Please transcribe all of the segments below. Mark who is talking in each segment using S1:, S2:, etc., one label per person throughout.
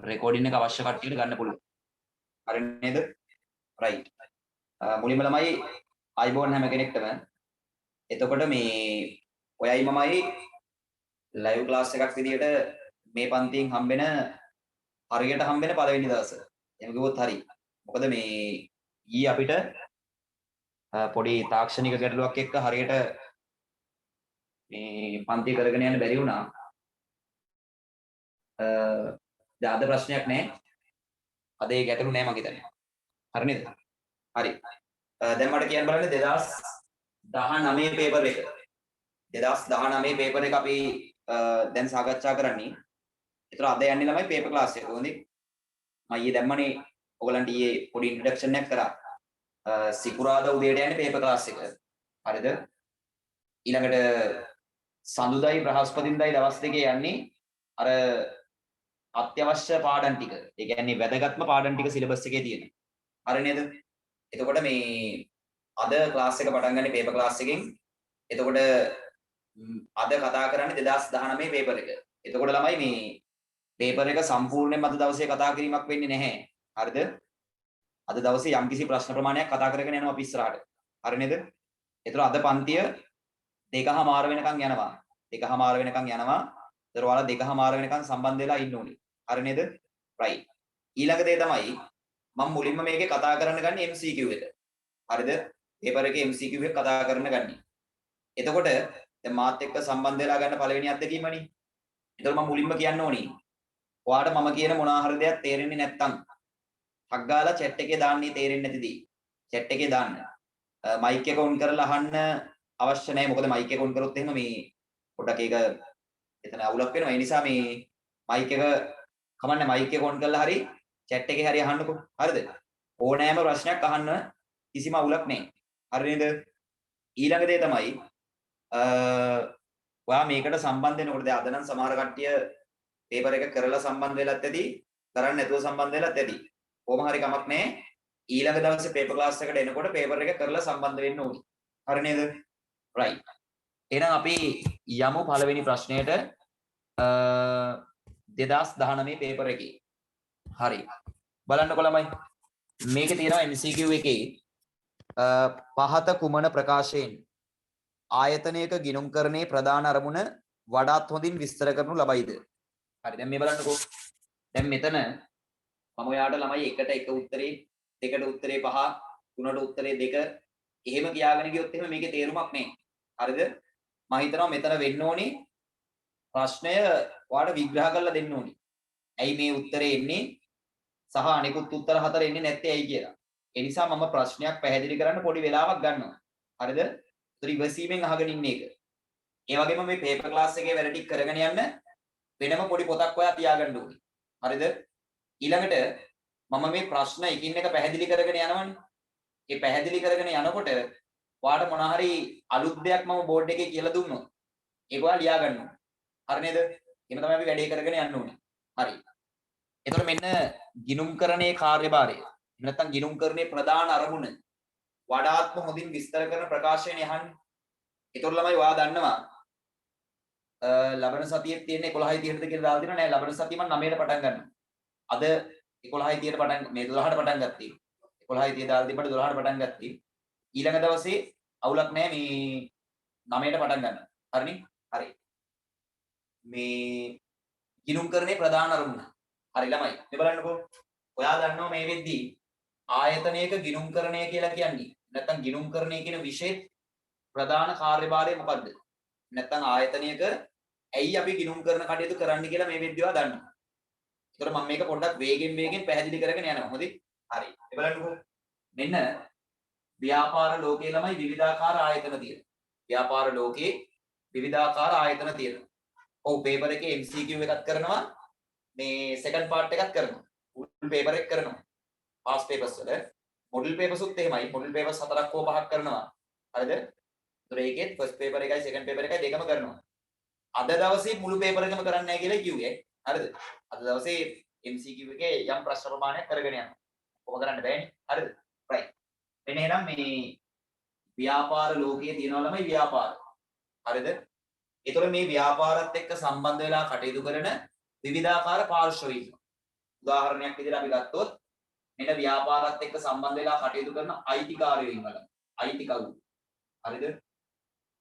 S1: Recording එක අවශ්‍ය කට්ටියට ගන්න පුළුවන්. හරි නේද? රයිට්. මුලින්ම ළමයි අයිබෝන් හැම කෙනෙක්ටම. එතකොට මේ ඔයයි මමයි ලයිව් ක්ලාස් එකක් විදියට මේ පන්තියෙන් හරියට හම්බෙන පළවෙනි දවස. එහෙම කිව්වොත් හරි. මොකද මේ ඊ අපිට පොඩි තාක්ෂණික ගැටලුවක් එක්ක හරියට මේ පන්ති කරගෙන යන්න බැරි වුණා. දැන් අද ප්‍රශ්නයක් නැහැ. අද ඒ ගැටලු නැහැ මම හිතන්නේ. හරි නේද? හරි. දැන් මට කියන්න බලන්න 2019 පේපර් එක. 2019 පේපර් එක අපි දැන් සාකච්ඡා කරන්නේ. ඒතර අද යන්නේ ළමයි පේපර් ක්ලාස් එක. හොඳයි. මම ඊයේ දැම්මනේ ඔයගලන්ට ඊයේ පොඩි ඉන්ට්‍රොඩක්ෂන් එකක් කරා. සිකුරාදා උදේට යන්නේ පේපර් ක්ලාස් එක. හරිද? ඊළඟට සඳුදායි බ්‍රහස්පතින්දායි දවස් දෙකේ යන්නේ අර අත්‍යවශ්‍ය පාඩම් ටික. ඒ කියන්නේ වැදගත්ම පාඩම් ටික සිලබස් එකේ තියෙන. හරි නේද? එතකොට මේ අද ක්ලාස් එක පටන් ගන්න පේපර් ක්ලාස් එකෙන්. එතකොට අද කතා කරන්නේ 2019 පේපර් එක. එතකොට ළමයි මේ පේපර් එක සම්පූර්ණයෙන්ම අද දවසේ කතා කිරීමක් වෙන්නේ නැහැ. හරිද? අද දවසේ යම්කිසි ප්‍රශ්න ප්‍රමාණයක් කතා කරගෙන යනවා අපි ඉස්සරහට. හරි නේද? එතකොට අද පන්තිය 2:00 වෙනකන් යනවා. 2:00 වෙනකන් යනවා. ඒතර ඔයාලා 2:00 වෙනකන් සම්බන්ධ වෙලා ඉන්න ඕනේ. හරි නේද? රයිට්. ඊළඟ දේ තමයි මම මුලින්ම මේකේ කතා කරන්න ගන්නේ MCQ එක. හරිද? පේපර් එකේ MCQ එක කතා කරන්න ගන්නේ. එතකොට දැන් මාත් එක්ක සම්බන්ධ වෙලා ගන්න පළවෙනි අත්දැකීමනේ. එතකොට මම මුලින්ම කියන්න ඕනේ. ඔයාලට මම කියන මොනවා හරි දෙයක් තේරෙන්නේ නැත්නම් හක් ගාලා chat එකේ දාන්නේ තේරෙන්නේ නැතිදී. chat එකේ දාන්න. මයික් එක ඔන් කරලා අහන්න අවශ්‍ය නැහැ. මොකද මයික් එක ඔන් කරොත් එහෙම මේ පොඩක් ඒක එතන අවුලක් වෙනවා. ඒ නිසා මේ මයික් එක කමන්නේ මයික් එක ඔන් කරලා හරි chat එකේ හරි අහන්නකෝ. හරිද? ඕනෑම ප්‍රශ්නයක් අහන්න කිසිම අවුලක් නැහැ. හරි නේද? ඊළඟ දේ තමයි ඔයා මේකට සම්බන්ධ වෙනකොට දැන් අද නම් සමහර කට්ටිය පේපර් එක කරලා සම්බන්ධ වෙලත් ඇති, කරන්නේ නැතුව සම්බන්ධ වෙලත් ඇති. කොහොම හරි කමක් නැහැ. ඊළඟ දවසේ පේපර් ක්ලාස් එකට එනකොට පේපර් එක කරලා සම්බන්ධ වෙන්න ඕනි. හරි නේද? රයිට්. එහෙනම් අපි යමු පළවෙනි ප්‍රශ්නයට 2019 පේපර් එකේ. හරි. බලන්නකො ළමයි. මේකේ තියෙනවා MCQ එකේ පහත කුමන ප්‍රකාශයෙන් ආයතනයක ගිණුම්කරණයේ ප්‍රධාන අරමුණ වඩාත් හොඳින් විස්තර කරනු ලබයිද? හරි. දැන් මේ බලන්නකෝ. දැන් මෙතන මම ඔයාලට ළමයි එකට එක උත්තරේ, දෙකට උත්තරේ 5, තුනට උත්තරේ 2 එහෙම කියාගෙන ගියොත් එහෙම මේකේ තේරුමක් නැහැ. හරිද? මම හිතනවා මෙතන වෙන්න ඕනේ ප්‍රශ්නය ඔයාලට විග්‍රහ කරලා දෙන්න ඕනේ. ඇයි මේ උත්තරේ එන්නේ සහ අනිකුත් උත්තර 4 එන්නේ නැත්තේ ඇයි කියලා. ඒ නිසා මම ප්‍රශ්නයක් පැහැදිලි කරන්න පොඩි වෙලාවක් ගන්නවා. හරිද? ඒතර ඉවසීමෙන් අහගෙන ඉන්න එක. ඒ වගේම මේ පේපර් ක්ලාස් එකේ වැඩ ටික කරගෙන යන්න වෙනම පොඩි පොතක් ඔයා තියාගන්න ඕනේ. හරිද? ඊළඟට මම මේ ප්‍රශ්න එකින් එක පැහැදිලි කරගෙන යනවනේ. ඒ පැහැදිලි කරගෙන යනකොට ඔයාට මොන හරි අලුත් දෙයක් මම බෝඩ් එකේ කියලා දුන්නොත් ඒක ඔයා ලියා ගන්න ඕනේ. හරි නේද? එහෙම තමයි අපි වැඩේ කරගෙන යන්න ඕනේ. හරි. එතකොට මෙන්න ගිණුම්කරණයේ කාර්යභාරය. එහෙම නැත්නම් ගිණුම්කරණයේ ප්‍රධාන අරමුණ වඩාත්ම හොඳින් විස්තර කරන ප්‍රකාශනය අහන්නේ. ඒතකොට ළමයි ඔයා දන්නවා ලබන සතියේ තියෙන 11:30ට කියලා දාලා දෙනවා නෑ ලබන සතිය මම 9ට පටන් ගන්නවා. අද 11:30ට පටන් මේ 12ට පටන් ගත්තේ. 11:30 දාලා දීපට 12ට පටන් ගත්තේ. ඊළඟ දවසේ අවුලක් නෑ මේ 9ට පටන් ගන්නවා. හරිනේ? හරි. මේ ගිණුම්කරණයේ ප්‍රධාන අරමුණ. හරි ළමයි. මේ බලන්නකෝ. ඔයා දන්නවා මේ වෙද්දී ආයතනයක ගිණුම්කරණය කියලා කියන්නේ. නැත්නම් ගිණුම්කරණය කියන විෂයේ ප්‍රධාන කාර්යභාරය මොකද්ද? නැත්නම් ආයතනයක ඇයි අපි ගිණුම් කරන කටයුතු කරන්න කියලා මේ වෙද්දී ඔයා දන්නවා. ඒතර මම මේක පොඩ්ඩක් වේගෙන් පැහැදිලි කරගෙන යනවා. හොඳයි? හරි. මේ බලන්නකෝ. මෙන්න ව්‍යාපාර ලෝකයේ ළමයි විවිධාකාර ආයතන තියෙනවා. ව්‍යාපාර ලෝකයේ විවිධාකාර ආයතන තියෙනවා. ඔව් පේපර් එකේ MCQ එකක් කරනවා. මේ සෙකන්ඩ් පාර්ට් එකක් කරනවා. ෆුල් පේපර් එක කරනවා. පාස් පේපර්ස් වල මොඩල් පේපර්ස් උත් එහෙමයි. මොඩල් පේපර්ස් 4ක් හෝ 5ක් කරනවා. හරිද? ඒතර ඒකෙත් ෆස්ට් පේපර් එකයි සෙකන්ඩ් පේපර් එකයි දෙකම කරනවා. අද දවසේ මුළු පේපර් එකම කරන්නේ නැහැ කියලා කිව්වේ. හරිද? අද දවසේ MCQ එකේ යම් ප්‍රශ්න ප්‍රමාණයක් කරගෙන යනවා. කොහොම කරන්න බෑනේ. හරිද? right. මෙන්න එහෙනම් මේ ව්‍යාපාර ලෝකයේ තියෙනවා ළමයි ව්‍යාපාර. හරිද? ඒතර මේ ව්‍යාපාරත් එක්ක සම්බන්ධ වෙලා කටයුතු කරන විවිධාකාර පාර්ශ්ව ඉන්නවා. උදාහරණයක් විදිහට අපි ගත්තොත් මෙන්න ව්‍යාපාරات එක්ක සම්බන්ධ වෙලා කටයුතු කරන අයිතිකාරයෝ ඉන්නවා. අයිතිකරු. හරිද?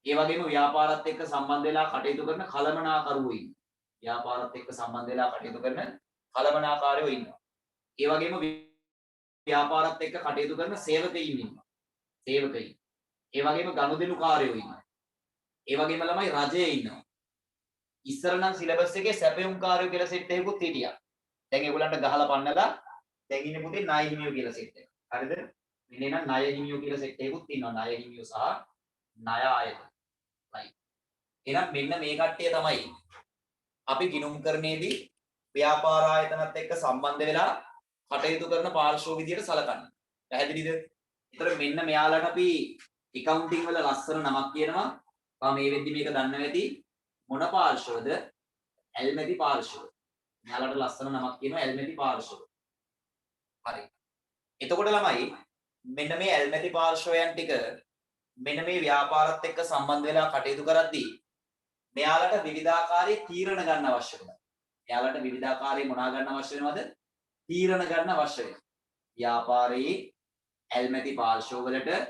S1: ඒ වගේම ව්‍යාපාරات එක්ක සම්බන්ධ වෙලා කටයුතු කරන කළමනාකරුවෝ ඉන්නවා. ව්‍යාපාරات එක්ක සම්බන්ධ වෙලා කටයුතු කරන කළමනාකාරයෝ ඉන්නවා. ඒ වගේම ව්‍යාපාරات එක්ක කටයුතු කරන සේවකයින් ඉන්නවා. සේවකයින්. ඒ වගේම ගනුදෙනුකාරයෝ ඉන්නවා. ඒ වගේම ළමයි රජයේ ඉන්නවා. ඉස්සර නම් සිලබස් එකේ සැපයුම්කාරයෝ කියලා සෙට් එකකුත් හිටියා. දැන් ඒගොල්ලන්ට ගහලා පන්නලා දැන් ඉන්නේ පුතේ ණය හිමියෝ කියලා සෙට් එක. හරිද? මෙන්න නම් ණය හිමියෝ කියලා සෙට් එකකුත් ඉන්නවා. ණය හිමියෝ සහ ණය ආයතන. right. එහෙනම් මෙන්න මේ කට්ටිය තමයි අපි ගිණුම්කරණයේදී ව්‍යාපාර ආයතනත් එක්ක සම්බන්ධ වෙලා කටයුතු කරන පාර්ශ්ව විදියට සලකන්නේ. පැහැදිලිද? ඒතර මෙන්න මෙයාලට අපි accounting වල ලස්සන නමක් කියනවා. මම මේ වෙද්දි මේක දන්නවා ඇති. මොන පාර්ශ්වද? ඇල්මැති පාර්ශ්ව. මෙයාලට ලස්සන නමක් කියනවා ඇල්මැති පාර්ශ්ව. හරි. එතකොට ළමයි මෙන්න මේ ඇල්මැති පාර්ශ්වයන් ටික මෙන්න මේ ව්‍යාපාරات එක්ක සම්බන්ධ වෙලා කටයුතු කරද්දී මෙයාලට විවිධාකාරයේ තීරණ ගන්න අවශ්‍ය වෙනවා. මෙයාලට විවිධාකාරයේ මොනවා ගන්න අවශ්‍ය වෙනවද? තීරණ ගන්න අවශ්‍ය වෙනවා. ව්‍යාපාරයේ ඇල්මැති පාර්ශ්ව වලට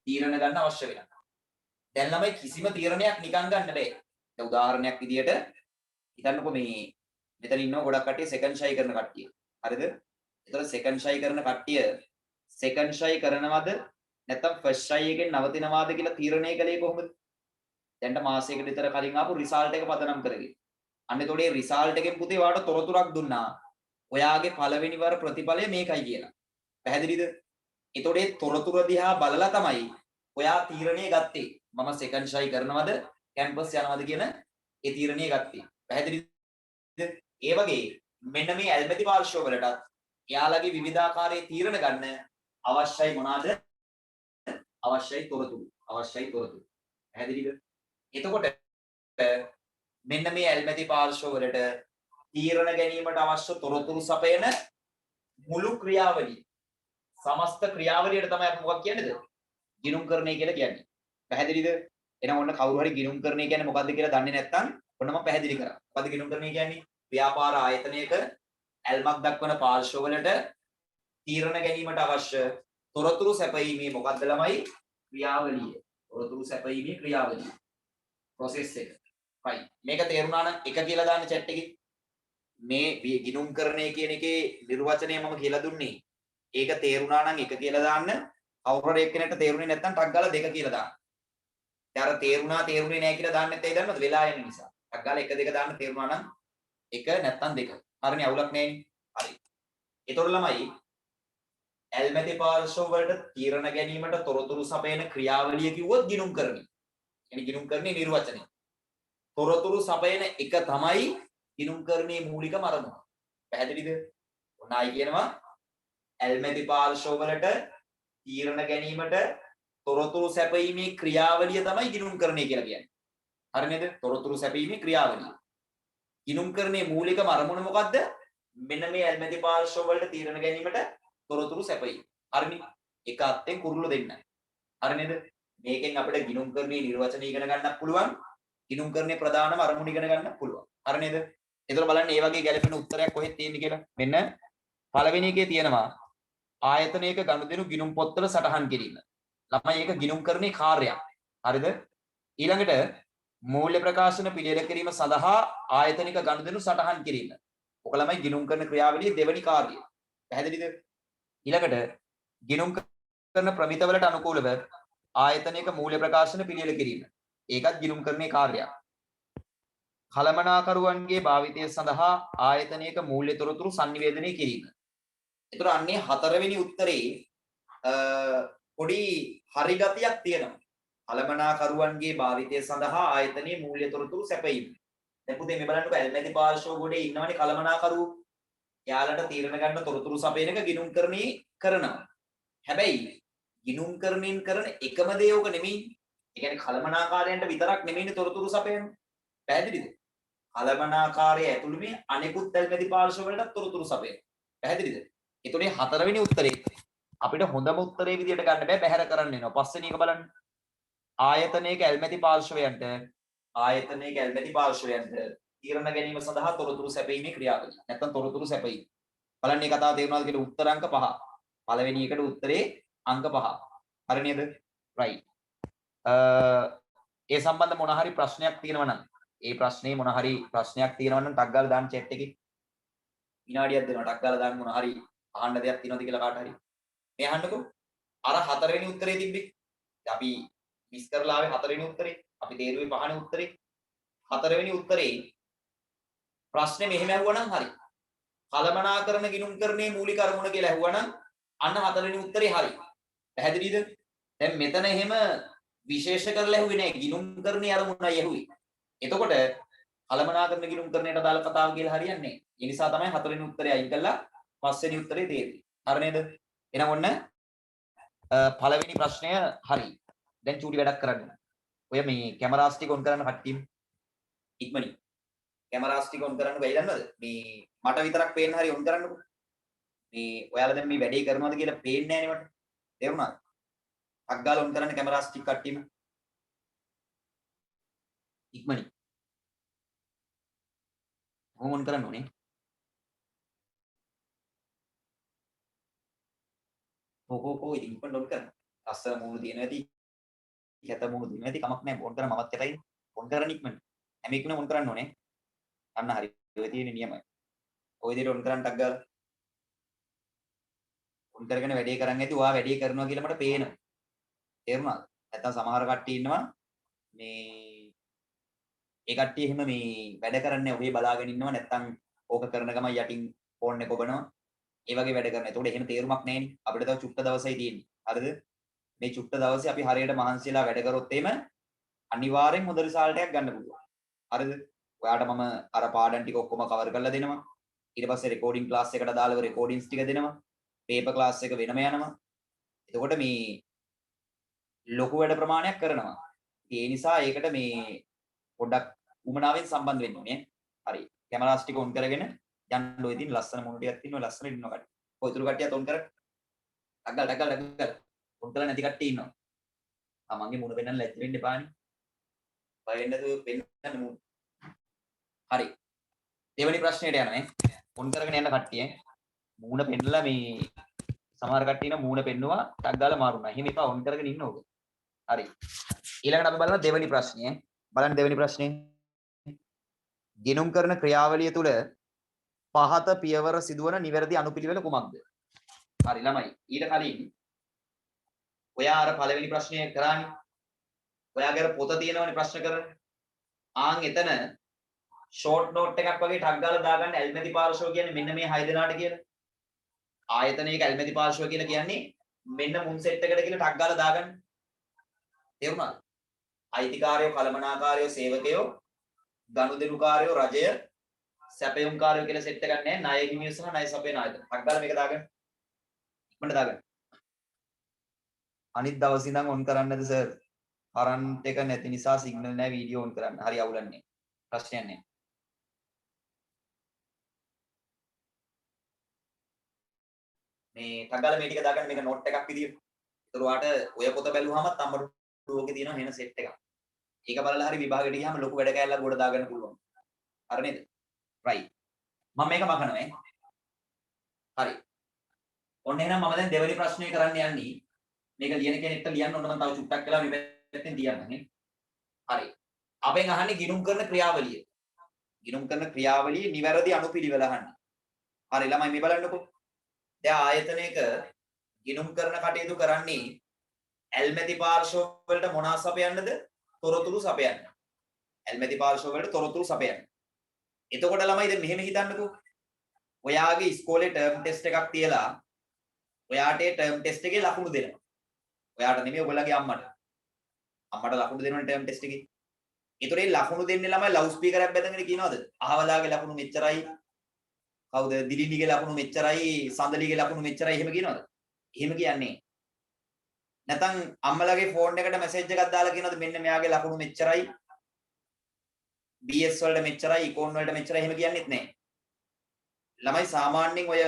S1: තීරණ ගන්න අවශ්‍ය වෙනවා. දැන් ළමයි කිසිම තීරණයක් නිකන් ගන්න බෑ. දැන් උදාහරණයක් විදියට හිතන්නකෝ මේ මෙතන ඉන්නව ගොඩක් කට්ටිය සෙකන්ඩ් ෂයි කරන කට්ටිය. හරිද? ඒතර සෙකන්ඩ් ෂයි කරන කට්ටිය සෙකන්ඩ් ෂයි කරනවද නැත්නම් ෆස්ට් ෂයි එකෙන් නවතිනවාද කියලා තීරණය කළේ කොහොමද? දැන්ට මාසයකට විතර කලින් ආපු රිසල්ට් එක පදනම් කරගෙන. අන්න එතකොට මේ රිසල්ට් එකෙන් පුතේ වාට තොරතුරක් දුන්නා. ඔයාගේ පළවෙනි වර ප්‍රතිඵලය මේකයි කියලා. පැහැදිලිද? එතකොට මේ තොරතුර දිහා බලලා තමයි ඔයා තීරණය ගත්තේ. මම සෙකන්ඩ් ෂයි කරනවද කැම්පස් යනවද කියන ඒ තීරණය ගත්තේ. පැහැදිලිද? ඒ වගේ මෙන්න මේ ඇල්මැති පාර්ශ්ව වලටත් එයාලගේ විවිධාකාරයේ තීරණ ගන්න අවශ්‍යයි මොනවාද? අවශ්‍යයි තොරතුරු. අවශ්‍යයි තොරතුරු. පැහැදිලිද? එතකොට මෙන්න මේ ඇල්මැති පාර්ශ්ව වලට තීරණ ගැනීමට අවශ්‍ය තොරතුරු සපයන මුළු ක්‍රියාවලිය සමස්ත ක්‍රියාවලියට තමයි අපි මොකක් කියන්නේද? ගිණුම්කරණය කියලා කියන්නේ. පැහැදිලිද? එහෙනම් ඔන්න කවුරු හරි ගිණුම්කරණය කියන්නේ මොකද්ද කියලා දන්නේ නැත්නම් ඔන්න මම පැහැදිලි කරා. මොකද්ද ගිණුම්කරණය කියන්නේ? ව්‍යාපාර ආයතනයක ඇල්මක් දක්වන පාර්ශ්ව වලට තීරණ ගැනීමට අවශ්‍ය තොරතුරු සැපයීමේ මොකද්ද ළමයි? ක්‍රියාවලිය. තොරතුරු සැපයීමේ ක්‍රියාවලිය. process එක. right. මේක තේරුණා නම් එක කියලා දාන්න chat එකේ. මේ ගිණුම්කරණය කියන එකේ නිර්වචනය මම කියලා දුන්නේ. ඒක තේරුණා නම් එක කියලා දාන්න. කවුරු හරි එක්කෙනෙක්ට තේරුනේ නැත්නම් ටක් ගාලා දෙක කියලා දාන්න. ඊට අර තේරුනේ නැහැ කියලා දාන්නෙත් ඇයි දන්නවද? වෙලා යන නිසා. ටක් ගාලා එක දෙක දාන්න තේරුණා නම් එක නැත්නම් දෙක. හරිනේ අවුලක් නැහැනේ. හරි. ඒතකොට ළමයි ඇල්මැති පාර්ශ්ව වලට තීරණ ගැනීමට තොරතුරු සපයන ක්‍රියාවලිය කිව්වොත් ගිණුම්කරණය. يعني ගිණුම්කරණයේ නිර්වචනය. තොරතුරු සපයන එක තමයි ගිණුම්කරණයේ මූලිකම අරමුණ. පැහැදිලිද? ඔන්නයි කියනවා ඇල්මැති පාර්ශ්ව වලට තීරණ ගැනීමට තොරතුරු සැපීමේ ක්‍රියාවලිය තමයි ගිණුම්කරණය කියලා කියන්නේ. හරි නේද? තොරතුරු සැපීමේ ක්‍රියාවලිය. ගිණුම්කරණයේ මූලිකම අරමුණ මොකද්ද? මෙන්න මේ ඇල්මැති පාර්ශ්ව වලට තීරණ ගැනීමට තොරතුරු සැපයීම. හරිනේ? එක අත්තෙන් කුරුල්ල දෙන්න. හරි නේද? මේකෙන් අපිට ගිණුම්කරණයේ නිර්වචන ඉගෙන ගන්නත් පුළුවන්. ගිණුම්කරණයේ ප්‍රධානම අරමුණ ඉගෙන ගන්නත් පුළුවන්. හරි නේද? එතකොට බලන්න මේ වගේ ගැළපෙන උත්තරයක් කොහෙද තියෙන්නේ කියලා. මෙන්න පළවෙනි එකේ තියෙනවා ආයතනයක ගනුදෙනු ගිණුම් පොත්වල සටහන් කිරීම. ළමයි ඒක ගිණුම්කරණයේ කාර්යයක්. හරිද? ඊළඟට මූල්‍ය ප්‍රකාශන පිළියෙල කිරීම සඳහා ආයතනික ගනුදෙනු සටහන් කිරීම. ඔක ළමයි ගිණුම්කරණ ක්‍රියාවලියේ දෙවෙනි කාර්යය. පැහැදිලිද? ඊළඟට ගිණුම් කරන ප්‍රමිතවලට අනුකූලව ආයතනයක මූල්‍ය ප්‍රකාශන පිළියෙල කිරීම. ඒකත් ගිණුම්කරණයේ කාර්යයක්. කළමනාකරුවන්ගේ භාවිතය සඳහා ආයතනයක මූල්‍ය තොරතුරු sannivedanaya කිරීම. ඒතර අන්නේ හතරවෙනි උත්තරේ පොඩි හරි ගතියක් තියෙනවා. කළමනාකරුවන්ගේ භාවිතය සඳහා ආයතනයේ මූල්‍ය තොරතුරු සැපයීම. දැන් පුතේ මේ බලන්නකො ඇල්මැති පාර්ශ්ව ගොඩේ ඉන්නවනේ කළමනාකරුවෝ. එයාලට තීරණ ගන්න තොරතුරු සපයන එක ගිණුම්කරණී කරනවා. හැබැයි ගිණුම්කරණයෙන් කරන එකම දේ ඕක නෙමෙයි. ඒ කියන්නේ කළමනාකාරයන්ට විතරක් නෙමෙයිනේ තොරතුරු සපයන්නේ. පැහැදිලිද? කළමනාකාරය ඇතුළු මේ අනෙකුත් ඇල්මැති පාර්ශ්ව වලට තොරතුරු සපයන. පැහැදිලිද? ඒතොනේ හතරවෙනි උත්තරේ අපිට හොඳම උත්තරේ විදියට ගන්න බෑ බැහැර කරන්න වෙනවා. පස්වෙනි එක බලන්න. ආයතනයක ඇල්මැති පාර්ශ්වයන්ට තීරණ ගැනීම සඳහා තොරතුරු සැපීමේ ක්‍රියාවලිය. නැත්නම් තොරතුරු සැපීම. බලන්න මේ කතාව තේරුණාද කියලා උත්තර අංක 5. පළවෙනි එකට උත්තරේ අංක 5. හරි නේද? right. ඒ සම්බන්ධ මොන හරි ප්‍රශ්නයක් තියෙනවා නම් ඒ ප්‍රශ්නේ මොන හරි ප්‍රශ්නයක් තියෙනවා නම් ටක් ගාලා දාන්න chat එකේ. විනාඩියක් දෙනවා ටක් ගාලා දාන්න මොන හරි අහන්න දෙයක් තියෙනවද කියලා කාට හරි. මේ අහන්නකෝ. අර හතරවෙනි උත්තරේ තිබ්බේ. අපි මිස් කරලා ආවේ හතරවෙනි උත්තරේ. අපි තේරුවේ පහවෙනි උත්තරේ. හතරවෙනි උත්තරේ ප්‍රශ්නේ මෙහෙම ඇහුවනම් හරි. කලමනාකරන ගිණුම්කරණයේ මූලික අරමුණ කියලා ඇහුවනම් අන්න හතරවෙනි උත්තරේ හරි. පැහැදිලිද? දැන් මෙතන එහෙම විශේෂ කරලා ඇහුවේ නෑ ගිණුම්කරණයේ අරමුණයි ඇහුවේ. එතකොට කලමනාකරන ගිණුම්කරණයට අදාළ කතාව කියලා හරියන්නේ නෑ. ඒ නිසා තමයි හතරවෙනි උත්තරේ අයින් කළා පස්වෙනි උත්තරේ තේරෙන්නේ. හරි නේද? එහෙනම් ඔන්න පළවෙනි ප්‍රශ්නය හරි. දැන් චූටි වැඩක් කරන්න. ඔය මේ කැමරාස් ටික ඔන් කරන්න කට්ටියම. ඉක්මනින්. කැමරාස් ටික ඔන් කරන්න බැයි දන්නවද? මේ මට විතරක් පේන්න හරි ඔන් කරන්නකෝ. මේ ඔයාලා දැන් මේ වැඩේ කරනවද කියලා පේන්නේ නැහැ නේ මට. තේරුණාද? අග්ගාල ඔන් කරන්න කැමරාස් ටික කට්ටියම. ඉක්මනින්. කොහොම ඔන් කරන්න ඕනේ? කොහොම ඉතින් ඉක්මනට ඔන් කරන්න. අස්සර මූණ තියෙන ඇති. කැත මූණ තියෙන ඇති කමක් නැහැ. ඔන් කරන්න මමත් කැතයි. ඔන් කරන්න ඉක්මනට. හැම එකම ඔන් කරන්න ඕනේ. අන්න හරි. ඔය තියෙන නියමයි. ඔය විදිහට ඔන් කරන්න ටක් ගාලා. ඔන් කරගෙන වැඩේ කරන් ඇති. ඔයා වැඩේ කරනවා කියලා මට පේනවා. තේරුණාද? නැත්තම් සමහර කට්ටිය ඉන්නවා මේ ඒ කට්ටිය එහෙම මේ වැඩ කරන්නේ ඔහේ බලාගෙන ඉන්නවා නැත්තම් ඕක කරන ගමන් යටින් ෆෝන් එක ඔබනවා. ඒ වගේ වැඩ කරනවා. ඒතකොට එහෙම තේරුමක් නැහෙනේ. අපිට තව චුට්ට දවසයි තියෙන්නේ. හරිද? මේ චුට්ට දවසේ අපි හරියට මහන්සියලා වැඩ කරොත් එහෙම අනිවාර්යෙන් හොඳ රිසල්ට් එකක් ගන්න පුළුවන්. හරිද? ඔයාට මම අර පාඩම් ටික ඔක්කොම කවර් කරලා දෙනවා. ඊට පස්සේ රෙකෝඩින් ක්ලාස් එකට දාලා රෙකෝඩින්ස් ටික දෙනවා. පේපර් ක්ලාස් එක වෙනම යනවා. එතකොට මේ ලොකු වැඩ ප්‍රමාණයක් කරනවා. ඒ නිසා ඒකට මේ පොඩ්ඩක් උමනාවෙන් සම්බන්ධ වෙන්න ඕනේ. හරි. කැමරාස් ටික ඔන් කරගෙන යන්න ඔය ඉතින් ලස්සන මොන ටිකක් තියෙනවා ලස්සන ඉන්නවා කට්ටිය. ඔය ඉතුරු කට්ටියත් ඔන් කර. ඩග්ගල්. ඔන් කරලා නැති කට්ටිය ඉන්නවා. මගේ මුණ පෙන්නන්න ලැජ්ජ වෙන්න එපානේ. බය වෙන්න දු පෙන්නන්න මුණ. හරි. දෙවෙනි ප්‍රශ්නෙට යනවා නේ. ඔන් කරගෙන යන කට්ටිය මූණ පෙන්නලා මේ සමහර කට්ටිය ඉන්න මූණ පෙන්නවා ටක් ගාලා මාරුණා. එහෙම එපා ඔන් කරගෙන ඉන්න ඕක. හරි. ඊළඟට අපි බලනවා දෙවෙනි ප්‍රශ්නය. බලන්න දෙවෙනි ප්‍රශ්නේ. ගිණුම් කරන ක්‍රියාවලිය තුල පහත පියවර සිදුවන නිවැරදි අනුපිළිවෙල කුමක්ද? හරි ළමයි. ඊට කලින් ඔයා අර පළවෙනි ප්‍රශ්නය කරානේ. ඔයාගේ අර පොත තියෙනවනේ ප්‍රශ්න කරන. ආන් එතන ෂෝට් නෝට් එකක් වගේ ටක් ගාලා දාගන්න ඇල්මැති පාර්ශ්ව කියන්නේ මෙන්න මේ 6 දෙනාට කියලා. ආයතනයක ඇල්මැති පාර්ශ්ව කියලා කියන්නේ මෙන්න මුන් සෙට් එකට කියලා ටක් ගාලා දාගන්න. තේරුණාද? අයිතිකාරයෝ, කළමනාකාරයෝ, සේවකයෝ, ගනුදෙනුකාරයෝ, රජය, සැපයුම්කාරයෝ කියලා සෙට් එකක් නැහැ. ණය හිමියෝ සහ ණය සපයන ආයතන. ටක් ගාලා මේක දාගන්න. ඉක්මනට දාගන්න. අනිත් දවසේ ඉඳන් ඔන් කරන්නද සර්? කරන්ට් එක නැති නිසා සිග්නල් නැහැ වීඩියෝ ඔන් කරන්න. හරි අවුලන්නේ. ප්‍රශ්නයක් නැහැ. මේ ටග්ගල මේ ටික දාගන්න මේක නෝට් එකක් විදියට. ඒතර ඔයාට ඔය පොත බැලුවාමත් අම්මට ලෝකේ තියෙන වෙන සෙට් එකක්. ඒක බලලා හරි විභාගෙට ගියාම ලොකු වැඩ කෑල්ලක් ගොඩ දාගන්න පුළුවන්. හරි නේද? right. මම මේක මකනවා ඈ. හරි. ඔන්න එහෙනම් මම දැන් දෙවෙනි ප්‍රශ්නේ කරන්න යන්නේ. මේක ලියන කෙනෙක්ට ලියන්න ඕන මම තව චුට්ටක් වෙලා මේ පැත්තෙන් තියන්න නේ. හරි. අපෙන් අහන්නේ ගිණුම් කරන ක්‍රියාවලිය. ගිණුම් කරන ක්‍රියාවලියේ නිවැරදි අනුපිළිවෙල අහන්නේ. හරි ළමයි මේ බලන්නකෝ. දැන් ආයතනයක ගිණුම් කරන කටයුතු කරන්නේ ඇල්මැති පාර්ශ්ව වලට මොනවා සපයන්නද? තොරතුරු සපයන්න. ඇල්මැති පාර්ශ්ව වලට තොරතුරු සපයන්න. එතකොට ළමයි දැන් මෙහෙම හිතන්නකෝ. ඔයාගේ ඉස්කෝලේ ටර්ම් ටෙස්ට් එකක් තියලා ඔයාට ඒ ටර්ම් ටෙස්ට් එකේ ලකුණු දෙනවා. ඔයාට නෙමෙයි ඔයගොල්ලන්ගේ අම්මට. අම්මට ලකුණු දෙනවනේ ටර්ම් ටෙස්ට් එකේ. ඒතර ඒ ලකුණු දෙන්නේ ළමයි ලවුඩ් ස්පීකර් එකක් බැඳගෙන කියනවාද? අහවලාගේ ලකුණු මෙච්චරයි. කවුද? දිලිනිගේ ලකුණු මෙච්චරයි, සඳලිගේ ලකුණු මෙච්චරයි එහෙම කියනවාද? එහෙම කියන්නේ. නැත්නම් අම්මලාගේ ෆෝන් එකට මැසේජ් එකක් දාලා කියනවාද මෙන්න මෙයාගේ ලකුණු මෙච්චරයි. BS වලට මෙච්චරයි, ඉකෝන් වලට මෙච්චරයි එහෙම කියන්නෙත් නැහැ. ළමයි සාමාන්‍යයෙන් ඔය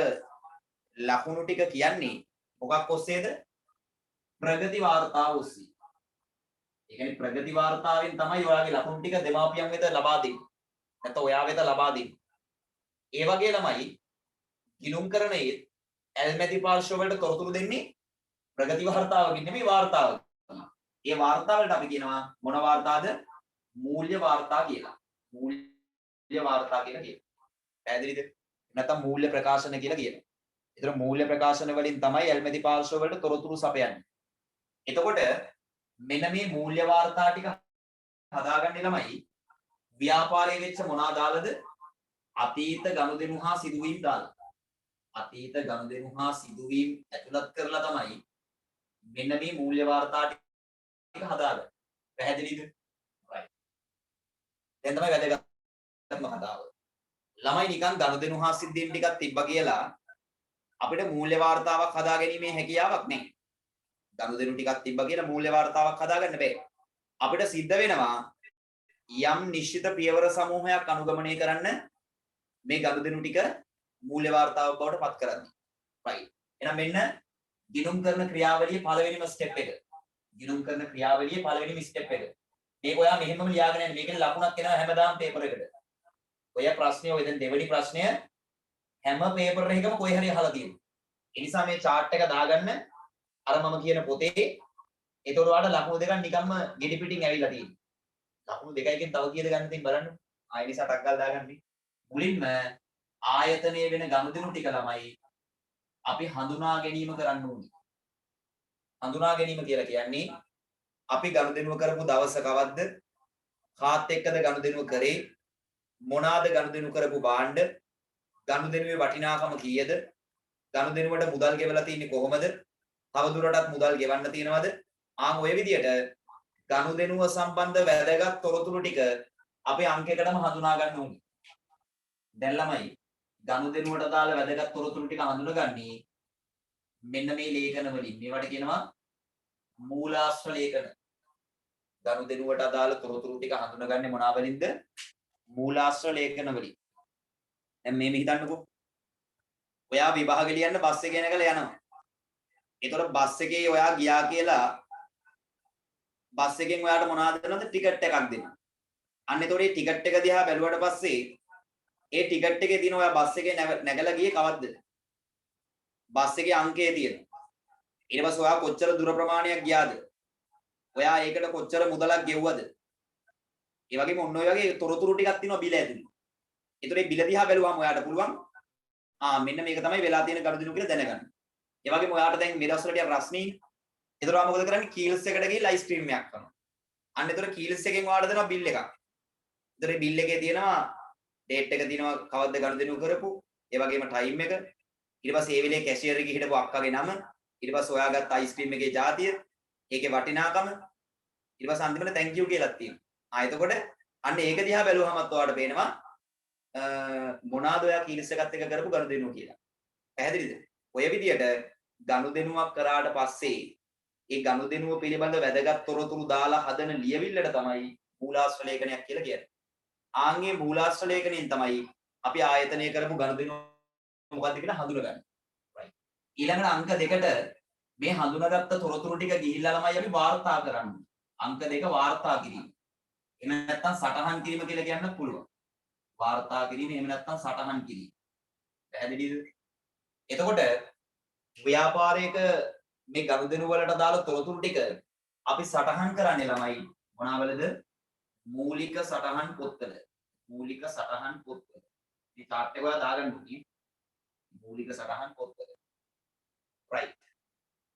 S1: ලකුණු ටික කියන්නේ මොකක් ඔස්සේද? ප්‍රගති වාර්තාව ඔස්සේ. ඒ කියන්නේ ප්‍රගති වාර්තාවෙන් තමයි ඔයාගේ ලකුණු ටික දෙමාපියන් වෙත ලබා දෙන්නේ. නැත්නම් ඔයා වෙත ලබා දෙන්නේ. ඒ වගේ ළමයි ගිණුම් කරනයේ ඇල්මැති පාර්ශ්ව වලට තොරතුරු දෙන්නේ ප්‍රගති වාර්තාවකින් නෙමෙයි වාර්තාවකින්. ඒ වාර්තාවලට අපි කියනවා මොන වාර්තාද? මූල්‍ය වාර්තා කියලා. මූල්‍ය වාර්තා කියලා කියනවා. පැහැදිලිද? නැත්නම් මූල්‍ය ප්‍රකාශන කියලා කියනවා. ඒතර මූල්‍ය ප්‍රකාශන වලින් තමයි ඇල්මැති පාර්ශ්ව වලට තොරතුරු සපයන්නේ. එතකොට මෙන්න මේ මූල්‍ය වාර්තා ටික හදාගන්නේ ළමයි ව්‍යාපාරයේ වෙච්ච මොනවා දාලද? අතීත ගනුදෙනු හා සිදුවීම් දාලා. අතීත ගනුදෙනු හා සිදුවීම් ඇතුළත් කරලා තමයි මෙන්න මේ මූල්‍ය වාර්තා ටික හදාගන්නේ. පැහැදිලිද? right. දැන් තමයි වැදගත්ම කතාව. ළමයි නිකන් ගනුදෙනු හා සිද්ධීම් ටිකක් තිබ්බා කියලා අපිට මූල්‍ය වාර්තාවක් හදාගැනීමේ හැකියාවක් නැහැ. ගනුදෙනු ටිකක් තිබ්බා කියලා මූල්‍ය වාර්තාවක් හදාගන්න බෑ. අපිට සිද්ධ වෙනවා යම් නිශ්චිත පියවර සමූහයක් අනුගමනය කරන්න මේ ගනුදෙනු ටික මූල්‍ය වාර්තාවක් බවට පත් කරන්නේ. right. එහෙනම් මෙන්න ගිණුම් කරන ක්‍රියාවලියේ පළවෙනිම ස්ටෙප් එක. ගිණුම් කරන ක්‍රියාවලියේ පළවෙනිම ස්ටෙප් එක. මේක ඔයා මෙහෙමම ලියාගෙන යන්න. මේකේ ලකුණක් එනවා හැමදාම පේපර් එකට. ඔය ප්‍රශ්නේ ඔය දැන් දෙවෙනි ප්‍රශ්නය හැම පේපර් එකකම කොයි හරි අහලා තියෙනවා. ඒ නිසා මේ chart එක දාගන්න අර මම කියන පොතේ. ඒතකොට ඔයාලට ලකුණු දෙකක් නිකම්ම ගෙඩි පිටින් ඇවිල්ලා තියෙනවා. ලකුණු දෙකයිකින් තව කීයද ගන්න තියෙන බලන්න. ආයෙ නිසා ටක් ගාලා දාගන්න. මුලින්ම ආයතනයේ වෙන ගනුදෙනු ටික ළමයි අපි හඳුනා ගැනීම කරන්න ඕනේ. හඳුනා ගැනීම කියලා කියන්නේ අපි ගනුදෙනුව කරපු දවස කවද්ද? කාත් එක්කද ගනුදෙනුව කරේ? මොනවාද ගනුදෙනු කරපු භාණ්ඩ? ගනුදෙනුවේ වටිනාකම කීයද? ගනුදෙනුවට මුදල් ගෙවලා තින්නේ කොහොමද? තවදුරටත් මුදල් ගෙවන්න තියෙනවද? ආන් ඔය විදියට ගනුදෙනුව සම්බන්ධ වැදගත් තොරතුරු ටික අපි අංකයකටම හඳුනා ගන්න ඕනේ. දැන් ළමයි ගනුදෙනුවට දාලා වැදගත් තොරතුරු ටික හඳුනගන්නේ මෙන්න මේ ලේඛන වලින්. මේවට කියනවා මූලාශ්‍ර ලේඛන. ගනුදෙනුවට අදාළ තොරතුරු ටික හඳුනගන්නේ මොනවා වලින්ද? මූලාශ්‍ර ලේඛන වලින්. දැන් මේ හිතන්නකෝ. ඔයා විභාග ලියන්න බස් එකේ නැගලා යනවා. ඒතකොට බස් එකේ ඔයා ගියා කියලා බස් එකෙන් ඔයාට මොනවද දෙනවද? ටිකට් එකක් දෙනවා. අන්න ඒතකොට මේ ටිකට් එක දිහා බැලුවට පස්සේ ඒ ටිකට් එකේ තියෙන ඔයා බස් එකේ නැගලා ගියේ කවද්ද? බස් එකේ අංකය තියෙනවා. ඊට පස්සේ ඔයා කොච්චර දුර ප්‍රමාණයක් ගියාද? ඔයා ඒකට කොච්චර මුදලක් ගෙව්වද? ඒ වගේම ඔන්න ඔය වගේ තොරතුරු ටිකක් තියෙනවා බිල ඇතුලේ. ඒතකොට මේ බිල දිහා බැලුවම ඔයාට පුළුවන් මෙන්න මේක තමයි වෙලා තියෙන ගනුදෙනු කියලා දැනගන්න. ඒ වගේම ඔයාට දැන් මේ දවස්වල ටික රස්නේ. ඒතකොට ඔයා මොකද කරන්නේ? කීල්ස් එකට ගිහින් ලයිව් ස්ට්‍රීම් එකක් කරනවා. අන්න ඒතකොට කීල්ස් එකෙන් ඔයාට දෙනවා බිල් එකක්. ඒතකොට මේ බිල් එකේ තියෙනවා ඩේට් එක තියෙනවා කවද්ද ගනුදෙනු කරපු, ඒ වගේම ටයිම් එක. ඊට පස්සේ ඒ වෙලේ කැෂියර් එකේ හිටපු අක්කගේ නම, ඊට පස්සේ ඔයා ගත්ත අයිස්ක්‍රීම් එකේ ජාතිය, ඒකේ වටිනාකම, ඊට පස්සේ අන්තිමට thank you කියලාත් තියෙනවා. එතකොට අන්න ඒක දිහා බැලුවහමත් ඔයාලට පේනවා මොනවාද ඔයා කීල්ස් එකත් එක්ක කරපු ගනුදෙනුව කියලා. පැහැදිලිද? ඔය විදියට ගනුදෙනුවක් කරාට පස්සේ ඒ ගනුදෙනුව පිළිබඳ වැදගත් තොරතුරු දාලා හදන ලියවිල්ලට තමයි මූලාශ්‍ර ලේඛනයක් කියලා කියන්නේ. ආන්ගේ මූලාශ්‍ර ලේඛනයෙන් තමයි අපි ආයතනය කරපු ගනුදෙනුව මොකක්ද කියලා හඳුනගන්නේ. right. ඊළඟට අංක 2ට මේ හඳුනාගත්ත තොරතුරු ටික ගිහිල්ලා ළමයි අපි වාර්තා කරන්නේ. අංක 2 වාර්තා කිරීම. එහෙම නැත්නම් සටහන් කිරීම කියලා කියන්න පුළුවන්. වාර්තා කිරීම එහෙම නැත්නම් සටහන් කිරීම. පැහැදිලිද? එතකොට ව්‍යාපාරයක මේ ගනුදෙනු වලට දාලා තොරතුරු ටික අපි සටහන් කරන්නේ ළමයි මොනවලද? මූලික සටහන් පොත්වල. මූලික සටහන් පොත්වල. මේ chart එක ඔයා දාගන්න ඕනේ. මූලික සටහන් පොත්වල. right.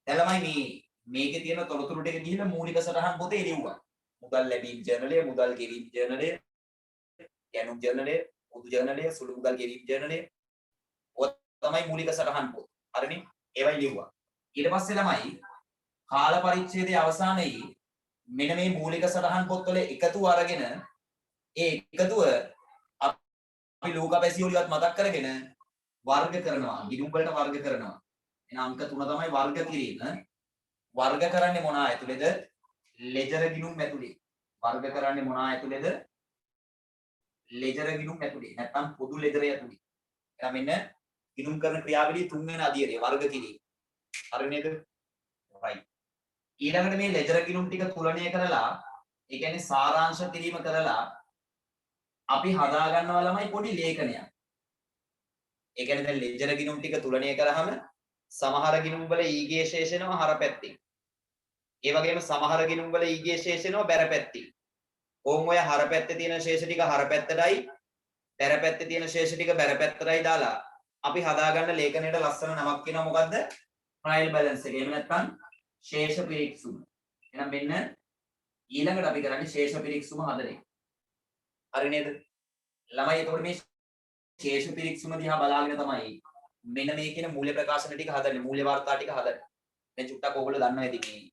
S1: දැන් ළමයි මේකේ තියෙන තොරතුරු ටික ගිහිල්ලා මූලික සටහන් පොතේ ලියුවා. මුදල් ලැබීම් ජර්නලය, මුදල් ගෙවීම් ජර්නලය, යනුම් ජර්නලය, පොදු ජර්නලය, සුළු මුදල් ගෙවීම් ජර්නලය. ඔය තමයි මූලික සටහන් පොත්. හරිනේ? ඒවයි ලියුවා. ඊට පස්සේ ළමයි කාල පරිච්ඡේදයේ අවසානයේ මෙන්න මේ මූලික සටහන් පොත්වල එකතුව අරගෙන ඒ එකතුව අපි ලෝකපැසියෝලියත් මතක් කරගෙන වර්ග කරනවා. ගිණුම් වලට වර්ග කරනවා. එන අංක 3 තමයි වර්ග කිරීම. වර්ග කරන්නේ මොනවා ඇතුළේද? ලෙජර් ගිණුම් ඇතුළේ. වර්ග කරන්නේ මොනවා ඇතුළේද? ලෙජර් ගිණුම් ඇතුළේ. නැත්නම් පොදු ලෙජර් ඇතුළේ. එහෙනම් මෙන්න ගිණුම් කරන ක්‍රියාවලියේ තුන්වෙනි අදියරේ වර්ග කිරීම. හරි නේද? right. ඊළඟට මේ ලෙජර් ගිණුම් ටික තුලණය කරලා, ඒ කියන්නේ සාරාංශ කිරීම කරලා අපි හදා ගන්නවා ළමයි පොඩි ලේඛනයක්. ඒ කියන්නේ දැන් ලෙජර් ගිණුම් ටික තුලණය කරාම සමහර ගිණුම් වල ඊගේ ශේෂෙනවා හර පැත්තේ. ඒ වගේම සමහර ගිණුම් වල ඊගේ ශේෂෙනවා බැර පැත්තේ. ඕම් ඔය හර පැත්තේ තියෙන ශේෂ ටික හර පැත්තටයි බැර පැත්තේ තියෙන ශේෂ ටික බැර පැත්තටයි දාලා අපි හදාගන්න ලේඛනයට ලස්සන නමක් කියනවා මොකද්ද? ට්‍රයිල් බැලන්ස් එක. එහෙම නැත්නම් ශේෂ පිරික්සුම. එහෙනම් මෙන්න ඊළඟට අපි කරන්නේ ශේෂ පිරික්සුම හදන එක. හරි නේද? ළමයි එතකොට මේ ශේෂ පිරික්සුම දිහා බලාගෙන තමයි මෙන්න මේ කියන මූල්‍ය ප්‍රකාශන ටික හදන්නේ. මූල්‍ය වාර්තා ටික හදන්නේ. දැන් චුට්ටක් ඕගොල්ලෝ දන්නවා ඇති මේ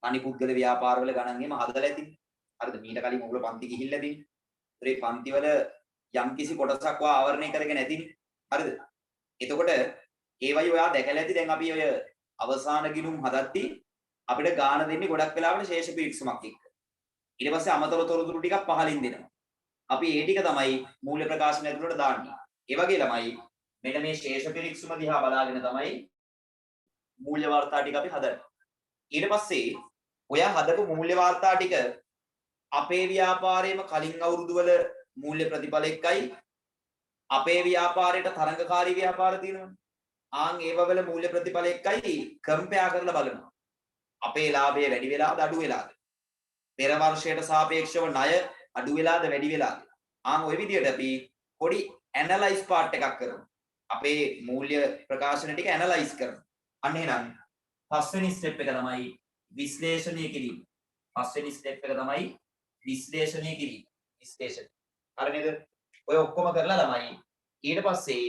S1: අනිපුද්ගල ව්‍යාපාරවල ගණන් එහෙම හදලා ඇති. හරිද? මීට කලින් ඕගොල්ලෝ පන්ති ගිහිල්ලා ඇති. ඒ පන්ති වල යම්කිසි කොටසක් වා ආවරණය කරගෙන ඇතිනේ. හරිද? එතකොට ඒවයි ඔයා දැකලා ඇති. දැන් අපි ඔය අවසාන ගිණුම් හදද්දී අපිට ගාණ දෙන්නේ ගොඩක් වෙලාවට ශේෂ පිරික්සුමක් එක්ක. ඊට පස්සේ අමතර තොරතුරු ටිකක් පහලින් දෙනවා. අපි ඒ ටික තමයි මූල්‍ය ප්‍රකාශන ඇතුළට දාන්නේ. ඒ වගේ ළමයි මෙන්න මේ ශේෂ පිරික්සුම දිහා බලාගෙන තමයි මූල්‍ය වාර්තා ටික අපි හදන්නේ. ඊට පස්සේ ඔයා හදපු මූල්‍ය වාර්තා ටික අපේ ව්‍යාපාරයේම කලින් අවුරුදු වල මූල්‍ය ප්‍රතිඵල එක්කයි අපේ ව්‍යාපාරයට තරඟකාරී ව්‍යාපාර තියෙනවනේ. ආන් ඒව වල මූල්‍ය ප්‍රතිඵල එක්කයි කම්පෙයා කරලා බලනවා. අපේ ලාභය වැඩි වෙලාද අඩු වෙලාද? පෙර වර්ෂයට සාපේක්ෂව ණය අඩු වෙලාද වැඩි වෙලාද? ආන් ওই විදිහට අපි පොඩි ඇනලයිස් පාර්ට් එකක් කරනවා. අපේ මූල්‍ය ප්‍රකාශන ටික ඇනලයිස් කරනවා. අන්න එහෙනම් පස්වෙනි ස්ටෙප් එක තමයි විශ්ලේෂණය කිරීම. පස්වෙනි ස්ටෙප් එක තමයි විශ්ලේෂණය කිරීම. විශ්ලේෂණ. හරි නේද? ඔය ඔක්කොම කරලා ළමයි ඊට පස්සේ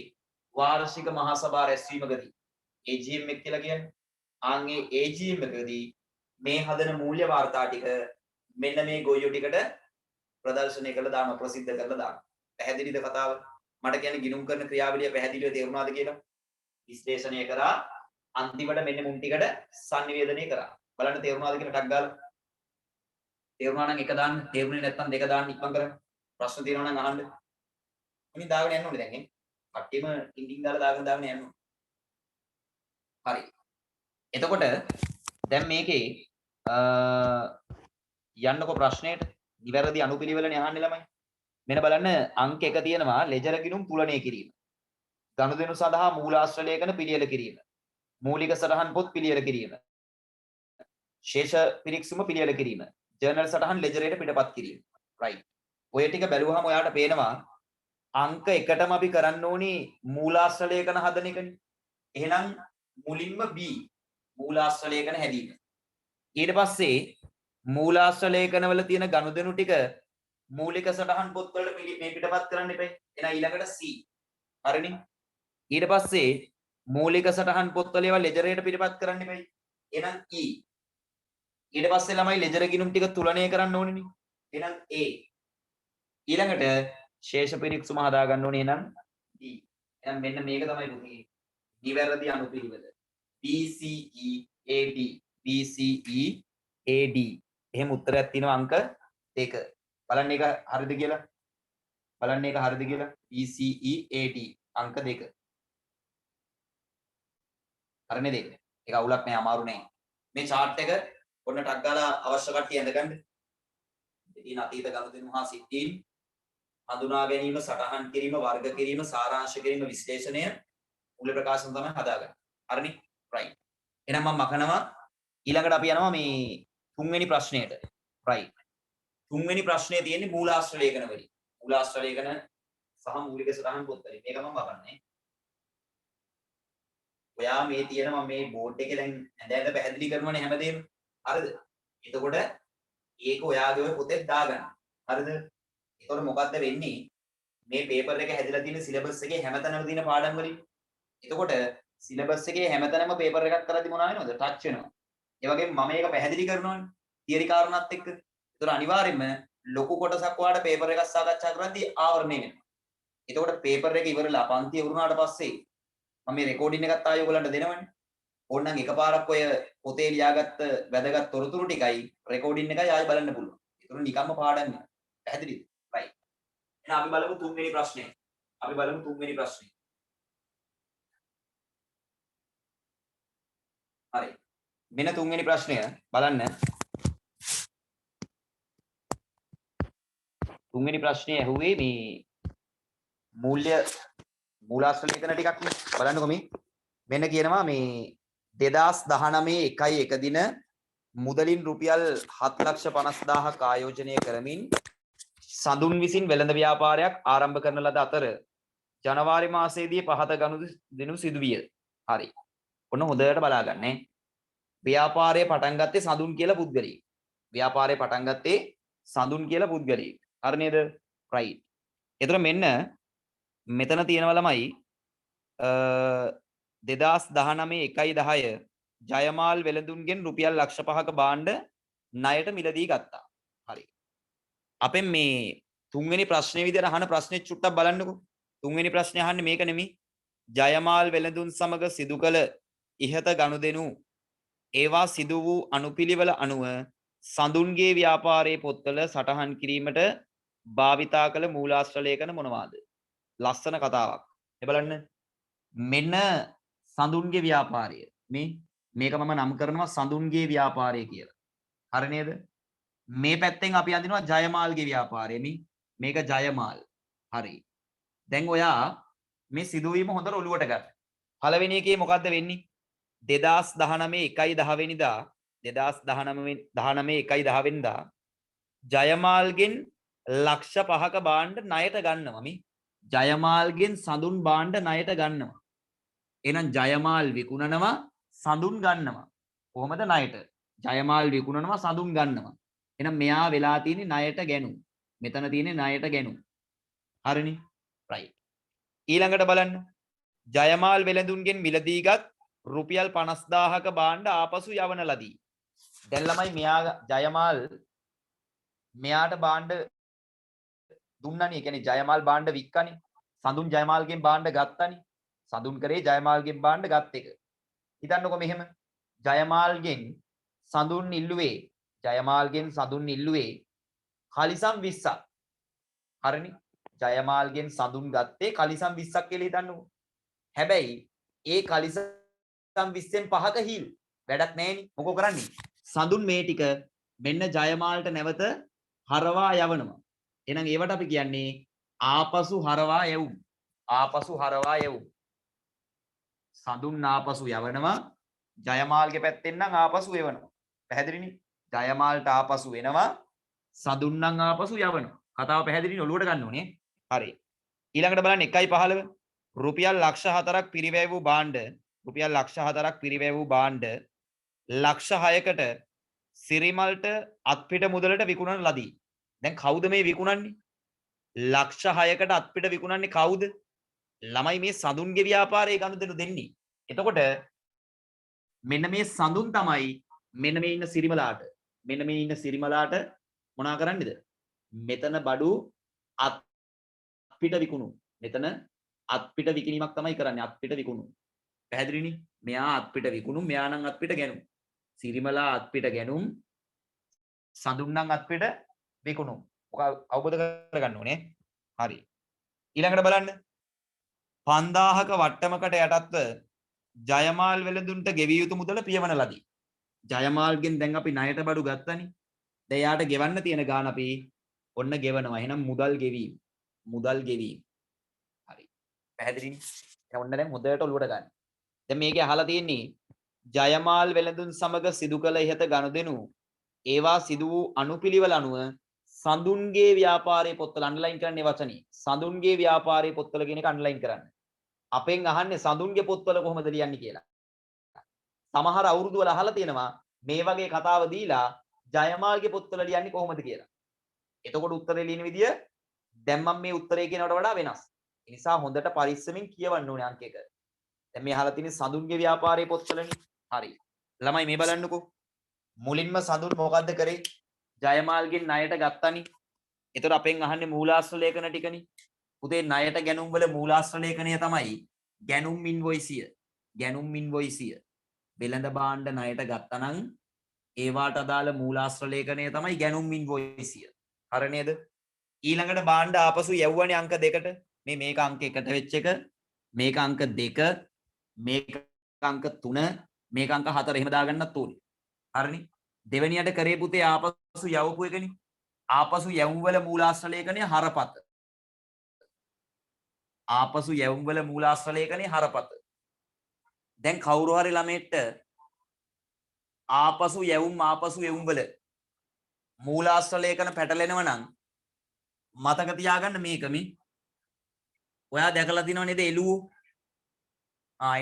S1: වාර්ෂික මහා සභා රැස්වීමකදී AGM එක කියලා කියන්නේ. ආන්ගේ AGM එකකදී මේ හදන මූල්‍ය වාර්තා ටික මෙන්න මේ ගොයියෝ ටිකට ප්‍රදර්ශනය කරලා දානවා, ප්‍රසිද්ධ කරලා දානවා. පැහැදිලිද කතාව? මට කියන්නේ ගිණුම් කරන ක්‍රියාවලිය පැහැදිලිව තේරුණාද කියලා? විශ්ලේෂණය කරා අන්තිමට මෙන්න මුන් ටිකට sannivedanaya කරා. බලන්න තේරුණාද කියලා ටක් ගාලා. තේරුණා නම් එක දාන්න, තේරුනේ නැත්නම් දෙක දාන්න ඉක්මන් කරන්න. ප්‍රශ්න තියෙනවා නම් අහන්න. මොනින් දාගෙන යන්න ඕනේ දැන් එන්නේ. කට්ටියම ටින්ටින් දාලා දාගෙන යන්න ඕනේ. හරි. එතකොට දැන් මේකේ යන්නකො ප්‍රශ්නෙට නිවැරදි අනුපිළිවෙලනේ අහන්නේ ළමයි. මෙන්න බලන්න අංක 1 තියෙනවා ලෙජර් ගිණුම් තුලණය කිරීම. ගනුදෙනු සඳහා මූලාශ්‍ර ලේඛන පිළියෙල කිරීම. මූලික සටහන් පොත් පිළියෙල කිරීම. ශේෂ පිරික්සුම පිළියෙල කිරීම. ජර්නල් සටහන් ලෙජරේට පිටපත් කිරීම. රයිට්. ඔය ටික බැලුවහම ඔයාට පේනවා අංක 1ටම අපි කරන්න ඕනේ මූලාශ්‍ර ලේඛන හදන එකනේ. එහෙනම් මුලින්ම B මූලාශ්‍ර ලේඛන හැදීම. ඊට පස්සේ මූලාශ්‍ර ලේඛන වල තියෙන ගනුදෙනු ටික මූලික සටහන් පොත් වලට මේ පිටපත් කරන්න එපා. එහෙනම් ඊළඟට C. හරිනේ. ඊට පස්සේ මූලික සටහන් පොත් වල ඒවා ලෙජරේට පිටපත් කරන්න එපා. එහෙනම් E. ඊට පස්සේ ළමයි ලෙජර් ගිණුම් ටික තුලණය කරන්න ඕනේනේ. එහෙනම් A. ඊළඟට ශේෂ පිරික්සුම හදා ගන්න ඕනේ එහෙනම් D. එහෙනම් මෙන්න මේක තමයි පුතේ නිවැරදි අනුපිළිවෙල. BCE AD BCE AD. එහෙම උත්තරයක් තියෙනවා අංක 2. බලන්න ඒක හරිද කියලා. බලන්න ඒක හරිද කියලා. BCE AD අංක 2. හරිනේ දෙක. ඒක අවුලක් නෑ, අමාරු නෑ. මේ chart එක ඔන්න ටක් ගාලා අවශ්‍ය කට්ටිය ඇඳගන්න. ඉතින් අතීත ගනුදෙනු හා සිද්ධීන් හඳුනා ගැනීම, සටහන් කිරීම, වර්ග කිරීම, සාරාංශ කිරීම, විශ්ලේෂණය, මූල්‍ය ප්‍රකාශන තමයි හදාගන්නේ. හරිනේ? right. එහෙනම් මම මකනවා ඊළඟට අපි යනවා මේ තුන්වෙනි ප්‍රශ්නයට. right. තුන්වෙනි ප්‍රශ්නේ තියෙන්නේ මූලාශ්‍ර ලේඛන වලින්. මූලාශ්‍ර ලේඛන සහ මූලික සටහන් පොත් වලින්. මේක මම මකන්නේ. ඔයා මේ තියෙන මම මේ බෝඩ් එකේ දැන් ඇඳ පැහැදිලි කරනවනේ හැමදේම. හරිද? එතකොට ඒක ඔයාගේ ඔය පොතේ දාගන්න. හරිද? එතකොට මොකද්ද වෙන්නේ? මේ පේපර් එක හැදලා තියෙන සිලබස් එකේ හැමතැනම තියෙන පාඩම් වලින්. එතකොට සිලබස් එකේ හැමතැනම පේපර් එකක් කරද්දි මොනවා වෙනවද? ටච් වෙනවා. ඒ වගේම මම මේක පැහැදිලි කරනවානේ. තියරි කාරණාත් එක්ක. ඒතර අනිවාර්යයෙන්ම ලොකු කොටසක් ඔයාලට පේපර් එකක් සාකච්ඡා කරද්දී ආවරණය වෙනවා. එතකොට පේපර් එක ඉවරලා පන්ති ඉවරුනාට පස්සේ මම මේ රෙකෝඩින් එකත් ආයෙ ඔයගලන්ට දෙනවනේ. ඕනනම් එකපාරක් ඔය පොතේ ලියාගත්ත වැදගත් තොරතුරු ටිකයි රෙකෝඩින් එකයි ආයෙ බලන්න පුළුවන්. ඒතර නිකම්ම පාඩම් නෑ. පැහැදිලිද? right. එහෙනම් අපි බලමු තුන්වෙනි ප්‍රශ්නේ. හරි. මෙන්න තුන්වෙනි ප්‍රශ්නය බලන්න. තුන්වෙනි ප්‍රශ්නේ ඇහුවේ මේ මූල්‍ය මූලාශ්‍ර ලේඛන ටිකක් නේ. බලන්නකො මේ මෙන්න කියනවා මේ 2019 1 දින මුදලින් රුපියල් 7,50,000ක් ආයෝජනය කරමින් සඳුන් විසින් වෙළඳ ව්‍යාපාරයක් ආරම්භ කරන ලද අතර ජනවාරි මාසයේදී පහත ගනුදෙනු සිදුවිය. හරි. ඔන්න හොඳට බලාගන්න. ව්‍යාපාරය පටන් ගත්තේ සඳුන් කියලා පුද්ගලයෙක්. ව්‍යාපාරය පටන් ගත්තේ සඳුන් කියලා පුද්ගලයෙක්. හරි නේද? right. එතකොට මෙන්න මෙතන තියෙනවා ළමයි 2019 1/10 ජයමාල් වෙළඳුන්ගෙන් රුපියල් ලක්ෂ 5ක භාණ්ඩ ණයට මිලදී ගත්තා. හරි. අපෙන් මේ තුන්වෙනි ප්‍රශ්නේ විදිහට අහන ප්‍රශ්නේ චුට්ටක් බලන්නකෝ. තුන්වෙනි ප්‍රශ්නේ අහන්නේ මේක නෙමෙයි. ජයමාල් වෙළඳුන් සමග සිදු කළ ඉහත ගනුදෙනු ඒවා සිදු වූ අනුපිළිවෙල අනුව සඳුන්ගේ ව්‍යාපාරයේ පොත්වල සටහන් කිරීමට භාවිතා කළ මූලාශ්‍ර ලේඛන මොනවාද? ලස්සන කතාවක්. මේ බලන්න. මෙන්න සඳුන්ගේ ව්‍යාපාරය. මේක මම නම් කරනවා සඳුන්ගේ ව්‍යාපාරය කියලා. හරි නේද? මේ පැත්තෙන් අපි අඳිනවා ජයමාල්ගේ ව්‍යාපාරය. මේක ජයමාල්. හරි. දැන් ඔයා මේ සිදුවීම හොඳට ඔලුවට ගන්න. පළවෙනි එකේ මොකද්ද වෙන්නේ? 2019 1/10 වෙනිදා 2019 1/10 වෙනිදා ජයමාල්ගෙන් ලක්ෂ 5ක භාණ්ඩ ණයට ගන්නවා. මේ ජයමාල්ගෙන් සඳුන් භාණ්ඩ ණයට ගන්නවා. එහෙනම් ජයමාල් විකුණනවා සඳුන් ගන්නවා. කොහොමද ණයට? ජයමාල් විකුණනවා සඳුන් ගන්නවා. එහෙනම් මෙයා වෙලා තියෙන්නේ ණයට ගැනුම්. මෙතන තියෙන්නේ ණයට ගැනුම්. හරිනේ? right. ඊළඟට බලන්න. ජයමාල් වෙළඳුන්ගෙන් මිලදීගත් රුපියල් 50,000ක භාණ්ඩ ආපසු යවන ලදී. දැන් ළමයි මෙයා ජයමාල් මෙයාට භාණ්ඩ දුන්නනේ. ඒ කියන්නේ ජයමාල් භාණ්ඩ වික්කනේ. සඳුන් ජයමාල්ගෙන් භාණ්ඩ ගත්තනේ. සඳුන් කරේ ජයමාල්ගෙන් භාණ්ඩ ගත් එක. හිතන්නකො මෙහෙම. ජයමාල්ගෙන් සඳුන් ඉල්ලුවේ කලිසම් 20ක්. හරිනේ? ජයමාල්ගෙන් සඳුන් ගත්තේ කලිසම් 20ක් කියලා හිතන්නකො. හැබැයි ඒ කලිසම් 20න් 5ක හිල් වැඩක් නැහෙනි. මොකෝ කරන්නේ? සඳුන් මේ ටික මෙන්න ජයමාල්ට නැවත හරවා යවනවා. එහෙනම් ඒවට අපි කියන්නේ ආපසු හරවා යවුම්. සඳුන් ආපසු යවනවා. ජයමාල්ගේ පැත්තෙන් නම් ආපසු එවනවා. පැහැදිලිනේ? ජයමාල්ට ආපසු එනවා. සඳුන් නම් ආපසු යවනවා. කතාව පැහැදිලිනේ? ඔලුවට ගන්න ඕනේ. හරි. ඊළඟට බලන්න 1/15 රුපියල් ලක්ෂ 4ක් පිරිවැය වූ භාණ්ඩ ලක්ෂ 6කට සිරිමල්ට අත්පිට මුදලට විකුණන ලදී. දැන් කවුද මේ විකුණන්නේ? ලක්ෂ 6කට අත්පිට විකුණන්නේ කවුද? ළමයි මේ සඳුන්ගේ ව්‍යාපාරයේ ගනුදෙනු දෙන්නේ. එතකොට මෙන්න මේ සඳුන් තමයි මෙන්න මේ ඉන්න සිරිමලාට මොනා කරන්නේද? මෙතන බඩු අත්පිට විකුණු. මෙතන අත්පිට විකිණීමක් තමයි කරන්නේ. අත්පිට විකුණු. පැහැදිලිනේ? මෙයා අත්පිට විකුණු, මෙයා නම් අත්පිට ගැනුම්. සිරිමලා අත්පිට ගැනුම්, සඳුන් නම් අත්පිට විකුණු. ඔක අවබෝධ කරගන්න ඕනේ. හරි. ඊළඟට බලන්න. 5000ක වට්ටමකට යටත්ව ජයමාල් වෙළඳුන්ට ගෙවිය යුතු මුදල පියවන ලදී. ජයමාල්ගෙන් දැන් අපි ණයට බඩු ගත්තනේ. දැන් යාට ගෙවන්න තියෙන ගාන අපි ඔන්න ගෙවනවා. එහෙනම් මුදල් ගෙවීම. හරි. පැහැදිලිනේ? එහෙනම් ඔන්න දැන් හොඳට ඔලුවට ගන්න. දැන් මේකේ අහලා තියෙන්නේ ජයමාල් වෙළඳුන් සමග සිදු කළ ඉහත ගනුදෙනු ඒවා සිදු වූ අනුපිළිවෙල අනුව සඳුන්ගේ ව්‍යාපාරයේ පොත්වල අන්ඩර්ලයින් කරන්නේ වචනේ. සඳුන්ගේ ව්‍යාපාරයේ පොත්වල කියන එක අන්ඩර්ලයින් කරන්න. අපෙන් අහන්නේ සඳුන්ගේ පොත්වල කොහොමද ලියන්නේ කියලා. සමහර අවුරුදු වල අහලා තියෙනවා මේ වගේ කතාව දීලා ජයමාල්ගේ පොත්වල ලියන්නේ කොහොමද කියලා. එතකොට උත්තරේ ලියන විදිය දැන් මම මේ උත්තරේ කියනවට වඩා වෙනස්. ඒ නිසා හොඳට පරිස්සමින් කියවන්න ඕනේ අංක එක. දැන් මේ අහලා තියෙන්නේ සඳුන්ගේ ව්‍යාපාරයේ පොත්වලනේ. හරි. ළමයි මේ බලන්නකෝ. මුලින්ම සඳුන් මොකද්ද කරේ? ජයමාල්ගෙන් ණයට ගත්තනේ. ඒතර අපෙන් අහන්නේ මූලාශ්‍ර ලේඛන ටිකනේ. පුතේ ණයට ගැනුම් වල මූලාශ්‍ර ලේඛනය තමයි ගැනුම් ඉන්වොයිසිය. වෙළඳ භාණ්ඩ ණයට ගත්තනම් ඒවාට අදාළ මූලාශ්‍ර ලේඛනය තමයි ගැනුම් ඉන්වොයිසිය. හරි නේද? ඊළඟට භාණ්ඩ ආපසු යවුවනේ අංක දෙකට. මේක අංක 1ට වෙච්ච එක, මේක අංක 2, මේක අංක 3, මේක අංක 4 එහෙම දාගන්නත් ඕනේ. හරිනේ? දෙවෙනියට කරේ පුතේ ආපසු යවපු එකනේ. ආපසු යැවුම් වල මූලාශ්‍ර ලේඛනය හරපත. ආපසු යැවුම් වල මූලාශ්‍ර ලේඛනය හරපත. දැන් කවුරු හරි ළමයට ආපසු යැවුම් වල මූලාශ්‍ර ලේඛන පැටලෙනවා නම් මතක තියාගන්න මේක මේ. ඔයා දැකලා තියෙනව නේද එළුව?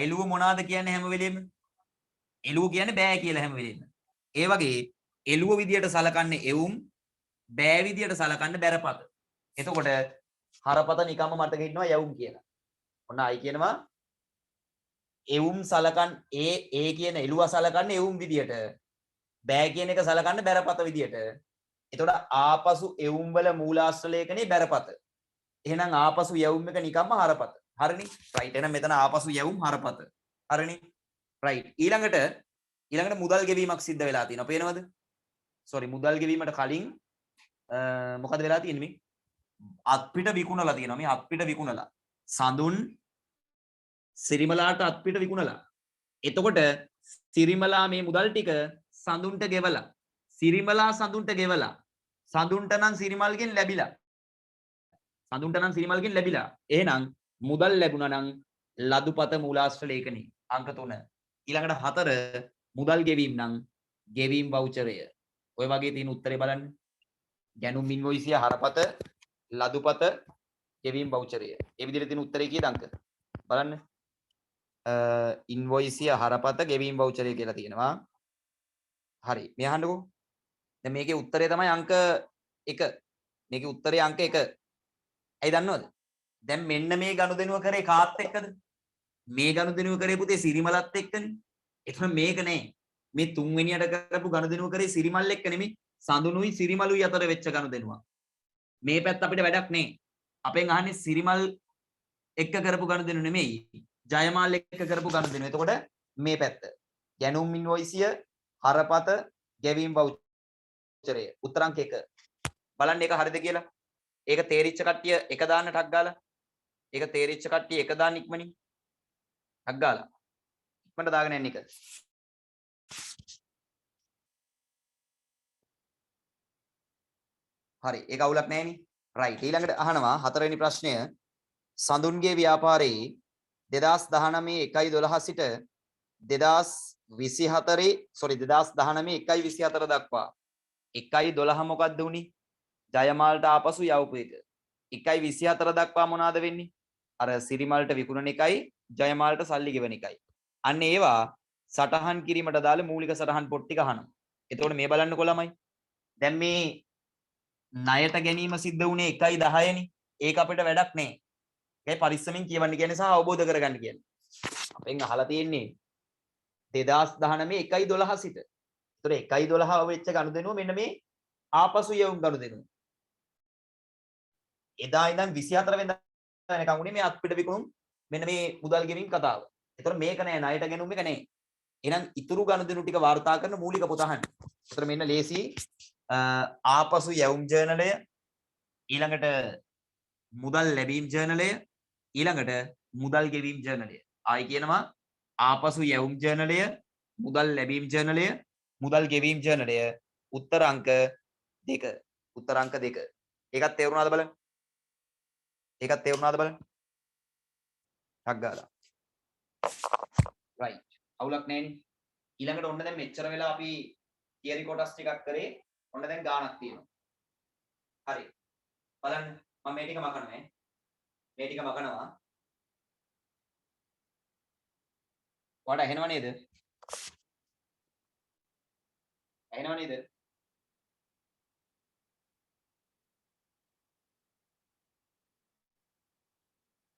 S1: එළුව මොනවාද කියන්නේ හැම වෙලෙම? එළුව කියන්නේ බෑ කියලා හැම වෙලෙම. ඒ වගේ එළුව විදියට සලකන්නේ එවුම්, බෑ විදියට සලකන්නේ බැරපත. එතකොට හරපත නිකම්ම මතක හිටිනවා යවුම් කියලා. ඔන්න අයි කියනවා එවුම් සලකන් ඒ කියන එළුව සලකන්නේ එවුම් විදියට. බෑ කියන එක සලකන්නේ බැරපත විදියට. එතකොට ආපසු එවුම් වල මූලාශ්‍ර ලේඛනේ බැරපත. එහෙනම් ආපසු යවුම් එක නිකම්ම හරපත. හරිනේ? රයිට්. එහෙනම් මෙතන ආපසු යවුම් හරපත. හරිනේ? රයිට්. ඊළඟට මුදල් ගෙවීමක් සිද්ධ වෙලා තියෙනවා. පේනවද? සෝරි මුදල් ගෙවීමට කලින් මොකද වෙලා තියෙන්නේ මේ? අත්පිට විකුණලා තියෙනවා. මේ අත්පිට විකුණලා. සඳුන් සිරිමලාට අත්පිට විකුණලා. එතකොට සිරිමලා මේ මුදල් ටික සඳුන්ට ගෙවලා. සිරිමලා සඳුන්ට ගෙවලා. සඳුන්ට නම් සිරිමල්ගෙන් ලැබිලා. සඳුන්ට නම් සිරිමල්ගෙන් ලැබිලා. එහෙනම් මුදල් ලැබුණා නම් ලදුපත මූලාශ්‍ර ලේඛනේ අංක 3. ඊළඟට 4 මුදල් ගෙවීම නම් ගෙවීම් වවුචරය. ඔය වගේ තියෙන උත්තරේ බලන්න. ගැනුම් ඉන්වොයිසිය හරපත ලදුපත ගෙවීම් වවුචරය. ඒ විදිහට තියෙන උත්තරේ කීයද අංක? බලන්න. ඉන්වොයිසිය හරපත ගෙවීම් වවුචරය කියලා තියෙනවා. හරි. මේ අහන්නකෝ. දැන් මේකේ උත්තරේ තමයි අංක 1. මේකේ උත්තරේ අංක 1. ඇයි දන්නවද? දැන් මෙන්න මේ ගනුදෙනුව කරේ කාත් එක්කද? මේ ගනුදෙනුව කරේ පුතේ සිරිමලත් එක්කනේ. එතන මේක නෑ. මේ තුන්වෙනියට කරපු ගනුදෙනුව කරේ සිරිමල් එක්ක නෙමෙයි. සඳුනුයි සිරිමලුයි අතර වෙච්ච ගනුදෙනුව. මේ පැත්ත අපිට වැඩක් නෑ. අපෙන් අහන්නේ සිරිමල් එක්ක කරපු ගනුදෙනුව නෙමෙයි. ජයමාල් එක්ක කරපු ගනුදෙනුව. එතකොට මේ පැත්ත. ගැනුම් ඉන්වොයිසිය හරපත ගෙවීම් වවුචරය. උත්තරාංක 1. බලන්න ඒක හරිද කියලා. ඒක තේරිච්ච කට්ටිය එක දාන්න ටක් ගාලා. ඒක තේරිච්ච කට්ටිය එක දාන්න ඉක්මනින්. ටක් ගාලා. ඉක්මනට දාගෙන යන්න එක. හරි. ඒක අවුලක් නැහෙනි. රයිට්. ඊළඟට අහනවා හතරවෙනි ප්‍රශ්නය. සඳුන්ගේ ව්‍යාපාරයේ 2019 1/12 සිට 2019 1/24 දක්වා 1/12 මොකක්ද උනේ? ජයමාල්ට ආපසු යවපු එක. 1/24 දක්වා මොනවාද වෙන්නේ? අර සිරිමල්ට විකුණන එකයි ජයමාල්ට සල්ලි ගෙවන එකයි. අන්න ඒවා සටහන් කිරීමට දාලා මූලික සටහන් පොත් ටික අහනවා. එතකොට මේ බලන්නකො ළමයි. දැන් මේ ණයට ගැනීම සිද්ධ වුණේ 1/10 නේ. ඒක අපිට වැඩක් නෑ. ඒකයි පරිස්සමින් කියවන්න කියන්නේ සහ අවබෝධ කරගන්න කියන්නේ. අපෙන් අහලා තියෙන්නේ 2019 1/12 සිට. ඒතර 1/12 වෙච්ච ගනුදෙනුව මෙන්න මේ ආපසු යවුම් ගනුදෙනුව. එදා ඉඳන් 24 වෙනිදා වෙනකන් උනේ මේ අත්පිට විකුණුම් මෙන්න මේ මුදල් ගෙවීම් කතාව. ඒතර මේක නෑ ණයට ගැනුම් එක නෑ. එහෙනම් ඉතුරු ගනුදෙනු ටික වාර්තා කරන මූලික පොත අහන්න. ඒතර මෙන්න ලේසි ආපසු යවුම් ජර්නලය ඊළඟට මුදල් ලැබීම් ජර්නලය ඊළඟට මුදල් ගෙවීම් ජර්නලය. ආයි කියනවා ආපසු යවුම් ජර්නලය මුදල් ලැබීම් ජර්නලය මුදල් ගෙවීම් ජර්නලය උත්තර අංක 2. උත්තර අංක 2. ඒකත් තේරුණාද බලන්න? ඒකත් තේරුණාද බලන්න? ටක් ගාලා. රයිට්. අවුලක් නැහෙනේ. ඊළඟට ඔන්න දැන් මෙච්චර වෙලා අපි තියරි කොටස් ටිකක් කරේ. ඔන්න දැන් ගානක් තියෙනවා. හරි. බලන්න මම මේ ටික මකනවා ඈ. මේ ටික මකනවා. ඔයාලට ඇහෙනව නේද? ඇහෙනව නේද?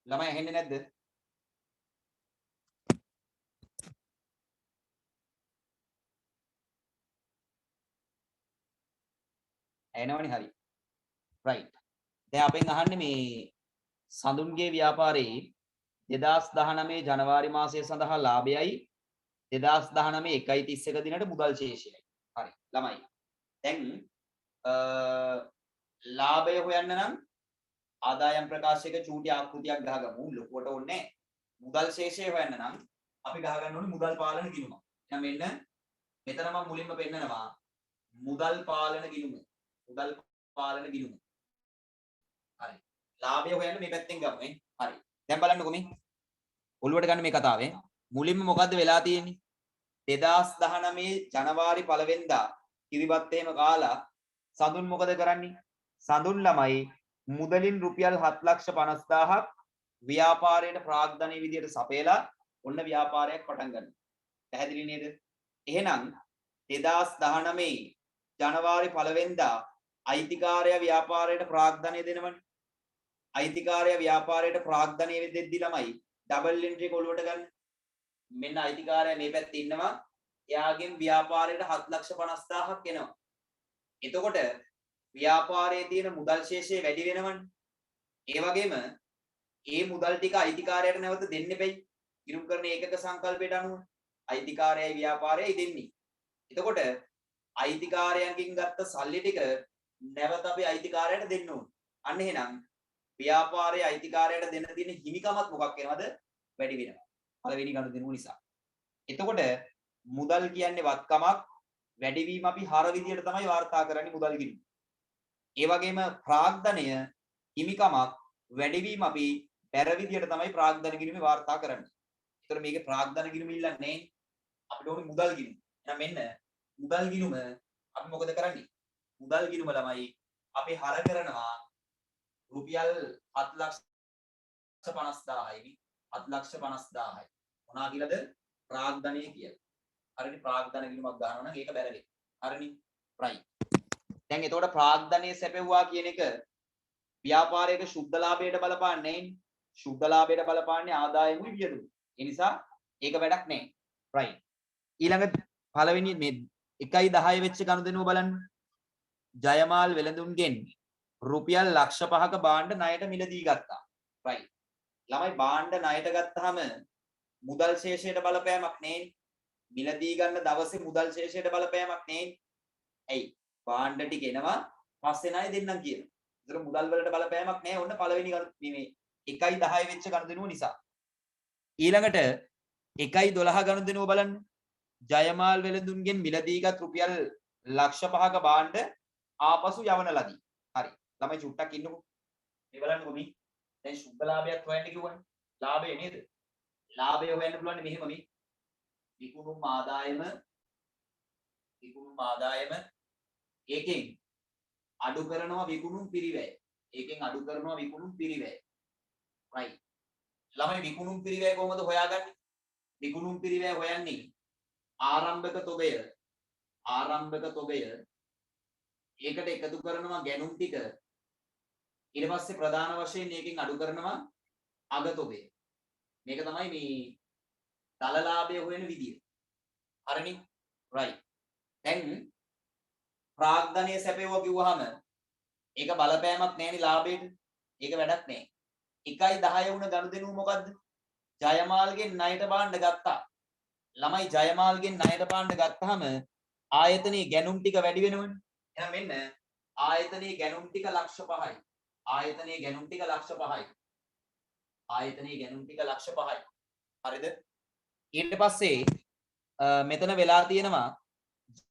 S1: ළමයි ඇහෙන්නේ නැද්ද? ඇහෙනවනේ හරි. රයිට්. දැන් අපෙන් අහන්නේ මේ සඳුන්ගේ ව්‍යාපාරයේ 2019 ජනවාරි මාසය සඳහා ලාභයයි 2019 1/31 දිනට මුදල් ශේෂයයි. හරි. ළමයි. දැන් ලාභය හොයන්න නම් ආදායම් ප්‍රකාශයක චූටි ආකෘතියක් ගහගමු. ලොකුවට ඕනේ නැහැ. මුදල් ශේෂය හොයන්න නම් අපි ගහගන්න ඕනේ මුදල් පාලන ගිණුම. එහෙනම් මෙන්න මෙතන මම මුලින්ම පෙන්නනවා මුදල් පාලන ගිණුම. මුදල් පාලන ගිණුම. හරි. ලාභය හොයන්න මේ පැත්තෙන් ගමු ඈ. හරි. දැන් බලන්නකෝ මේ. ඔළුවට ගන්න මේ කතාවේ. මුලින්ම මොකද්ද වෙලා තියෙන්නේ? 2019 ජනවාරි 1 වෙනිදා කිරිබත් එහෙම කාලා සඳුන් මොකද කරන්නේ? සඳුන් ළමයි මුදලින් රුපියල් 7,50,000ක් ව්‍යාපාරයට ප්‍රාග්ධනීය විදියට සපයලා ඔන්න ව්‍යාපාරයක් පටන් ගන්නවා. පැහැදිලි නේද? එහෙනම් 2019 ජනවාරි 1 වෙනිදා අයිතිකාරයා ව්‍යාපාරයට ප්‍රාග්ධනීය දෙනවනේ. අයිතිකාරයා ව්‍යාපාරයට ප්‍රාග්ධනීය දෙද්දි ළමයි ඩබල් එන්ට්‍රි එක ඔලුවට ගන්න. මෙන්න අයිතිකාරයා මේ පැත්තේ ඉන්නවා. එයාගෙන් ව්‍යාපාරයට 7,50,000ක් එනවා. එතකොට ව්‍යාපාරයේ තියෙන මුදල් ශේෂය වැඩි වෙනවනේ. ඒ වගේම ඒ මුදල් ටික අයිතිකාරයාට නැවත දෙන්න බැයි. ඉරුම් කරන ඒකක සංකල්පයට අනුව අයිතිකාරයයි ව්‍යාපාරයයි දෙන්නේ. එතකොට අයිතිකාරයන්ගෙන් ගත්ත සල්ලි ටික නැවත අපි අයිතිකාරයට දෙන්න ඕන. අන්න එහෙනම් ව්‍යාපාරයේ අයිතිකාරයට දෙන්න තියෙන හිමිකමත් මොකක් වෙනවද? වැඩි වෙනවා. පළවෙනි ගනුදෙනුව නිසා. එතකොට මුදල් කියන්නේ වත්කමක් වැඩිවීම අපි හර විදියට තමයි වාර්තා කරන්නේ මුදල් ගිණුම. ඒ වගේම ප්‍රාග්ධනය හිමිකමක් වැඩිවීම අපි බැර විදියට තමයි ප්‍රාග්ධන ගිණුමේ වාර්තා කරන්නේ. ඒතර මේකේ ප්‍රාග්ධන ගිණුම ඉල්ලන්නේ නැහැ. අපිට ඕනේ මුදල් ගිණුම. එහෙනම් මෙන්න මුදල් ගිණුම අපි මොකද කරන්නේ? මුදල් ගිණුම ළමයි අපි හර කරනවා රුපියල් 7,50,000යි 7,50,000යි. මොනවා කියලාද? ප්‍රාග්ධනය කියලා. හරිනේ ප්‍රාග්ධන ගිණුමක් ගන්නවා නම් ඒක බැරලේ. හරිනේ? right. දැන් එතකොට ප්‍රාග්ධනයේ සැපෙවුවා කියන එක ව්‍යාපාරයක සුද්ධ ලාභයට බලපාන්නේ නැයිනේ. සුද්ධ ලාභයට බලපාන්නේ ආදායමුයි වියදමයි. ඒ නිසා ඒක වැඩක් නැහැ. right. ඊළඟ පළවෙනි මේ 1.10 වෙච්ච ගනුදෙනුව බලන්න. ජයමාල් වෙළඳුන්ගෙන් රුපියල් 5,00,000ක භාණ්ඩ ණයට මිලදී ගත්තා. right. ළමයි භාණ්ඩ ණයට ගත්තාම මුදල් ශේෂයට බලපෑමක් නැහැ. මිලදී ගන්න දවසේ මුදල් ශේෂයට බලපෑමක් නැහැ. ඇයි? භාණ්ඩ ටික එනවා පස්සේ ණය දෙන්නම් කියනවා. ඒතර මුදල් වලට බලපෑමක් නැහැ. ඔන්න පළවෙනි මේ 1.10 වෙච්ච ගනුදෙනුව නිසා. ඊළඟට 1.12 ගනුදෙනුව බලන්න. ජයමාල් වෙළඳුන්ගෙන් මිලදීගත් රුපියල් 5,00,000ක භාණ්ඩ ආපසු යවන ලදී. හරි. ළමයි චුට්ටක් ඉන්නකො. මේ බලන්නකො මේ. දැන් සුද්ධ ලාභයක් හොයන්න කිව්වනේ. ලාභය නේද? ලාභය හොයන්න පුළුවන් මෙහෙම මේ. විකුණුම් ආදායම ඒකෙන් අඩු කරනවා විකුණුම් පිරිවැය. ඒකෙන් අඩු කරනවා විකුණුම් පිරිවැය. right. ළමයි විකුණුම් පිරිවැය කොහොමද හොයාගන්නේ? විකුණුම් පිරිවැය හොයන්නේ ආරම්භක තොගය ඒකට එකතු කරනවා ගැනුම් ටික ඊට පස්සේ ප්‍රධාන වශයෙන් මේකෙන් අඩු කරනවා අග තොගය. මේක තමයි මේ දල ලාභය හොයන විදිය. හරිනේ? right. දැන් ප්‍රාග්ධනීය සැපේවා කිව්වහම ඒක බලපෑමක් නැහෙනි ලාභයට. ඒක වැඩක් නැහැ. 1.10 වුණ ගනුදෙනුව මොකද්ද? ජයමාල්ගෙන් ණයට භාණ්ඩ ගත්තා. ළමයි ජයමාල්ගෙන් ණයට භාණ්ඩ ගත්තාම ආයතනයේ ගැනුම් ටික වැඩි වෙනවනේ. එහෙනම් මෙන්න ආයතනයේ ගැනුම් ටික 5,00,000යි. ආයතනයේ ගැනුම් ටික 5,00,000යි. ආයතනයේ ගැනුම් ටික 5,00,000යි. හරිද? ඊට පස්සේ මෙතන වෙලා තියෙනවා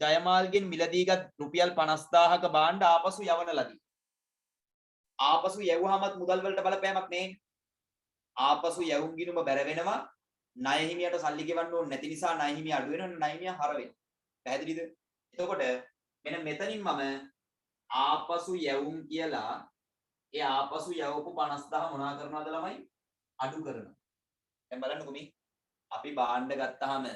S1: ජයමාල්ගෙන් මිලදීගත් රුපියල් 50,000ක භාණ්ඩ ආපසු යවන ලදී. ආපසු යවුවාමත් මුදල් වලට බලපෑමක් නැහැ. ආපසු යවුම් ගිණුම බැර වෙනවා. ණය හිමියට සල්ලි ගෙවන්න ඕනේ නැති නිසා ණය හිමිය අඩු වෙනවා. ණය හිමිය හර වෙනවා. පැහැදිලිද? එතකොට මෙන්න මෙතනින් මම ආපසු යවුම් කියලා ඒ ආපසු යවපු 50,000 මොනවා කරනවද ළමයි? අඩු කරනවා. දැන් බලන්නකෝ මේ අපි භාණ්ඩ ගත්තාම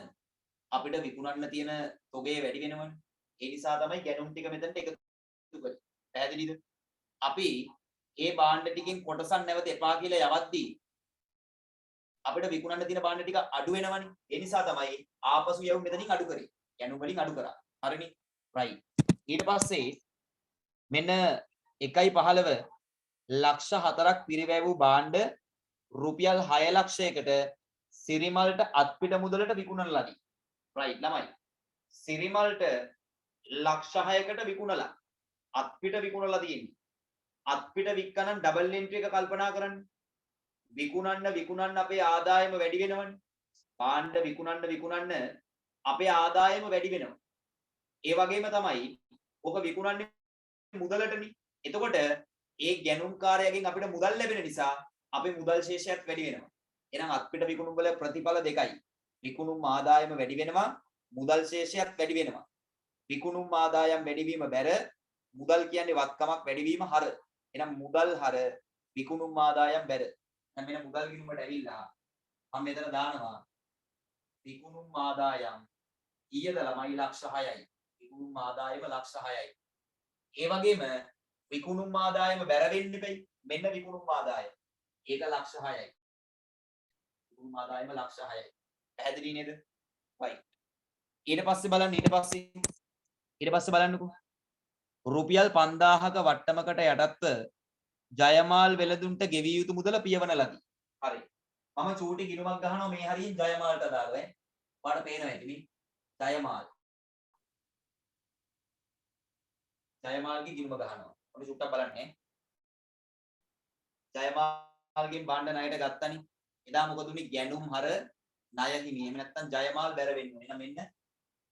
S1: අපිට විකුණන්න තියෙන තොගය වැඩි වෙනවනේ. ඒ නිසා තමයි ගැනුම් ටික මෙතනට එකතු කරන්නේ. පැහැදිලිද? අපි ඒ භාණ්ඩ ටිකෙන් කොටසක් නැවත එපා කියලා යවද්දී අපිට විකුණන්න තියෙන භාණ්ඩ ටික අඩු වෙනවනේ. ඒ නිසා තමයි ආපසු යවුම් මෙතනින් අඩු කරේ. ගැනුම් වලින් අඩු කරා. හරිනේ? right. ඊට පස්සේ මෙන්න 1.15 ලක්ෂ 4ක් පිරිවැය වූ භාණ්ඩ රුපියල් 6,00,000කට සිරිමල්ට අත්පිට මුදලට විකුණන ලදී. right ළමයි. සිරිමල්ට ලක්ෂ 6කට විකුණලා අත්පිට විකුණලා තියෙන්නේ. අත්පිට වික්කනම් ඩබල් එන්ට්‍රි එක කල්පනා කරන්න. විකුණන්න අපේ ආදායම වැඩි වෙනවනේ. භාණ්ඩ විකුණන්න අපේ ආදායම වැඩි වෙනවා. ඒ වගේම තමයි ඔක විකුණන්නේ මුදලටනේ. එතකොට ඒ ගැනුම්කාරයාගෙන් අපිට මුදල් ලැබෙන නිසා අපේ මුදල් ශේෂයත් වැඩි වෙනවා. එහෙනම් අත්පිට විකුණුම් වල ප්‍රතිඵල දෙකයි. විකුණුම් ආදායම වැඩි වෙනවා, මුදල් ශේෂයත් වැඩි වෙනවා. විකුණුම් ආදායම් වැඩිවීම බැර මුදල් කියන්නේ වත්කමක් වැඩිවීම හර. එහෙනම් මුදල් හර විකුණුම් ආදායම් බැර. දැන් මෙන්න මුදල් ගිණුමට ඇවිල්ලා මම මෙතන දානවා විකුණුම් ආදායම් ඊයද ළමයි ලක්ෂ 6යි. විකුණුම් ආදායම ලක්ෂ 6යි. ඒ වගේම විකුණුම් ආදායම බැර වෙන්න ඉපෙයි. මෙන්න විකුණුම් ආදායම. ඒක ලක්ෂ 6යි. විකුණුම් ආදායම ලක්ෂ 6යි. පැහැදිලි නේද? right. ඊට පස්සේ බලන්නකෝ. රුපියල් 5000ක වට්ටමකට යටත්ව ජයමාල් වෙළඳුන්ට ගෙවිය යුතු මුදල පියවන ලදී. හරි. මම චූටි ගිණුමක් ගහනවා මේ හරියෙන් ජයමාල්ට දාලා ඈ. ඔයාලට පේනවා ඇති මේ ජයමාල්. ජයමාල්ගේ ගිණුම ගහනවා. අපි චුට්ටක් බලන්න ඈ. ජයමාල්ගෙන් බණ්ඩ ණයට ගත්තනේ. එදා මොකද උනේ ගැණුම් හර ණය හිමි. එහෙම නැත්නම් ජයමාල් බැර වෙන්න ඕනේ. එහෙනම් මෙන්න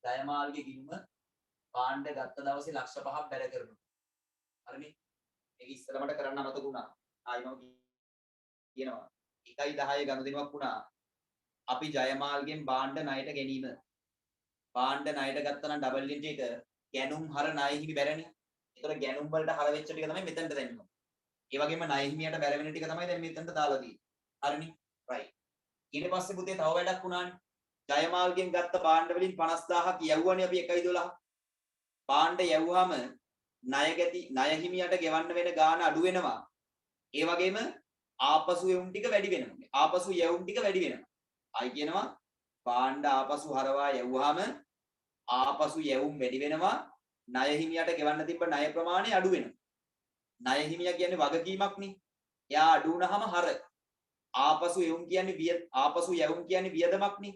S1: ජයමාල්ගේ ගිණුම බාණ්ඩ ගත්ත දවසේ ලක්ෂ 5ක් බැර කරනවා. හරිනේ? මේක ඉස්සරමට කරන්න අමතක වුණා. ආයිම කියනවා 1.10 ගනුදෙනුවක් වුණා. අපි ජයමාල්ගෙන් බාණ්ඩ ණයට ගැනීම. බාණ්ඩ ණයට ගත්තා නම් ඩබල් එන්ට්‍රි එක ගැණුම් හර ණය හිමි බැරනේ. ඒතර ගැණුම් වලට හර වෙච්ච ටික තමයි මෙතනට දැම්මා. ඒ වගේම ණය හිමියට බැර වෙන ටික තමයි දැන් මෙතනට දාලා තියෙන්නේ. හරිනේ? right. ඊට පස්සේ පුතේ තව වැඩක් වුණානේ. ජයමාල්ගෙන් ගත්ත බාණ්ඩ වලින් 50000ක් යවුවානේ අපි 1.12. බාණ්ඩ යවුවාම ණය හිමියට ගෙවන්න වෙන ගාණ අඩු වෙනවා. ඒ වගේම ආපසු යවුම් ටික වැඩි වෙනවා. ආපසු යවුම් ටික වැඩි වෙනවා. ආයි කියනවා බාණ්ඩ ආපසු හරවා යවුවාම ආපසු යවුම් වැඩි වෙනවා. ණය හිමියට ගෙවන්න තිබ්බ ණය ප්‍රමාණය අඩු වෙනවා. ණය හිමියා කියන්නේ වගකීමක් නේ. එයා අඩු වුණාම හර. ආපසු යවුම් කියන්නේ වියදමක් නේ.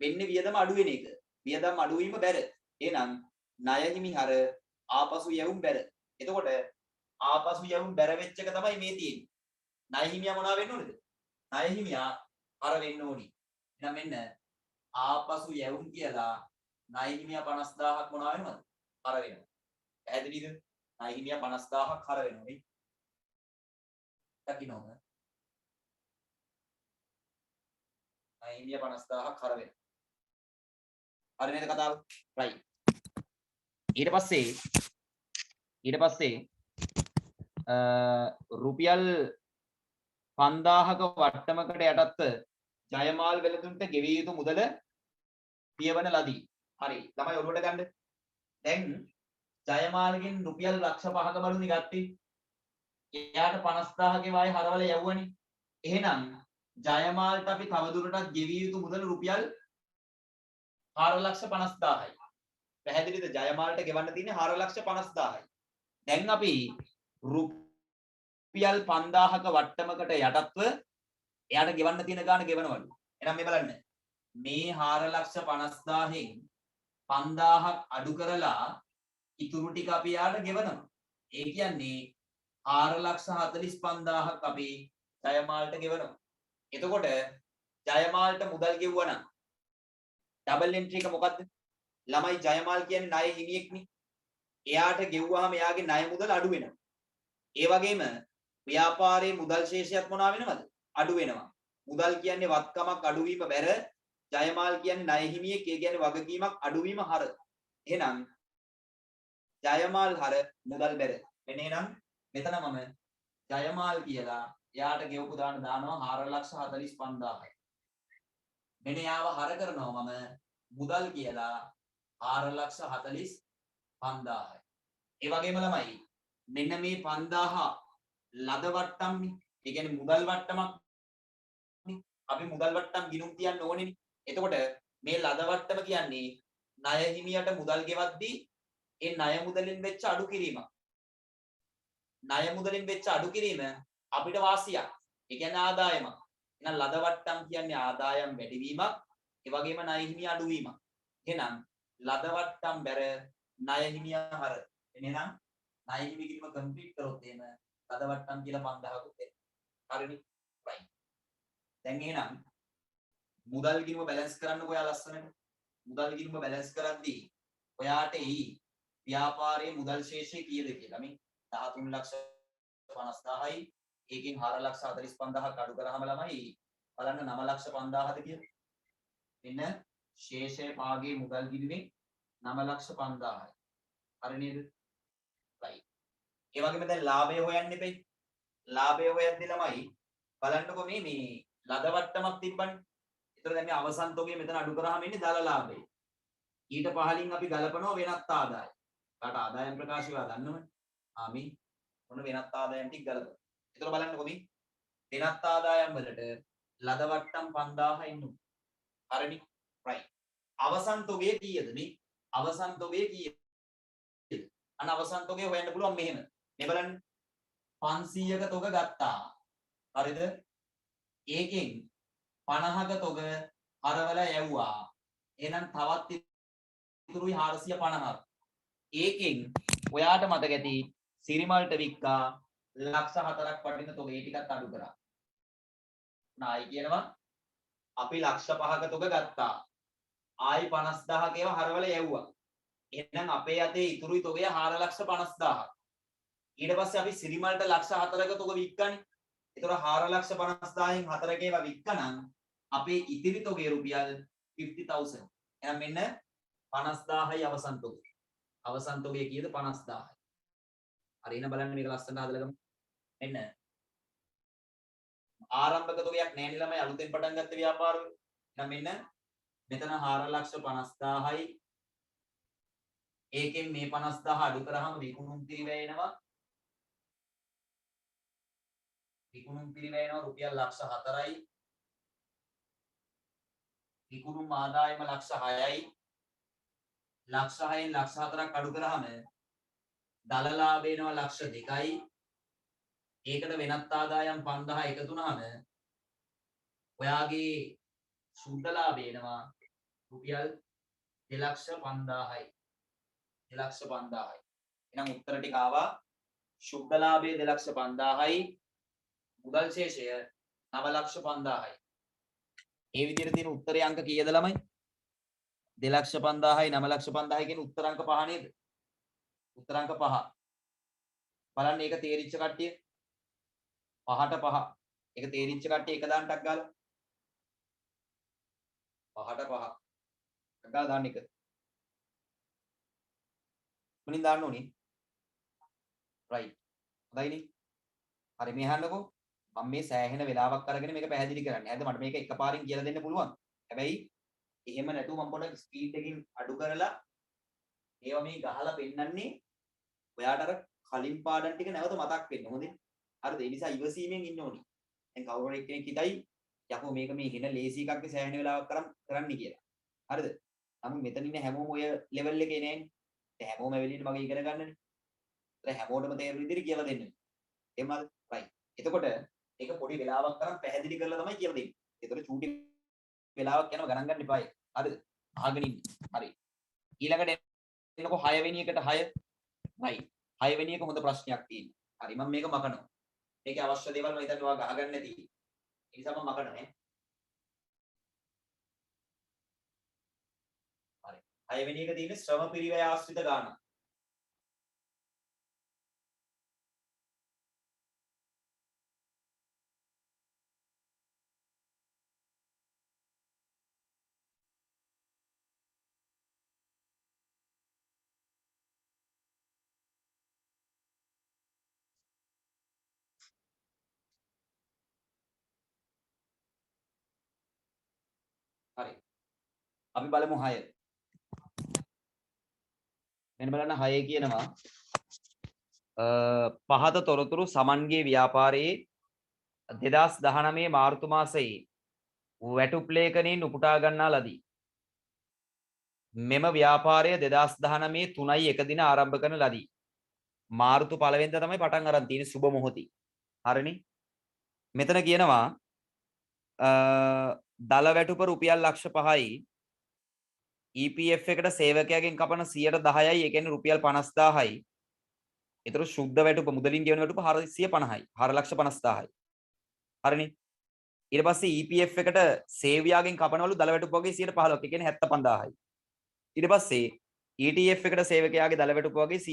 S1: වෙන්නේ වියදම අඩු වෙන එක. වියදම් අඩු වීම බැර. එහෙනම් ණය හිමි හර ආපසු යවුම් බැර. එතකොට ආපසු යවුම් බැර වෙච්ච එක තමයි මේ තියෙන්නේ. ණය හිමියා මොනවා වෙන්න ඕනේද? ණය හිමියා හර වෙන්න ඕනි. එහෙනම් මෙන්න ආපසු යවුම් කියලා ණය හිමියා 50000ක් මොනවා වෙනවද? හර වෙනවා. පැහැදිලිද? ණය හිමියා 50000ක් හර වෙනවා නේ. දකින්නවද? ණය හිමියා 50000ක් හර වෙනවා. හරි නේද කතාව? right. ඊට පස්සේ රුපියල් 5000ක වට්ටමකට යටත්ව ජයමාල් වෙළඳුන්ට ගෙවිය යුතු මුදල පියවන ලදී. හරි. ළමයි ඔළුවට ගන්න. දැන් ජයමාල්ගෙන් රුපියල් ලක්ෂ 5ක බලුනි ගත්තේ. එයාට 50000ක වායි හරවල යවුවනේ. එහෙනම් ජයමාල්ට අපි තවදුරටත් ගෙවිය යුතු මුදල රුපියල් 4,50,000යි. පැහැදිලිද? ජයමාල්ට ගෙවන්න තියෙන්නේ 4,50,000යි. දැන් අපි රුපියල් 5000ක වට්ටමකට යටත්ව එයාට ගෙවන්න තියෙන ගාණ ගෙවනවලු. එහෙනම් මේ බලන්න. මේ 4,50,000න් 5000ක් අඩු කරලා ඉතුරු ටික අපි එයාට ගෙවනවා. ඒ කියන්නේ 4,45,000ක් අපි ජයමාල්ට ගෙවනවා. එතකොට ජයමාල්ට මුදල් ගෙවුවා නම් ඩබල් එන්ට්‍රි එක මොකද්ද? ළමයි ජයමාල් කියන්නේ ණය හිමියෙක්නේ. එයාට ගෙවුවාම එයාගේ ණය මුදල අඩු වෙනවා. ඒ වගේම ව්‍යාපාරයේ මුදල් ශේෂයත් මොනවා වෙනවද? අඩු වෙනවා. මුදල් කියන්නේ වත්කමක් අඩුවීම බැර ජයමාල් කියන්නේ ණය හිමියෙක්. ඒ කියන්නේ වගකීමක් අඩුවීම හර. එහෙනම් ජයමාල් හර මුදල් බැර. මෙන්න එහෙනම් මෙතන මම ජයමාල් කියලා එයාට ගෙවපු දානවා 4,45,000යි. මෙන්න යාව හර කරනවා මම මුදල් කියලා 4,45,000යි. ඒ වගේම ළමයි මෙන්න මේ 5000 ලද වට්ටම්නේ. ඒ කියන්නේ මුදල් වට්ටමක් නේ. අපි මුදල් වට්ටම් ගිණුම් තියන්න ඕනේනේ. එතකොට මේ ලද වට්ටම කියන්නේ ණය හිමියට මුදල් ගෙවද්දී ඒ ණය මුදලින් වෙච්ච අඩු කිරීමක්. ණය මුදලින් වෙච්ච අඩු කිරීම අපිට වාසියක්. ඒ කියන්නේ ආදායමක්. එහෙනම් ලද වට්ටම් කියන්නේ ආදායම් වැඩිවීමක්. ඒ වගේම ණය හිමිය අඩුවීමක්. එහෙනම් ලද වට්ටම් බැර ණය හිමිය හර. එහෙනම් ණය හිමි කිරීම කම්ප්ලීට් කරොත් එහෙම ලද වට්ටම් කියලා 5000කුත් එනවා. හරිනේ? right. දැන් එහෙනම් මුදල් ගිණුම බැලන්ස් කරන්නකෝ ඔයා ලස්සනට. මුදල් ගිණුම බැලන්ස් කරද්දී ඔයාට එයි ව්‍යාපාරයේ මුදල් ශේෂය කීයද කියලා මේ 13,50,000යි. ඒකෙන් 4,45,000ක් අඩු කරාම ළමයි බලන්න 9,50,000ද කියලා. මෙන්න ශේෂය භාගයේ මුදල් ගිණුමේ 9,50,000යි. හරි නේද? right. ඒ වගේම දැන් ලාභය හොයන්න එපේ. ලාභය හොයද්දී ළමයි බලන්නකො මේ ලද වට්ටමක් තිබ්බනේ. ඒතර දැන් මේ අවසන් තොගය මෙතන අඩු කරාම ඉන්නේ දල ලාභය. ඊට පහලින් අපි ගලපනවා වෙනත් ආදාය. කාට ආදායම් ප්‍රකාශය වා දන්නවනේ. මේ මොන වෙනත් ආදායම් ටික ගලපන. ඒතර බලන්නකො මේ වෙනත් ආදායම් වලට ලද වට්ටම් 5000 ඉන්නු. හරිනේ. right. අවසන් තොගය කීයද මේ? අවසන් තොගය කීයද? අන්න අවසන් තොගය හොයන්න පුළුවන් මෙහෙම. මේ බලන්න 500ක තොග ගත්තා. හරිද? ඒකෙන් 50ක තොග හරවලා යවුවා. එහෙනම් තවත් ඉතුරුයි 450ක්. ඒකෙන් ඔයාට මතක ඇති සිරිමල්ට වික්කා ලක්ෂ 4ක් වටින තොග ඒ ටිකත් අඩු කරා. නායි කියනවා අපි ලක්ෂ 5ක තොග ගත්තා. ආයි 50000ක ඒවා හරවලා යවුවා. එහෙනම් අපේ අතේ ඉතුරුයි තොගය 4,50,000ක්. ඊට පස්සේ අපි සිරිමල්ට ලක්ෂ 4ක තොග වික්කනේ. ඒතර 4,50,000න් 4ක ඒවා වික්කනම් අපේ ඉතිරි තොගය රුපියල් 50,000. එහෙනම් මෙන්න 50,000යි අවසන් තොගය. අවසන් තොගය කීයද? 50,000යි. හරි එන බලන්න මේක ලස්සනට හදලා ගමු. මෙන්න ආරම්භක තොගයක් නැහැ නේ ළමයි අලුතෙන් පටන් ගත්ත ව්‍යාපාරවල. එහෙනම් මෙන්න මෙතන 4,50,000යි. ඒකෙන් මේ 50,000 අඩු කරාම විකුණුම් පිරිවැය එනවා. විකුණුම් පිරිවැය එනවා රුපියල් ලක්ෂ 4යි. විකුණුම් ආදායම ලක්ෂ 6යි. ලක්ෂ 6න් ලක්ෂ 4ක් අඩු කරාම දල ලාභය එනවා ලක්ෂ 2යි. ඒකට වෙනත් ආදායම් 5000 එකතු වුනහම ඔයාගේ සුද්ධ ලාභය එනවා රුපියල් 2,05,000යි. 2,05,000යි. එහෙනම් උත්තර ටික ආවා සුද්ධ ලාභය 2,05,000යි. මුදල් ශේෂය 9,05,000යි. ඒ විදිහට තියෙන උත්තරේ අංක කීයද ළමයි? 2,05,000යි 9,05,000යි කියන උත්තර අංක 5 නේද? උත්තර අංක 5. බලන්න ඒක තේරිච්ච කට්ටිය 5ට 5. ඒක තේරිච්ච කට්ටිය එක දාන්නක් ගාලා 5ට 5. ගාලා දාන්න එක. මොනින් දාන්න ඕනේ? right. හොඳයිනේ. හරි මේ අහන්නකෝ. මම මේ සෑහෙන වෙලාවක් අරගෙන මේක පැහැදිලි කරන්නේ. හරිද? මට මේක එකපාරින් කියලා දෙන්න පුළුවන්. හැබැයි එහෙම නැතුව මම පොඩ්ඩක් ස්පීඩ් එකකින් අඩු කරලා ඒවා මේ ගහලා පෙන්නන්නේ ඔයාට අර කලින් පාඩම් ටික නැවත මතක් වෙන්න. හොඳේ. හරිද? ඒ නිසා ඉවසීමෙන් ඉන්න ඕනේ. දැන් කවුරු හරි කෙනෙක් හිතයි යකෝ මේක මේ හින ලේසි එකක්ගේ සෑහෙන වෙලාවක් කරන්න කියලා. හරිද? නමුත් මෙතන ඉන්න හැමෝම ඔය ලෙවල් එකේ නෑනේ. දැන් හැමෝම ඇවිල්ලා මගේ ඉගෙන ගන්නනේ. ඒත් හැමෝටම තේරෙන විදිහට කියලා දෙන්න. එහෙමද? right. එතකොට ඒක පොඩි වෙලාවක් තරම් පැහැදිලි කරලා තමයි කියලා දෙන්නේ. ඒතර චූටි වෙලාවක් යනවා ගණන් ගන්න එපායි. හරිද? අහගෙන ඉන්න. හරි. ඊළඟට එන්නකෝ 6 වෙනි එකට 6. right. 6 වෙනි එක හොඳ ප්‍රශ්නයක් තියෙනවා. හරි මම මේක මකනවා. මේකේ අවශ්‍ය දේවල් මම හිතන්නේ ඔයා ගහගන්න නැති. ඒ නිසා මම මකනවා නේ. හරි. 6 වෙනි එක තියෙන්නේ ශ්‍රම පිරිවැය ආශ්‍රිත ගාණක්. හරි. අපි බලමු 6. මෙන්න බලන්න 6 කියනවා පහත තොරතුරු සමන්ගේ ව්‍යාපාරයේ 2019 මාර්තු මාසයේ වැටුප් ලේඛනයෙන් උපුටා ගන්නා ලදී. මෙම ව්‍යාපාරය 2019 3.1 දින ආරම්භ කරන ලදී. මාර්තු 1 වෙනිදා තමයි පටන් අරන් තියෙන්නේ සුබ මොහොතේ. හරිනේ. මෙතන කියනවා දල වැටුප රුපියල් ලක්ෂ 5යි EPF එකට සේවකයාගෙන් කපන 10%යි ඒ කියන්නේ රුපියල් 50,000යි. ඒතර සුද්ධ වැටුප මුදලින් ගෙවන වැටුප 450යි 4,50,000යි. හරිනේ. ඊට පස්සේ EPF එකට සේවකයාගෙන් කපනවලු දල වැටුප වගේ 15%ක් ඒ කියන්නේ 75,000යි. ඊට පස්සේ ETF එකට සේවකයාගේ දල වැටුප වගේ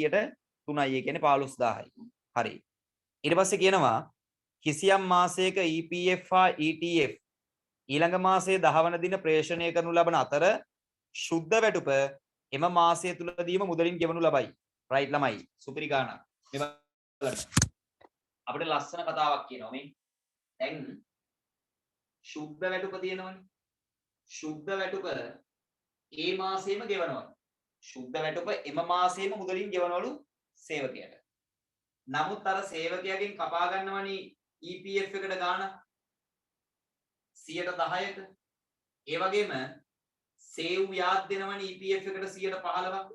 S1: 3යි. ඒ කියන්නේ 15000යි. හරි. ඊට පස්සේ කියනවා කිසියම් මාසයක EPF හා ETF ඊළඟ මාසයේ 10 වන දින ප්‍රේෂණය කරනු ලබන අතර ශුද්ධ වැටුප එම මාසය තුලදීම මුදලින් ගෙවනු ලබයි. රයිට් ළමයි. සුපිරි ගානක්. මේ බලන්න. අපිට ලස්සන කතාවක් කියනවා මේ. දැන් ශුද්ධ වැටුප තියෙනවනේ. ශුද්ධ වැටුප ඒ මාසෙම ගෙවනවා. ශුද්ධ වැටුප එම මාසෙම මුදලින් ගෙවනවලු සේවකයාට. නමුත් අර සේවකයාගෙන් කපා ගන්නවනේ EPF එකට ගාන 10%ක. ඒ වගේම සේව් ව්‍යාජ දෙනවනේ EPF එකට 15%ක්.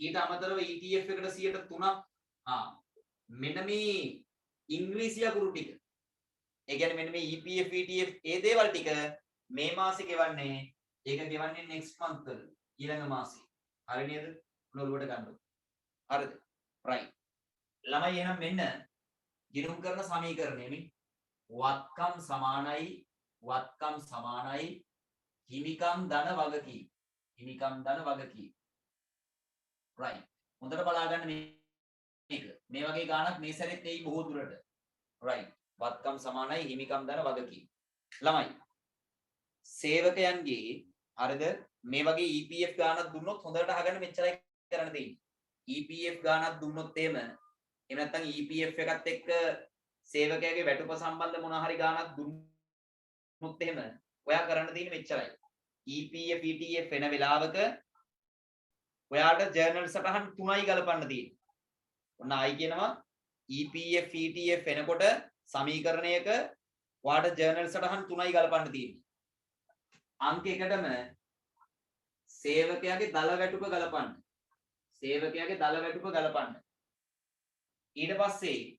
S1: ඊට අමතරව ETF එකට 3%ක්. මෙන්න මේ ඉංග්‍රීසි අකුරු ටික. ඒ කියන්නේ මෙන්න මේ EPF ETF ඒ දේවල් ටික මේ මාසේ ගෙවන්නේ ඒක ගෙවන්නේ next month වල ඊළඟ මාසේ. හරි නේද? ඔළුවට ගන්න. හරිද? right. ළමයි එහෙනම් මෙන්න ගිණුම් කරන සමීකරණය මේ වත්කම් සමානයි හිමිකම් ධන වගකීම්. හිමිකම් ධන වගකීම්. right. හොඳට බලා ගන්න මේක. මේ වගේ ගානක් මේ සැරේත් එයි බොහෝ දුරට. right. වත්කම් සමානයි හිමිකම් ධන වගකීම්. ළමයි සේවකයන්ගේ හරිද මේ වගේ EPF ගානක් දුන්නොත් හොඳට අහගන්න මෙච්චරයි කරන්න තියෙන්නේ. EPF ගානක් දුන්නොත් එහෙම නැත්නම් EPF එකත් එක්ක සේවකයාගේ වැටුප සම්බන්ධ මොන හරි ගානක් දුන්නොත් එහෙම ඔයා කරන්න තියෙන්නේ මෙච්චරයි. EPF ETF වෙන වෙලාවක ඔයාට ජර්නල් සටහන් 3යි ගලපන්න තියෙන්නේ. ඔන්න ආයි කියනවා EPF ETF වෙනකොට සමීකරණයක ඔයාට ජර්නල් සටහන් 3යි ගලපන්න තියෙන්නේ. අංක 1ටම සේවකයාගේ දල වැටුප ගලපන්න. සේවකයාගේ දල වැටුප ගලපන්න. ඊට පස්සේ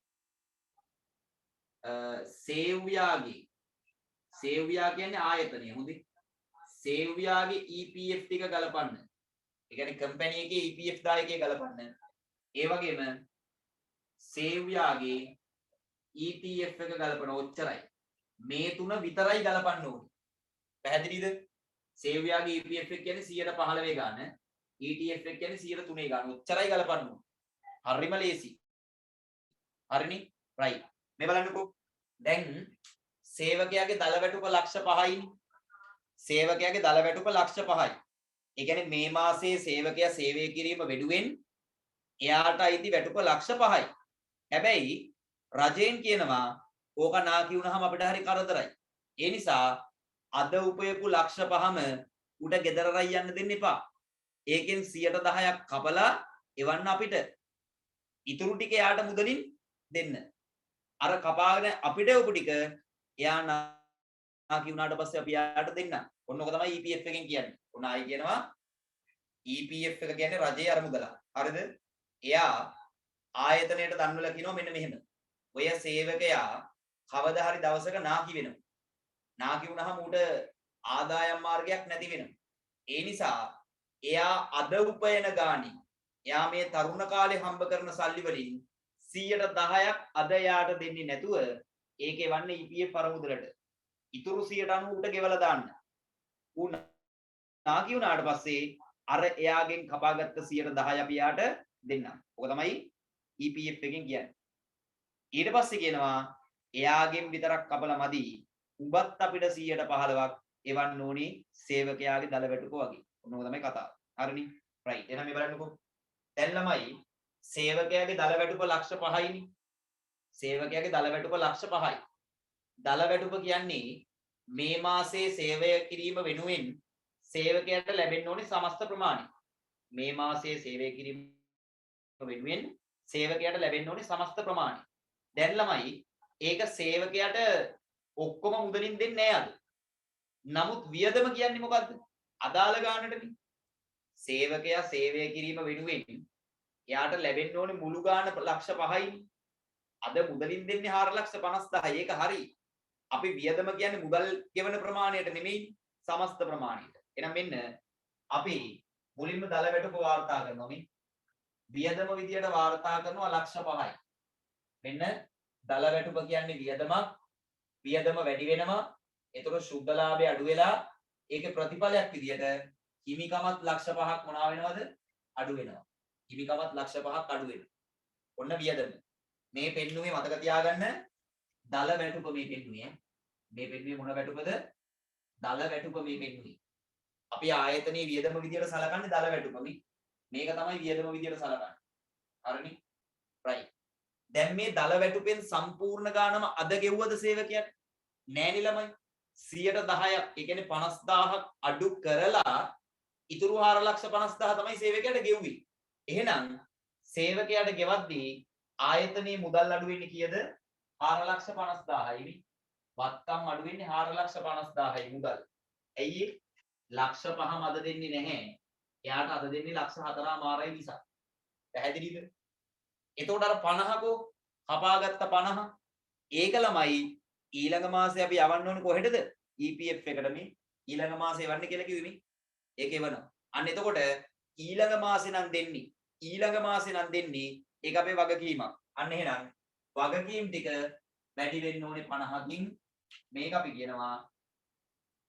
S1: සේව්‍යා කියන්නේ ආයතනය. හොඳයි. සේව්‍යාගේ EPF ටික ගලපන්න. ඒ කියන්නේ කම්පැනි එකේ EPF දායකයේ ගලපන්න. ඒ වගේම සේව්‍යාගේ ETF එක ගලපන ඔච්චරයි. මේ තුන විතරයි ගලපන්න ඕනේ. පැහැදිලිද? සේව්‍යාගේ EPF එක කියන්නේ 115 ගාන, ETF එක කියන්නේ 103 ගාන. ඔච්චරයි ගලපන්න ඕනේ. හරිම ලේසි. හරිනේ? right. මේ බලන්නකෝ. දැන් සේවකයාගේ දල වැටුප ලක්ෂ 5යි. සේවකයාගේ දල වැටුප ලක්ෂ 5යි. ඒ කියන්නේ මේ මාසයේ සේවකයා සේවය කිරීම වෙනුවෙන් එයාට අයිති වැටුප ලක්ෂ 5යි. හැබැයි රජයෙන් කියනවා ඕක නාකි වුණාම අපිට හරි කරදරයි. ඒ නිසා අද උපයපු ලක්ෂ 5ම උඩ ගෙදර රයි යන්න දෙන්න එපා. ඒකෙන් 10%ක් කපලා එවන්න අපිට. ඉතුරු ටික එයාට මුදලින් දෙන්න. අර කපාගෙන අපිට උපු ටික එයා නාකි වුණාට පස්සේ අපි එයාට දෙන්න. ඔන්න ඔක තමයි EPF එකෙන් කියන්නේ. ඔන්න ආයි කියනවා EPF එක කියන්නේ රජයේ අරමුදල. හරිද? එයා ආයතනයට දන්වලා කියනවා මෙන්න මෙහෙම. ඔය සේවකයා කවදා හරි දවසක නාකි වෙනවා. නාකි වුණාම ඌට ආදායම් මාර්ගයක් නැති වෙනවා. ඒ නිසා එයා අද උපයන ගාණි එයා මේ තරුණ කාලේ හම්බ කරන සල්ලි වලින් 10%ක් අද එයාට දෙන්නේ නැතුව ඒකේ වන්නේ EPF අරමුදලට. ඉතුරු 90% ඌට ගෙවලා දාන්න. ඌ නාකි වුණාට පස්සේ අර එයාගෙන් කපාගත්ත 10% අපි එයාට දෙන්නම්. ඔක තමයි EPF එකෙන් කියන්නේ. ඊට පස්සේ කියනවා එයාගෙන් විතරක් කපලා මදි. උඹත් අපිට 115ක් එවන්න ඕනේ සේවකයාගේ දල වැටුප වගේ. ඔන්න ඔක තමයි කතාව. හරිනේ? right. එහෙනම් මේ බලන්නකෝ. දැන් ළමයි සේවකයාගේ දල වැටුප ලක්ෂ 5යිනේ. සේවකයාගේ දල වැටුප ලක්ෂ 5යි. දල වැටුප කියන්නේ මේ මාසයේ සේවය කිරීම වෙනුවෙන් සේවකයාට ලැබෙන්න ඕනේ සමස්ත ප්‍රමාණය. මේ මාසයේ සේවය කිරීම වෙනුවෙන් සේවකයාට ලැබෙන්න ඕනේ සමස්ත ප්‍රමාණය. දැන් ළමයි ඒක සේවකයාට ඔක්කොම මුදලින් දෙන්නේ නැහැ අද. නමුත් වියදම කියන්නේ මොකද්ද? අදාළ ගානටනේ. සේවකයා සේවය කිරීම වෙනුවෙන් එයාට ලැබෙන්න ඕනේ මුළු ගාන ලක්ෂ 5යිනේ. අද මුදලින් දෙන්නේ 4,50,000. ඒක හරි. අපි වියදම කියන්නේ මුදල් ගෙවන ප්‍රමාණයට නෙමෙයි සමස්ත ප්‍රමාණයට. එහෙනම් මෙන්න අපි මුලින්ම දල වැටුප වාර්තා කරනවා මේ. වියදම විදියට වාර්තා කරනවා ලක්ෂ 5යි. මෙන්න දල වැටුප කියන්නේ වියදමක්. වියදම වැඩි වෙනවා. ඒතකොට ශුද්ධ ලාභය අඩු වෙලා ඒකේ ප්‍රතිඵලයක් විදියට හිමිකමත් ලක්ෂ 5ක් මොනවා වෙනවද? අඩු වෙනවා. හිමිකමත් ලක්ෂ 5ක් අඩු වෙනවා. ඔන්න වියදම. මේ පෙන්නුවේ මතක තියාගන්න දල වැටුප මේ පෙන්නුවේ. මේ පෙන්නුවේ මොන වැටුපද? දල වැටුප මේ පෙන්නුවේ. අපි ආයතනයේ වියදම විදියට සලකන්නේ දල වැටුපමි. මේක තමයි වියදම විදියට සලකන්නේ. හරිනේ? right. දැන් මේ දල වැටුපෙන් සම්පූර්ණ ගානම අද ගෙව්වද සේවකයන්? නෑනේ ළමයි. 10%ක් ඒ කියන්නේ 50000ක් අඩු කරලා ඉතුරු 4,50,000 තමයි සේවකයාට ගෙව්වේ. එහෙනම් සේවකයාට ගෙවද්දී ආයතනයේ මුදල් අඩු වෙන්නේ කීයද? 4,50,000යි. වත්කම් අඩු වෙන්නේ 4,50,000යි මුදල්. ඇයි ඒ? ලක්ෂ 5ම අද දෙන්නේ නැහැ. එයාට අද දෙන්නේ ලක්ෂ 4මාරයි නිසා. පැහැදිලිද? එතකොට අර 50කෝ කපාගත්ත 50 ඒක ළමයි ඊළඟ මාසේ අපි යවන්න ඕනේ කොහෙටද? EPF එකට මේ ඊළඟ මාසේ යවන්න කියලා කිව්වේ මේ. ඒක එවනවා. අන්න එතකොට ඊළඟ මාසේ නම් දෙන්නේ ඒක අපේ වගකීමක්. අන්න එහෙනම් වගකීම් ටික වැඩි වෙන්න ඕනේ 50කින්. මේක අපි කියනවා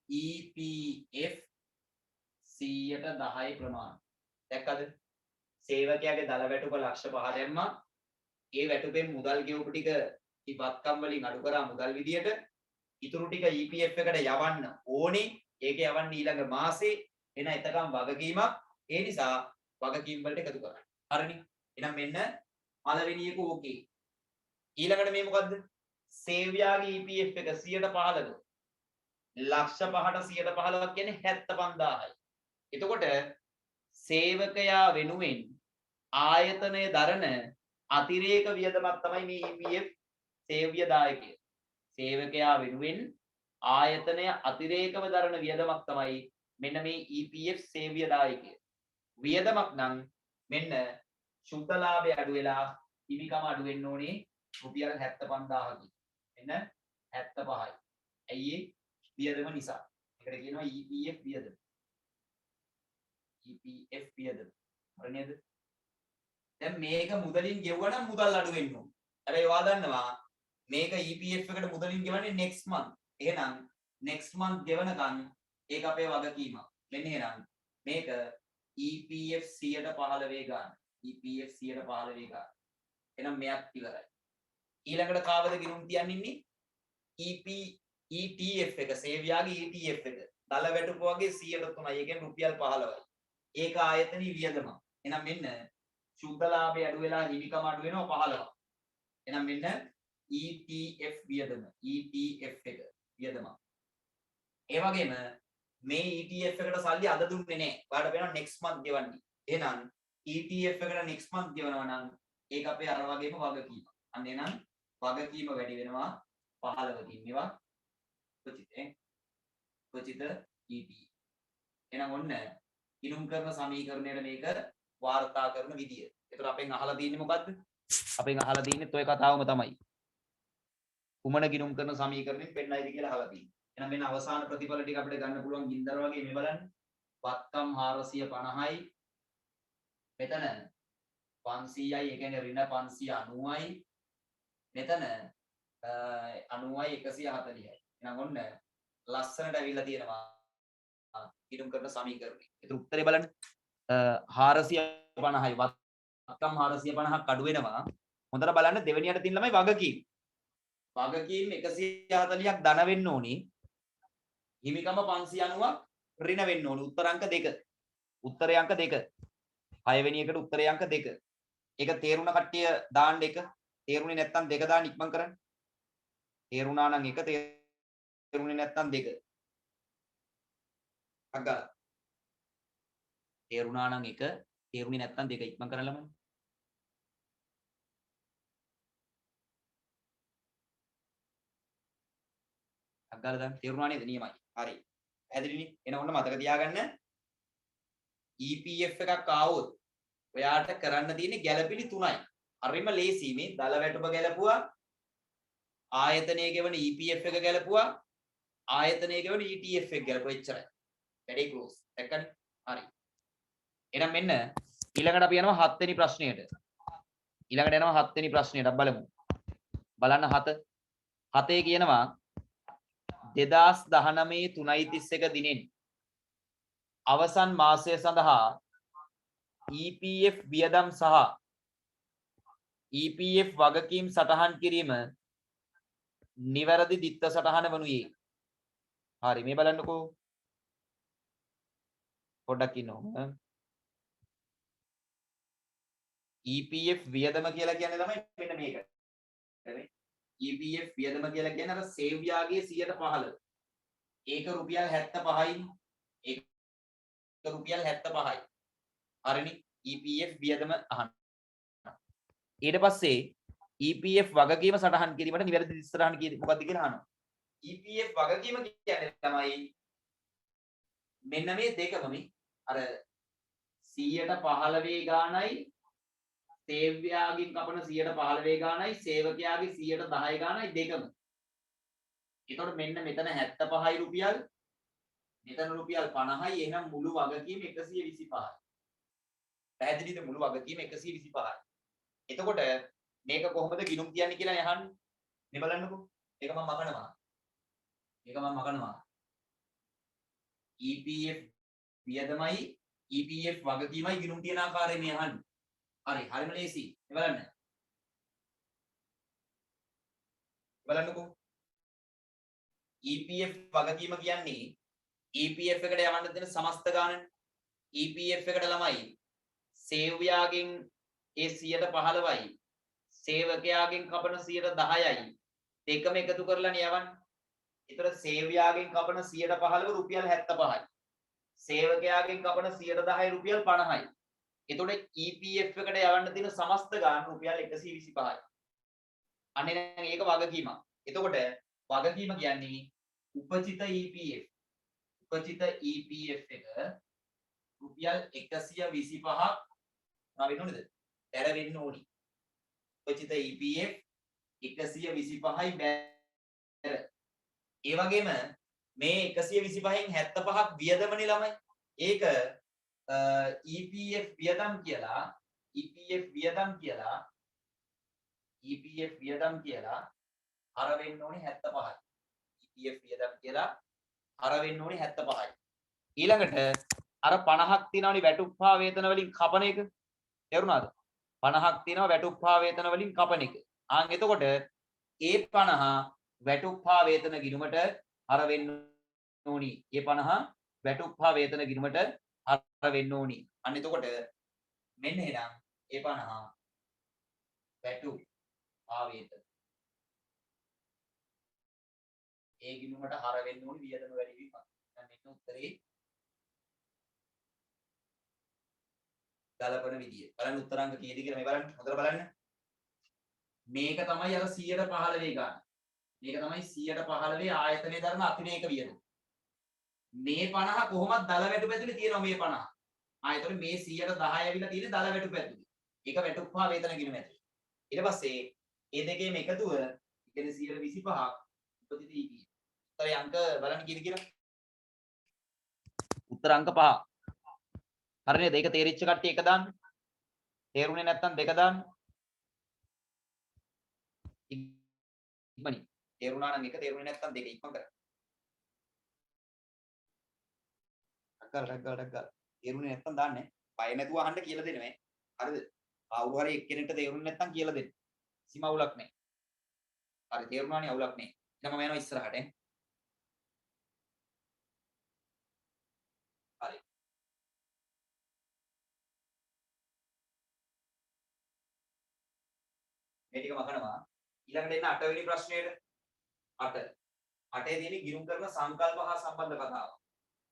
S1: EPF 110 ප්‍රමාණය. දැක්කද? සේවකයාගේ දල වැටුප ලක්ෂ 5 දැම්මා. ඒ වැටුපෙන් මුදල් ගෙවපු ටික ඉවත්කම් වලින් අඩු කරා මුදල් විදියට. ඉතුරු ටික EPF එකට යවන්න ඕනේ. ඒක යවන්න ඊළඟ මාසේ. එන එතකම් වගකීමක්. ඒ නිසා වගකීම් වලට එකතු කරන්න. හරිනේ? එහෙනම් මෙන්න පළවෙනි එක ඕකේ. ඊළඟට මේ මොකද්ද? සේවයාගේ EPF එක 115ද? ලක්ෂ 5ට 115ක් කියන්නේ 75000යි. එතකොට සේවකයා වෙනුවෙන් ආයතනය දරන අතිරේක වියදමක් තමයි මේ EPF සේව්‍ය දායකය. සේවකයා වෙනුවෙන් ආයතනය අතිරේකව දරන වියදමක් තමයි මෙන්න මේ EPF සේව්‍ය දායකය. වියදමක් නම් මෙන්න ශුද්ධ ලාභය අඩු වෙලා හිමිකම අඩු වෙන්න ඕනේ රුපියල් 75000කින්. මෙන්න 75යි. ඇයි ඒ? වියදම නිසා. ඒකට කියනවා EPF වියදම. EPF වියදම. හරි නේද? දැන් මේක මුදලින් ගෙවුවා නම් මුදල් අඩු වෙන්න ඕනේ. හැබැයි ඔයා දන්නවා මේක EPF එකට මුදලින් ගෙවන්නේ next month. එහෙනම් next month ගෙවනකන් ඒක අපේ වගකීමක්. මෙන්න එහෙනම් මේක EPF 115 ගන්න. EPF 115 ගන්න. එහෙනම් මෙයක් ඉවරයි. ඊළඟට කාවද ගිණුම් තියන්න ඉන්නේ? ETF එක සේවයාගේ ETF එක. දල වැටුප වගේ 103යි. ඒ කියන්නේ රුපියල් 15යි. ඒක ආයතනීය වියදම. එහෙනම් මෙන්න ශුද්ධ ලාභය අඩු වෙලා හිමිකම අඩු වෙනවා 15. එහෙනම් මෙන්න ETF වියදම. ETF එක වියදම. ඒ වගේම මේ ETF එකට සල්ලි අද දුන්නේ නැහැ. ඔයාලට වෙනවා next month ගෙවන්නේ. එහෙනම් ETF එකට next month ගෙවනවා නම් ඒක අපේ අර වගේම වගකීම. අන්න එහෙනම් වගකීම වැඩි වෙනවා 15කින්. මේවා උපචිත EP. එහෙනම් ඔන්න ඉනුම් කරන සමීකරණයට මේක වාර්තා කරන විදිය. ඒතර අපෙන් අහලා තියෙන්නේ මොකද්ද? අපෙන් අහලා තියෙන්නේ ඔය කතාවම තමයි. කුමන ගිණුම් කරන සමීකරණයෙන් පෙන්නයිද කියලා අහලා තියෙන්නේ. එහෙනම් මෙන්න අවසාන ප්‍රතිඵල ටික අපිට ගන්න පුළුවන් ගින්දර වගේ මේ බලන්න. වත්කම් 450යි. මෙතන 500යි. ඒ කියන්නේ ඍණ 590යි. මෙතන 90යි 140යි. එහෙනම් ඔන්න ලස්සනට ඇවිල්ලා තියෙනවා ගිණුම් කරන සමීකරණය. ඒතර උත්තරේ බලන්න. 450යි වත්කම් 450ක් අඩු වෙනවා. හොඳට බලන්න දෙවෙනියට තියෙන ළමයි වගකීම්. වගකීම් 140ක් ධන වෙන්න ඕනේ. හිමිකම 590ක් ඍණ වෙන්න ඕනේ. උත්තර අංක 2. උත්තරේ අංක 2. 6 වෙනි එකට උත්තරේ අංක 2. ඒක තේරුණ කට්ටිය දාන්න 1. තේරුනේ නැත්නම් 2 දාන්න ඉක්මන් කරන්න. තේරුණා නම් 1 තේරුනේ නැත්නම් 2. අග්ගා. තේරුණා නම් 1 තේරුනේ නැත්නම් 2 ඉක්මන් කරන්න ළමයි. අග්ගාලා දැන් තේරුණා නේද නියමයි. හරි. පැහැදිලිනේ. එන ඔන්න මතක තියාගන්න EPF එකක් ආවොත් ඔයාට කරන්න තියෙන්නේ ගැළපිලි 3යි. හරිම ලේසි මේ දල වැටුප ගැලපුවා ආයතනයේ ගෙවන EPF එක ගැලපුවා ආයතනයේ ගෙවන ETF එක ගැලපුවා එච්චරයි. වැඩේ ක්ලෝස්. දැක්කනේ? හරි. එහෙනම් මෙන්න ඊළඟට අපි යනවා 7 වෙනි ප්‍රශ්නයට. ඊළඟට යනවා 7 වෙනි ප්‍රශ්නයට බලමු. බලන්න 7. 7 කියනවා 2019 3:31 දිනෙන් අවසන් මාසය සඳහා EPF වියදම් සහ EPF වගකීම් සටහන් කිරීම නිවැරදි දිත්ත සටහන වනුයේ. හරි මේ බලන්නකෝ. පොඩ්ඩක් ඉන්නවා. EPF වියදම කියලා කියන්නේ තමයි මෙන්න මේක. EPF වියදම කියලා කියන්නේ අර සේව්‍යාගේ 115. ඒක රුපියල් 75යි. ඒක රුපියල් 75යි. හරිනේ. EPF වියදම අහන්න. ඊට පස්සේ EPF වගකීම සටහන් කිරීමට නිවැරදි දිස්ස සටහන මොකක්ද කියලා අහනවා. EPF වගකීම කියන්නේ තමයි මෙන්න මේ දෙකම මේ අර 115 ගාණයි සේව්‍යාගෙන් කපන 115 ගාණයි සේවකයාගේ 110 ගාණයි දෙකම. එතකොට මෙන්න මෙතන 75යි රුපියල් මෙතන රුපියල් 50යි එහෙනම් මුළු වගකීම 125යි. පැහැදිලිද? මුළු වගකීම 125යි. එතකොට මේක කොහොමද ගිණුම් කියන්නේ කියලා අහන්නේ. මේ බලන්නකෝ. මේක මම මකනවා. EPF වියදමයි EPF වගකීමයි ගිණුම් තියන ආකාරය මේ අහන්නේ. හරිම ලේසි. මේ බලන්නකෝ. EPF වගකීම කියන්නේ EPF එකට යවන්න දෙන සමස්ත ගාණනේ. EPF එකට ළමයි සේව්‍යාගෙන් ඒ 115යි සේවකයාගෙන් කපන 110යි දෙකම එකතු කරලා යවන්න. ඒතර සේව්‍යාගෙන් කපන 115 රුපියල් 75යි. සේවකයාගෙන් කපන 110යි රුපියල් 50යි. එතකොට EPF එකට යවන්න තියෙන සමස්ත ගාණ රුපියල් 125යි. අනේ දැන් ඒක වගකීමක්. එතකොට වගකීම කියන්නේ උපචිත EPF. උපචිත EPF එක රුපියල් 125ක් වෙන්න ඕනේද? දැර වෙන්න ඕනි. උපචිත EPF 125යි බැර. ඒ වගේම මේ 125න් 75ක් වියදමනේ ළමයි. ඒක EPF වියදම් කියලා හර වෙන්න ඕනේ 75යි. EPF වියදම් කියලා හර වෙන්න ඕනේ 75යි. ඊළඟට අර 50ක් තියෙනවනේ වැටුප්පා වේතන වලින් කපන එක. තේරුණාද? 50ක් තියෙනවා වැටුප්පා වේතන වලින් කපන එක. එතකොට ඒ 50 වැටුප්පා වේතන ගිණුමට හර වෙන්න ඕනි. ඒ 50 වැටුප්පා වේතන ගිණුමට හර වෙන්න ඕනි. එතකොට මෙන්න එහෙනම් ඒ 50 වැටුප්පා වේතන ඒ ගිණුමට හර වෙන්න ඕනි වියදම වැඩි වීම. දැන් මෙන්න උත්තරේ ගලපන විදිය. බලන්න උත්තරාංක කීයද කියලා මේ බලන්න. හොඳට බලන්න. මේක තමයි අර 115 ගාන. මේක තමයි 115 ආයතනයේ දරන අතිරේක වියදම. මේ 50 කොහොමද දල වැටුප ඇතුලේ තියෙනවා මේ 50. එතකොට මේ 110 ඇවිල්ලා තියෙන්නේ දල වැටුප ඇතුලේ. ඒක වැටුප්පා වේතන ගිණුම ඇතුලේ. ඊට පස්සේ මේ දෙකේම එකතුව කියන්නේ 125ක් උපදිත EPF. උත්තරේ අංක බලන්න කීයද කියලා. උත්තර අංක 5. හරි නේද? ඒක තේරිච්ච කට්ටිය එක දාන්න. තේරුනේ නැත්නම් දෙක දාන්න. ඉක්මනින්. තේරුණා නම් එක තේරුනේ නැත්නම් දෙක ඉක්මන් කරන්න. ඩග්ගල්. තේරුනේ නැත්නම් දාන්නේ. බය නැතුව අහන්න කියලා දෙන්නේ. හරිද? කවුරු හරි එක්කෙනෙක්ට තේරුනේ නැත්නම් කියලා දෙන්න. කිසිම අවුලක් නැහැ. හරි තේරුණානේ අවුලක් නැහැ. ඊට මම යනවා ඉස්සරහට. හරි. මේ ටික මකනවා. ඊළඟට එන්න 8 වෙනි ප්‍රශ්නයට. 8. 8 තියෙන්නේ ගිණුම් කරන සංකල්ප හා සම්බන්ධ කතාව.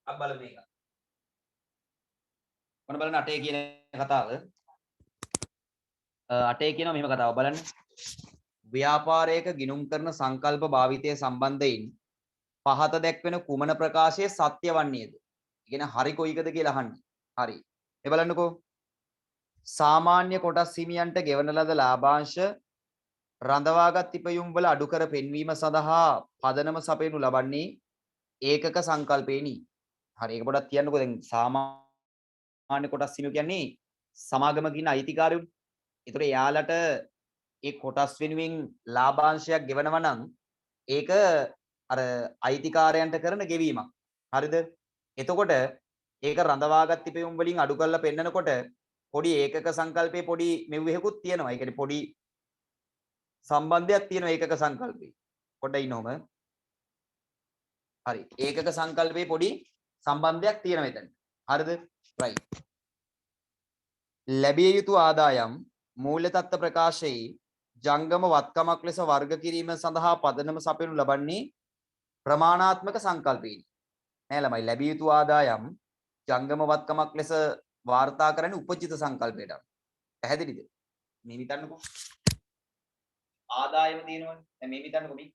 S1: අපි බලමු මේක. මොන බලන්න 8 කියන කතාව. 8 කියනවා මෙහෙම කතාව බලන්න. ව්‍යාපාරයක ගිණුම් කරන සංකල්ප භාවිතය සම්බන්ධයෙන් පහත දැක්වෙන කුමන ප්‍රකාශයේ සත්‍ය වන්නේද? ඉගෙන හරි කොයිකද කියලා අහන්නේ. හරි. මේ බලන්නකෝ. සාමාන්‍ය කොටස් හිමියන්ට ගෙවන ලද ලාභාංශ රඳවාගත් ඉපයුම් වල අඩු කර පෙන්වීම සඳහා පදනම සපයනු ලබන්නේ ඒකක සංකල්පේනි. හරි ඒක පොඩ්ඩක් කියන්නකෝ. දැන් සාමාන්‍ය කොටස් හිමියෝ කියන්නේ සමාගමකින් අයිතිකාරයෝ. ඒතර එයාලට ඒ කොටස් වෙනුවෙන් ලාභාංශයක් ගෙවනවා නම් ඒක අර අයිතිකාරයන්ට කරන ගෙවීමක්. හරිද? එතකොට ඒක රඳවාගත් ඉපයුම් වලින් අඩු කරලා පෙන්නනකොට පොඩි ඒකක සංකල්පයේ පොඩි මෙව්වෙකුත් තියෙනවා. ඒ කියන්නේ පොඩි සම්බන්ධයක් තියෙන ඒකක සංකල්පේ. පොඩ්ඩක් ඉන්නවම. හරි. ඒකක සංකල්පේ පොඩි සම්බන්ධයක් තියෙනවා එතන. හරිද? right. ලැබිය යුතු ආදායම් මූල්‍ය තත්ත්ව ප්‍රකාශයේ ජංගම වත්කමක් ලෙස වර්ග කිරීම සඳහා පදනම සපයනු ලබන්නේ ප්‍රමාණාත්මක සංකල්පයෙන්. නෑ ළමයි ලැබිය යුතු ආදායම් ජංගම වත්කමක් ලෙස වාර්තා කරන්නේ උපජිත සංකල්පයට. පැහැදිලිද? මේ හිතන්නකෝ. ආදායම තියෙනවනේ. දැන් මේ හිතන්නකෝ මේ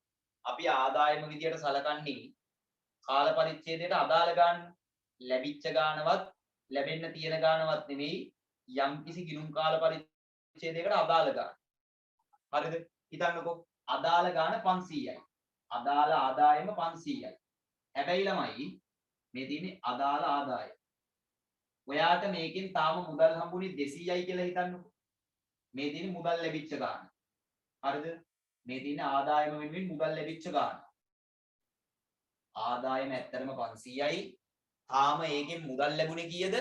S1: අපි ආදායම විදියට සලකන්නේ කාල පරිච්ඡේදයට අදාළ ගාන. ලැබිච්ච ගානවත් ලැබෙන්න තියෙන ගානවත් නෙමෙයි යම් කිසි ගිණුම් කාල පරිච්ඡේදයකට අදාළ ගාන. හරිද? හිතන්නකෝ අදාළ ගාන 500යි. අදාළ ආදායම 500යි. හැබැයි ළමයි මේ තියෙන්නේ අදාළ ආදායම. ඔයාට මේකෙන් තාම මුදල් හම්බුනේ 200යි කියලා හිතන්නකෝ. මේ තියෙන්නේ මුදල් ලැබිච්ච ගාන. හරිද? මේ තියෙන්නේ ආදායම වෙනුවෙන් මුදල් ලැබිච්ච ගාන. ආදායම ඇත්තටම 500යි. තාම ඒකෙන් මුදල් ලැබුණේ කීයද?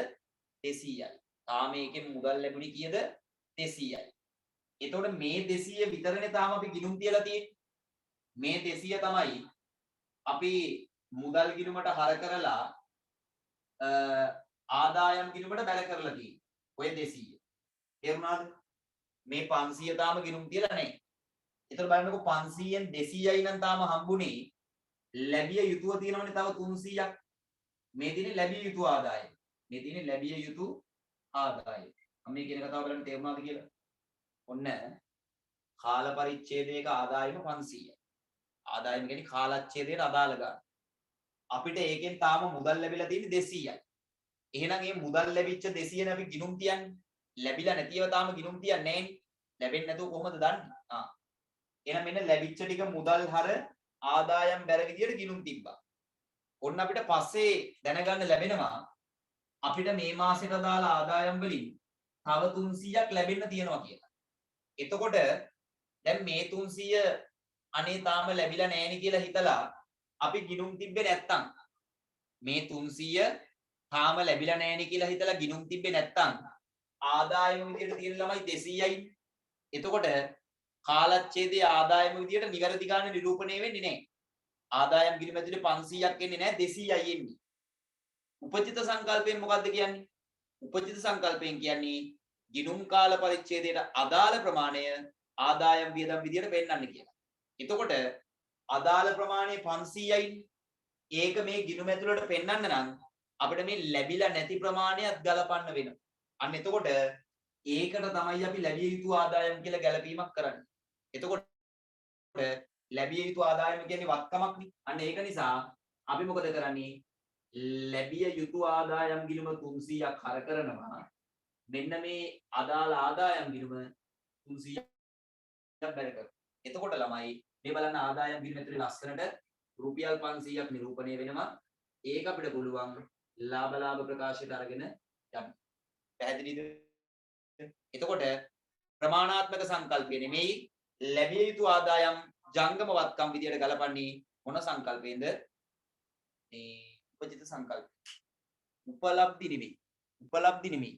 S1: 200යි. තාම ඒකෙන් මුදල් ලැබුණේ කීයද? 200යි. එතකොට මේ 200 විතරනේ තාම අපි ගිණුම් තියලා තියෙන්නේ. මේ 200 තමයි අපි මුදල් ගිණුමට හර කරලා ආදායම් ගිණුමට බැල කරලා තියෙන්නේ. ඔය 200. තේරුණාද? මේ 500 තාම ගිණුම් තියලා නැහැ. ඒතර බලන්නකො 500න් 200යි නම් තාම හම්බුනේ ලැබිය යුතුව තියෙනවනේ තව 300ක්. මේ තියෙන්නේ ලැබිය යුතු ආදායම. මේ තියෙන්නේ ලැබිය යුතු ආදායම. මේ කියන කතාව බලන්න තේරුණාද කියලා? ඔන්න කාල පරිච්ඡේදයක ආදායම 500යි. ආදායම කියන්නේ කාලච්ඡේදයට අදාළ ගන්න. අපිට ඒකෙන් තාම මුදල් ලැබිලා තියෙන්නේ 200යි. එහෙනම් මේ මුදල් ලැබිච්ච 200 නේ අපි ගිණුම් තියන්නේ. ලැබිලා නැතිව තාම ගිණුම් තියන්නේ නැහැනේ. ලැබෙන්නේ නැතුව කොහොමද දන්නේ? එහෙනම් මෙන්න ලැබිච්ච ටික මුදල් හර ආදායම් බැර විදියට ගිණුම් තිබ්බා. ඔන්න අපිට පස්සේ දැනගන්න ලැබෙනවා අපිට මේ මාසෙට දාල ආදායම් වලින් තව 300ක් ලැබෙන්න තියෙනවා කියලා. එතකොට දැන් මේ 300 අනේ තාම ලැබිලා නැහෙනි කියලා හිතලා අපි ගිණුම් තිබ්බේ නැත්තම් මේ 300 තාම ලැබිලා නැහෙනි කියලා හිතලා ගිණුම් තිබ්බේ නැත්තම් ආදායම විදියට තියෙන ළමයි 200යි. එතකොට කාලච්ඡේදයේ ආදායම විදියට නිවැරදි ගාන නිරූපණය වෙන්නේ නැහැ. ආදායම් ගිණුම ඇතුලේ 500ක් එන්නේ නැහැ 200යි එන්නේ. උපජිත සංකල්පයෙන් මොකද්ද කියන්නේ? උපජිත සංකල්පයෙන් කියන්නේ ගිණුම් කාල පරිච්ඡේදයට අදාළ ප්‍රමාණය ආදායම් වියදම් විදියට පෙන්වන්න කියලා. එතකොට අදාළ ප්‍රමාණය 500යි. ඒක මේ ගිණුම ඇතුළට පෙන්වන්න නම් අපිට මේ ලැබිලා නැති ප්‍රමාණයත් ගලපන්න වෙනවා. අන්න එතකොට ඒකට තමයි අපි ලැබිය යුතු ආදායම් කියලා ගැලපීමක් කරන්නේ. එතකොට ලැබිය යුතු ආදායම කියන්නේ වත්කමක්නේ. අන්න ඒක නිසා අපි මොකද කරන්නේ? ලැබිය යුතු ආදායම් ගිණුම 300ක් හර කරනවා. මෙන්න මේ අදාළ ආදායම් ගිණුම 300ක් බැර කරනවා. එතකොට ළමයි මේ බලන්න ආදායම් ගිණුම ඇතුලේ ලස්සනට රුපියල් 500ක් නිරූපණය වෙනවා. ඒක අපිට පුළුවන් ලාභ ප්‍රකාශයට අරගෙන යන්න. පැහැදිලිද? එතකොට ප්‍රමාණාත්මක සංකල්පය නෙමෙයි ලැබිය යුතු ආදායම් ජංගම වත්කම් විදියට ගලපන්නේ මොන සංකල්පයෙන්ද? මේ උපජිත සංකල්ප. උපලබ්ධි නෙමෙයි. උපලබ්ධි නෙමෙයි.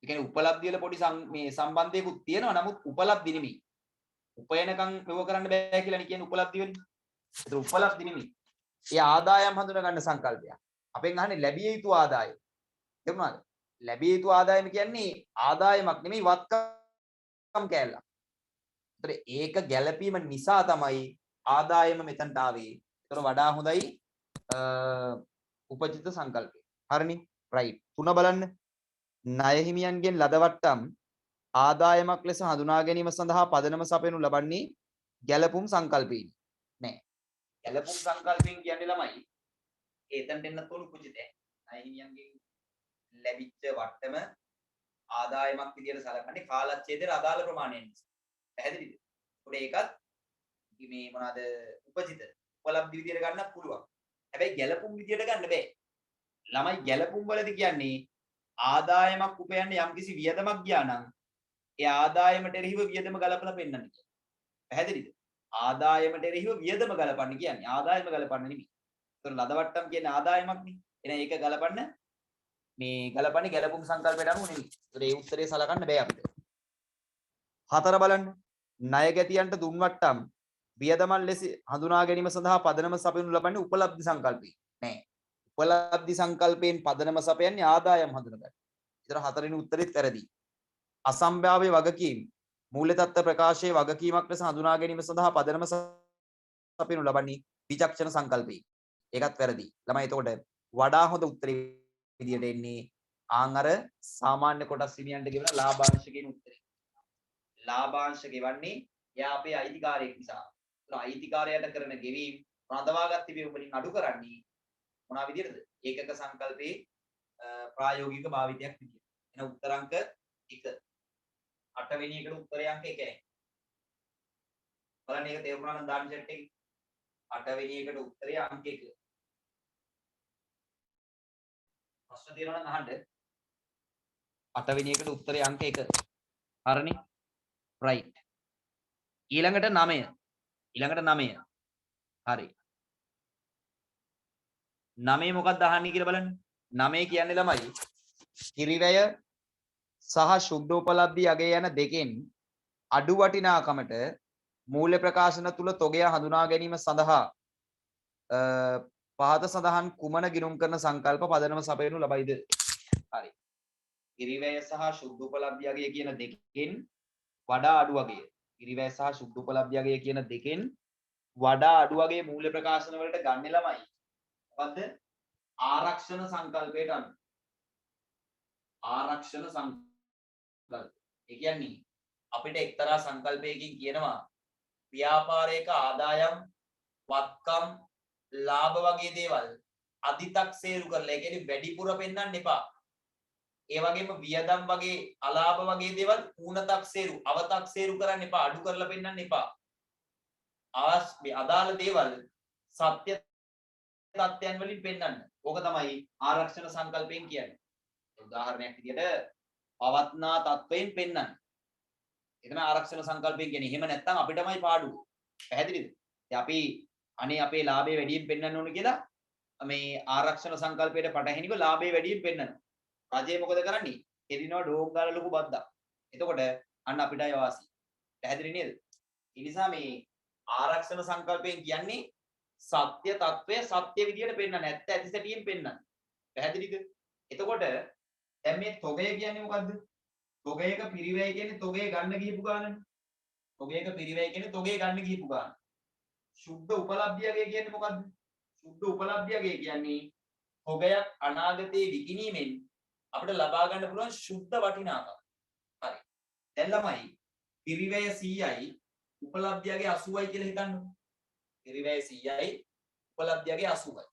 S1: ඒ කියන්නේ උපලබ්ධි වල පොඩි මේ සම්බන්ධයකුත් තියෙනවා. නමුත් උපලබ්ධි නෙමෙයි. උපයනකම් ප්‍රව කරන්න බෑ කියලා කියන්නේ උපලබ්ධි වලින්. ඒක උපලබ්ධි නෙමෙයි. ඒ ආදායම් හඳුනා ගන්න සංකල්පයක්. අපෙන් අහන්නේ ලැබිය යුතු ආදායම. තේරුණාද? ලැබිය යුතු ආදායම කියන්නේ ආදායමක් නෙමෙයි වත්කම් කැලලක්. ඒතර ඒක ගැළපීම නිසා තමයි ආදායම මෙතනට ආවේ. ඒතර වඩා හොඳයි උපජිත සංකල්පය. හරිනේ? රයිට්. 3 බලන්න. ණය හිමියන්ගෙන් ලද වට්ටම් ආදායමක් ලෙස හඳුනා ගැනීම සඳහා පදනම සපයනු ලබන්නේ ගැළපුම් සංකල්පයෙන්. නෑ. ගැළපුම් සංකල්පයෙන් කියන්නේ ළමයි එතනට එන්න තොල් උපජිතයි. ණය හිමියන්ගෙන් ලැබිච්ච වට්ටම ආදායමක් විදියට සලකන්නේ කාලච්ඡේදයට අදාළ ප්‍රමාණයෙන්. පැහැදිලිද? ඒකත් මේ මොනවාද උපජිත උපලබ්ධි විදියට ගන්නත් පුළුවන්. හැබැයි ගැළපුම් විදියට ගන්න බෑ. ළමයි ගැළපුම් වලදී කියන්නේ ආදායමක් උපයන්න යම්කිසි වියදමක් ගියා නම් ඒ ආදායමට එරෙහිව වියදම ගලපලා පෙන්නන්න කියන්නේ. පැහැදිලිද? ආදායමට එරෙහිව වියදම ගලපන්න කියන්නේ ආදායම ගලපන්න නෙමෙයි. ඒතර ලදවට්ටම් කියන්නේ ආදායමක්නේ. එහෙනම් ඒක ගලපන්න මේ ගලපන්නේ ගැළපුම් සංකල්පයට අනුව නෙමෙයි. ඒතර ඒ උත්තරේ සලකන්න බෑ අපිට. 4 බලන්න. ණය ගැතියන්ට දුන්වට්ටම් වියදමන් ලෙස හඳුනා ගැනීම සඳහා පදනම සපයනු ලබන්නේ උපලබ්ධි සංකල්පේ. නෑ. උපලබ්ධි සංකල්පයෙන් පදනම සපයන්නේ ආදායම් හඳුනගන්න. ඒතර හතරවෙනි උත්තරෙත් වැරදි. අසම්භාව්‍ය වගකීම් මූල්‍ය තත්ත්ව ප්‍රකාශයේ වගකීමක් ලෙස හඳුනා ගැනීම සඳහා පදනම සපයනු ලබන්නේ විචක්ෂණ සංකල්පේ. ඒකත් වැරදි. ළමයි එතකොට වඩා හොඳ උත්තරේ විදියට එන්නේ ආන් අර සාමාන්‍ය කොටස් හිමියන්ට ගෙවන ලාභාංශ කියන උත්තරේ. ලාභාංශ ගෙවන්නේ එයා අපේ අයිතිකාරයෙක් නිසා. ඒක අයිතිකාරයට කරන ගෙවීම් රඳවාගත් තිබෙ වලින් අඩු කරන්නේ මොනවා විදියටද? ඒකක සංකල්පේ ප්‍රායෝගික භාවිතයක් විදියට. එන උත්තරාංක 1. 8 වෙනි එකට උත්තරේ අංක 1යි. බලන්න ඒක තේරුණා නම් දාන්න chat එකේ. 8 වෙනි එකට උත්තරේ අංක 1. ප්‍රශ්න තියෙනවා නම් අහන්න. 8 වෙනි එකට උත්තරේ අංක 1. හරිනේ? right. ඊළඟට 9. ඊළඟට 9. හරි. 9 මොකක්ද අහන්නේ කියලා බලන්න. 9 කියන්නේ ළමයි කිරිවැය සහ ශුද්ධ උපලබ්ධි අගය යන දෙකෙන් අඩු වටිනාකමට මූල්‍ය ප්‍රකාශන තුල තොගය හඳුනා ගැනීම සඳහා පහත සඳහන් කුමන ගිණුම් කරන සංකල්ප පදනම සපයනු ලබයිද? හරි. කිරිවැය සහ ශුද්ධ උපලබ්ධි අගය කියන දෙකෙන් වඩා අඩු අගය. කිරිවැය සහ ශුද්ධ උපලබ්ධි අගය කියන දෙකෙන් වඩා අඩු අගයේ මූල්‍ය ප්‍රකාශන වලට ගන්න ළමයි. මොකද්ද? ආරක්ෂණ සංකල්පයට අනුව. ආරක්ෂණ සංකල්ප. ඒ කියන්නේ අපිට එක්තරා සංකල්පයකින් කියනවා ව්‍යාපාරයක ආදායම් වත්කම් ලාභ වගේ දේවල් අධිතක්සේරු කරලා ඒ කියන්නේ වැඩිපුර පෙන්වන්න එපා. ඒ වගේම වියදම් වගේ අලාභ වගේ දේවල් ඌනතක්සේරු අවතක්සේරු කරන්න එපා. අඩු කරලා පෙන්වන්න එපා. අදාළ දේවල් සත්‍ය තත්ත්වයන් වලින් පෙන්වන්න. ඕක තමයි ආරක්ෂණ සංකල්පයෙන් කියන්නේ. උදාහරණයක් විදියට පවත්නා තත්වයෙන් පෙන්වන්න. ඒ තමයි ආරක්ෂණ සංකල්පයෙන් කියන්නේ. එහෙම නැත්නම් අපිටමයි පාඩුව. පැහැදිලිද? ඉතින් අපි අනේ අපේ ලාභය වැඩියෙන් පෙන්වන්න ඕන කියලා මේ ආරක්ෂණ සංකල්පයට පටහැනිව ලාභය වැඩියෙන් පෙන්වනවා. රජය මොකද කරන්නේ? එදිනවා ඩෝම් ගාලා ලොකු බද්දා. එතකොට අන්න අපිට අය වාසි. පැහැදිලි නේද? ඒ නිසා මේ ආරක්ෂණ සංකල්පයෙන් කියන්නේ සත්‍ය తත්වය සත්‍ය විදියට පෙන්වන්න. ඇත්ත ඇති සැටියෙන් පෙන්වන්න. පැහැදිලිද? එතකොට දැන් මේ තොගය කියන්නේ මොකද්ද? තොගයක පිරිවැය කියන්නේ තොගය ගන්න ගියපු ගානනේ. තොගයක පිරිවැය කියන්නේ තොගය ගන්න ගියපු ගාන. සුද්ධ උපලබ්ධියගේ කියන්නේ මොකද්ද? සුද්ධ උපලබ්ධියගේ කියන්නේ තොගයක් අනාගතයේ විකිණීමෙන් අපිට ලබා ගන්න පුළුවන් සුද්ධ වටිනාකම. හරි. දැන් ළමයි පිරිවැය 100යි උපලබ්ධියගේ 80යි කියලා හිතන්න. පිරිවැය 100යි උපලබ්ධියගේ 80යි.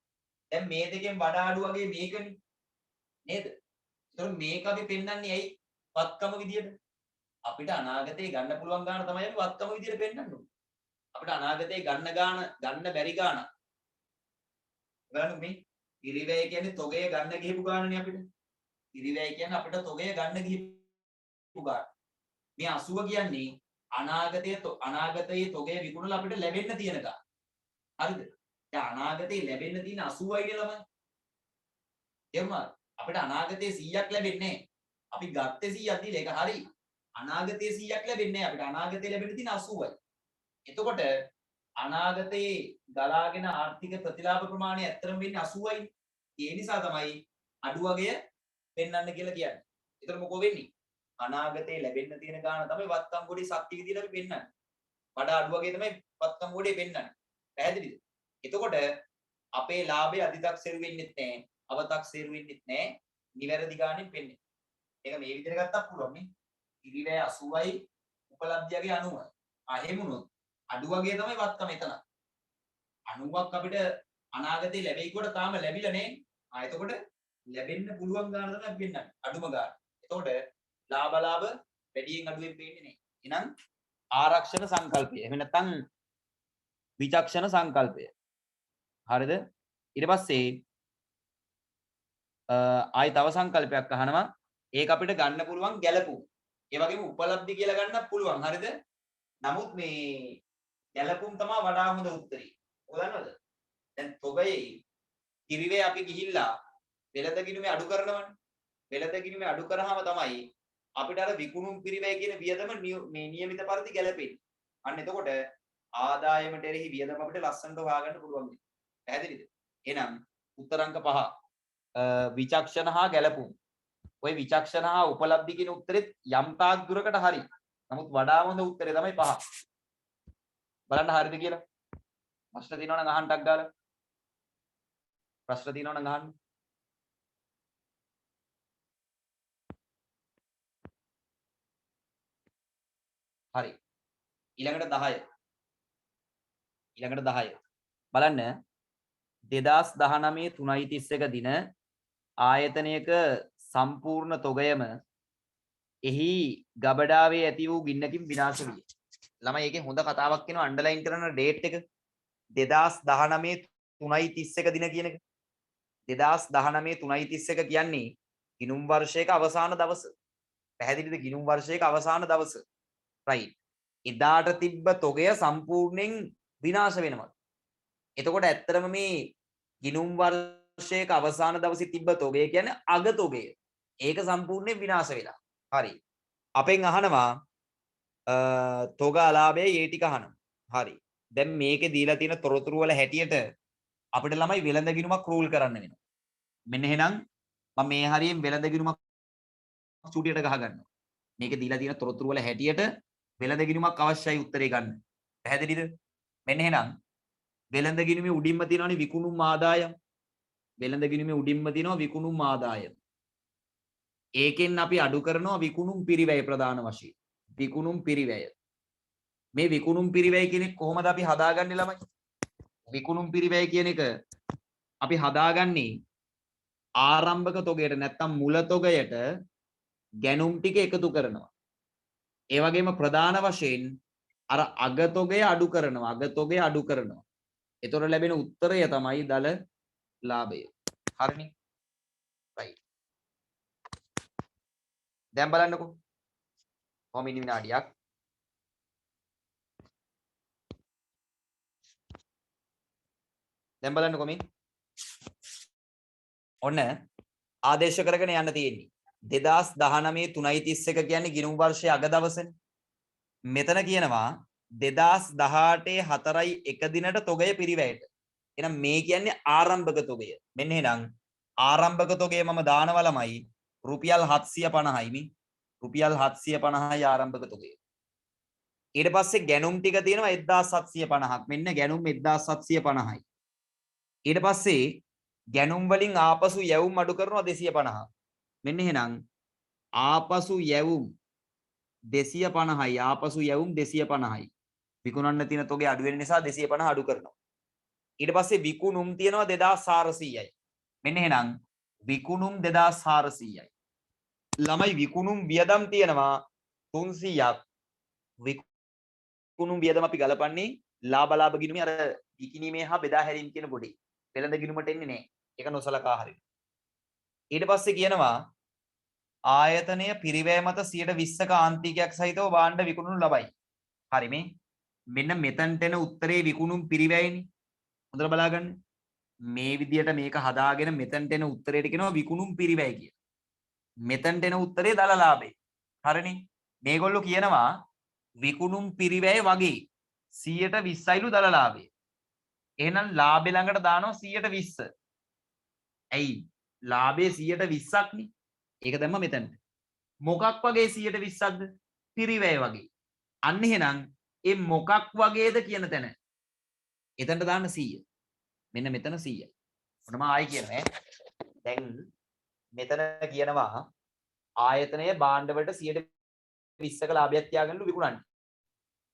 S1: දැන් මේ දෙකෙන් වඩා අඩු වගේ මේකනේ. නේද? ඒතකොට මේක අපි පෙන්වන්නේ ඇයි? වත්කම විදියට. අපිට අනාගතේ ගන්න පුළුවන් ගාන තමයි අපි වත්කම විදියට පෙන්වන්න ඕනේ. අපිට අනාගතේ ගන්න බැරි ගාන. ගන්න මේ පිරිවැය කියන්නේ තොගය ගන්න ගිහපු ගානනේ අපිට. පිරිවැය කියන්නේ අපිට තොගය ගන්න ගිහපු ගාන. මේ 80 කියන්නේ අනාගතයේ තොගය විකුණලා අපිට ලැබෙන්න තියෙන ගාන. හරිද? දැන් අනාගතේ ලැබෙන්න තියෙන 80යි නේ ළමයි. එහෙමද? අපිට අනාගතයේ 100ක් ලැබෙන්නේ නැහැ. අපි ගත්තේ 100ක් දීලා ඒක හරි. අනාගතයේ 100ක් ලැබෙන්නේ නැහැ. අපිට අනාගතේ ලැබෙන්න තියෙන 80යි. එතකොට අනාගතයේ ගලාගෙන ආර්ථික ප්‍රතිලාභ ප්‍රමාණය ඇත්තටම වෙන්නේ 80යි. ඒ නිසා තමයි අඩු වගය පෙන්වන්න කියලා කියන්නේ. ඒතර මොකෝ වෙන්නේ? අනාගතයේ ලැබෙන්න තියෙන ගාණ තමයි වත්කම් ගොඩේ සත්‍ය විදියට අපි පෙන්වන්නේ. වඩා අඩු වගේ තමයි වත්කම් ගොඩේ පෙන්වන්නේ. පැහැදිලිද? එතකොට අපේ ලාභය අධිතක්සේරු වෙන්නෙත් නැහැ. අවතක්සේරු වෙන්නෙත් නැහැ. නිවැරදි ගාණෙන් පෙන්නේ. ඒක මේ විදිහට ගත්තත් පුළුවන් නේ. ඉරිවැය 80යි උපලබ්ධියගේ 90යි. එහෙමුණොත් අඩු වගේ තමයි වත්කම එතන. 90ක් අපිට අනාගතේ ලැබෙයි කොට තාම ලැබිලා නැහැ. එතකොට ලැබෙන්න පුළුවන් ගාන තමයි අපි පෙන්නන්නේ. අඩුම ගාන. එතකොට ලාභ වැඩියෙන් අඩුවෙන් පේන්නේ නැහැ. එහෙනම් ආරක්ෂණ සංකල්පය. එහෙම නැත්නම් විචක්ෂණ සංකල්පය. හරිද? ඊට පස්සේ ආයි තව සංකල්පයක් අහනවා. ඒක අපිට ගන්න පුළුවන් ගැළපුම්. ඒ වගේම උපලබ්ධි කියලා ගන්නත් පුළුවන්. හරිද? නමුත් මේ ගැළපුම් තමයි වඩා හොඳ උත්තරේ. ඔය දන්නවද? දැන් තොගයේ කිරිවේ අපි ගිහිල්ලා වෙළඳ ගිණුමේ අඩු කරනවනේ. වෙළඳ ගිණුමේ අඩු කරාම තමයි අපිට අර විකුණුම් පිරිවැය කියන වියදම මේ නියමිත පරිදි ගැලපෙන්නේ. අන්න එතකොට ආදායමට එරෙහි වියදම අපිට ලස්සනට හොයාගන්න පුළුවන් වෙනවා. පැහැදිලිද? එහෙනම් උත්තර අංක 5 විචක්ෂණ හා ගැලපුම්. ඔය විචක්ෂණ හා උපලබ්ධි කියන උත්තරෙත් යම් තාක් දුරකට හරි. නමුත් වඩා හොඳ උත්තරේ තමයි 5. බලන්න හරිද කියලා. ප්‍රශ්න තියෙනවා නම් අහන්නක් ගාලා. ප්‍රශ්න තියෙනවා නම් අහන්න. හරි. ඊළඟට 10. ඊළඟට 10. බලන්න 2019 3:31 දින ආයතනයක සම්පූර්ණ තොගයම එහි ගබඩාවේ ඇති වූ ගින්නකින් විනාශ විය. ළමයි ඒකේ හොඳ කතාවක් කියනවා අන්ඩර්ලයින් කරන ඩේට් එක 2019 3:31 දින කියන එක. 2019 3:31 කියන්නේ ගිණුම් වර්ෂයක අවසාන දවස. පැහැදිලිද? ගිණුම් වර්ෂයක අවසාන දවස. right. එදාට තිබ්බ තොගය සම්පූර්ණයෙන් විනාශ වෙනවා. එතකොට ඇත්තටම මේ ගිණුම් වර්ෂයක අවසාන දවසේ තිබ්බ තොගය කියන්නේ අග තොගය. ඒක සම්පූර්ණයෙන් විනාශ වෙලා. හරි. අපෙන් අහනවා තොග අලාභයයි ඒ ටික අහනවා. හරි. දැන් මේකේ දීලා තියෙන තොරතුරු වල හැටියට අපිට ළමයි වෙළඳ ගිණුමක් රූල් කරන්න වෙනවා. මෙන්න එහෙනම් මම මේ හරියෙන් වෙළඳ ගිණුමක් චූටියට ගහ ගන්නවා. මේකේ දීලා තියෙන තොරතුරු වල හැටියට වෙළඳ ගිණුමක් අවශ්‍යයි උත්තරේ ගන්න. පැහැදිලිද? මෙන්න එහෙනම් වෙළඳ ගිණුමේ උඩින්ම තියෙනවනේ විකුණුම් ආදායම්. වෙළඳ ගිණුමේ උඩින්ම තියෙනවා විකුණුම් ආදායම්. ඒකෙන් අපි අඩු කරනවා විකුණුම් පිරිවැය ප්‍රධාන වශයෙන්. විකුණුම් පිරිවැය. මේ විකුණුම් පිරිවැය කියන්නේ කොහොමද අපි හදාගන්නේ ළමයි? විකුණුම් පිරිවැය කියන එක අපි හදාගන්නේ ආරම්භක තොගයට නැත්තම් මුල තොගයට ගැනුම් ටික එකතු කරනවා. ඒ වගේම ප්‍රධාන වශයෙන් අර අග තොගය අඩු කරනවා. අග තොගය අඩු කරනවා. එතකොට ලැබෙන උත්තරය තමයි දල ලාභය. හරිනේ? right. දැන් බලන්නකෝ. කොහොම ඉනි විනාඩියක්. දැන් බලන්නකෝ මේ. ඔන්න ආදේශ කරගෙන යන්න තියෙන්නේ. 2019 3:31 කියන්නේ ගිණුම් වර්ෂයේ අග දවසනේ. මෙතන කියනවා 2018 4:1 දිනට තොගය පිරිවැයට. එහෙනම් මේ කියන්නේ ආරම්භක තොගය. මෙන්න එහෙනම් ආරම්භක තොගය මම දානවා ළමයි රුපියල් 750යි මේ. රුපියල් 750යි ආරම්භක තොගය. ඊට පස්සේ ගැනුම් ටික තියෙනවා 1750ක්. මෙන්න ගැනුම් 1750යි. ඊට පස්සේ ගැනුම් වලින් ආපසු යැවුම් අඩු කරනවා 250. මෙන්න එහෙනම් ආපසු යැවුම් 250යි. ආපසු යැවුම් 250යි. විකුණන්න තියෙන තොගේ අඩු වෙන නිසා 250 අඩු කරනවා. ඊට පස්සේ විකුණුම් තියෙනවා 2400යි. මෙන්න එහෙනම් විකුණුම් 2400යි. ළමයි විකුණුම් වියදම් තියෙනවා 300ක්. විකුණුම් වියදම අපි ගලපන්නේ ලාභ ගිණුමේ අර විකිණීමේ හා බෙදා හැරීම කියන පොඩි. වෙළඳ ගිණුමට එන්නේ නැහැ. ඒක නොසලකා හරින්න. ඊට පස්සේ කියනවා ආයතනය පිරිවැය මත 120ක ආන්තිකයක් සහිතව භාණ්ඩ විකුණනු ලබයි. හරි මේ. මෙන්න මෙතනට එන උත්තරේ විකුණුම් පිරිවැයනේ. හොඳට බලාගන්න. මේ විදියට මේක හදාගෙන මෙතනට එන උත්තරේට කියනවා විකුණුම් පිරිවැය කියලා. මෙතනට එන උත්තරේ දල ලාභේ. හරිනේ. මේගොල්ලෝ කියනවා විකුණුම් පිරිවැය වගේ 120යිලු දල ලාභය. එහෙනම් ලාභේ ළඟට දානවා 120. ඇයි? ලාභේ 120ක් නේ. ඒක දැම්ම මෙතනට. මොකක් වගේ 120ක්ද? පිරිවැය වගේ. අන්න එහෙනම් ඒ මොකක් වගේද කියන තැන එතනට දාන්න 100. මෙන්න මෙතන 100. මොනම ආයි කියන්නේ. දැන් මෙතන කියනවා ආයතනයේ භාණ්ඩ වලට 120ක ලාභයක් තියාගන්නලු විකුණන්නේ.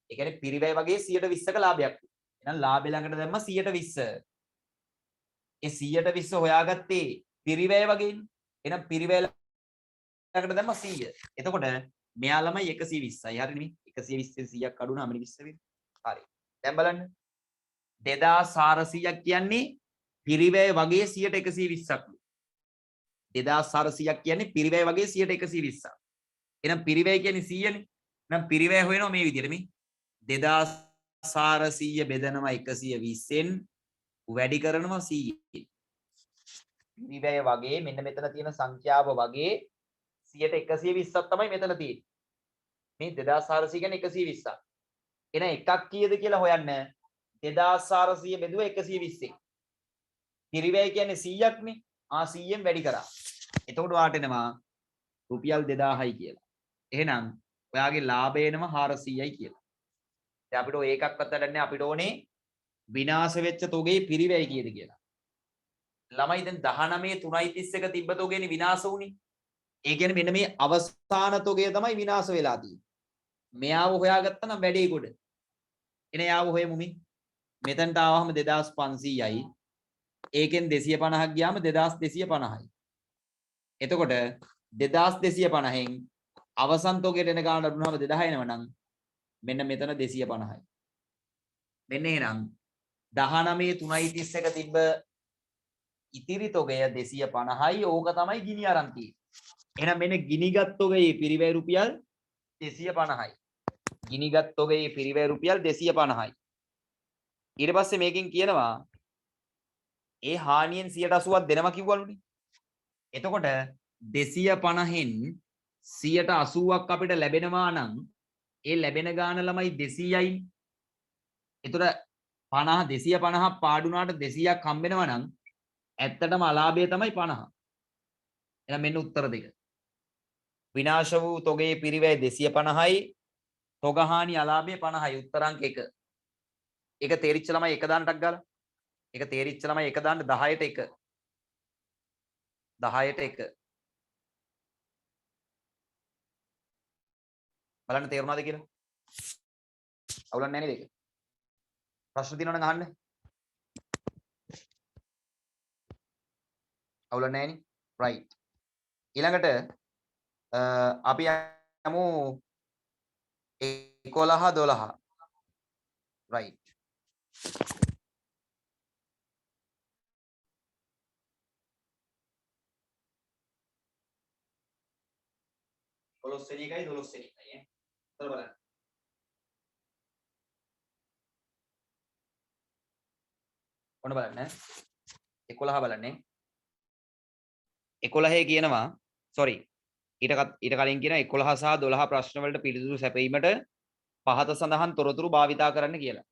S1: ඒ කියන්නේ පිරිවැය වගේ 120ක ලාභයක්. එහෙනම් ලාභය ළඟට දැම්ම 120. ඒ 120 හොයාගත්තේ පිරිවැය වගේනේ. එහෙනම් පිරිවැය ළඟට දැම්ම 100. එතකොට මෙයා ළමයි 120යි. හරිනේ. 120 100ක් අඩු වුණාම 20 වෙන්නේ. හරි. දැන් බලන්න. 2400ක් කියන්නේ පිරිවැය වගේ 120ක්. 2400ක් කියන්නේ පිරිවැය වගේ 120ක්. එහෙනම් පිරිවැය කියන්නේ 100නේ. එහෙනම් පිරිවැය හොයනවා මේ විදිහට මේ 2400 බෙදනවා 120න් වැඩි කරනවා 100. පිරිවැය වගේ මෙන්න මෙතන තියෙන සංඛ්‍යාව වගේ 120ක් තමයි මෙතන තියෙන්නේ. මේ 2400 කියන්නේ 120ක්. එන එකක් කීයද කියලා හොයන්න 2400 බෙදුව 120. පිරිවැය කියන්නේ 100ක් නේ. 100ෙන් වැඩි කරා. එතකොට වාට එනවා රුපියල් 2000යි කියලා. එහෙනම් ඔයාගේ ලාභය එනවා 400යි කියලා. දැන් අපිට ඔය එකක්වත් වැඩන්නේ අපිට ඕනේ විනාශ වෙච්ච තොගේ පිරිවැය කීයද කියලා. ළමයි දැන් 19 3.31 තිබ්බ තොගේනේ විනාශ වුනේ. ඒ කියන්නේ මෙන්න මේ අවසාන තොගය තමයි විනාශ වෙලා තියෙන්නේ. මෙයාව හොයාගත්තා නම් වැඩේ කොට. එන යාව හොයමු මේ. මෙතනට ආවම 2500යි. ඒකෙන් 250ක් ගියාම 2250යි. එතකොට 2250න් අවසන් තොගයට එන ගාන අඩුනහම 2000 එනවනම් මෙන්න මෙතන 250යි. මෙන්න එහෙනම් 19 3.31 තිබ්බ ඉතිරි තොගය 250යි. ඕක තමයි ගිනි අරන් තියෙන්නේ. එහෙනම් මෙන්න ගිනිගත් තොගයේ පිරිවැය රුපියල් 250යි. ගිනිගත් තොගයේ පිරිවැය රුපියල් 250යි. ඊට පස්සේ මේකෙන් කියනවා ඒ හානියෙන් 80ක් දෙනවා කිව්වලුනේ. එතකොට 250න් 80ක් අපිට ලැබෙනවා නම් ඒ ලැබෙන ගාන ළමයි 200යි. එතකොට 250ක් පාඩුනාට 200ක් හම්බ වෙනවා නම් ඇත්තටම අලාභය තමයි 50. එහෙනම් මෙන්න උත්තර දෙක. විනාශ වූ තොගයේ පිරිවැය 250යි. තොග හානි අලාභය 50යි. උත්තරාංක 1. ඒක තේරිච්ච ළමයි එක දාන්නටක් ගාලා. ඒක තේරිච්ච ළමයි එක දාන්න 10ට 1. 10ට 1. බලන්න තේරුණාද කියලා? අවුලක් නැහැ නේද ඒක? ප්‍රශ්න තියෙනවනම් අහන්න. අවුලක් නැහැ නේ? right. ඊළඟට අපි යමු 11 12. right. වෙනි එකයි 12 වෙනි එකයි ඈ. බලන්න. ඔන්න බලන්න. 11 බලන්නේ. 11 කියනවා sorry. ඊට කලින් කියන 11 සහ 12 ප්‍රශ්න වලට පිළිතුරු සැපීමට පහත සඳහන් තොරතුරු භාවිතා කරන්න කියලා.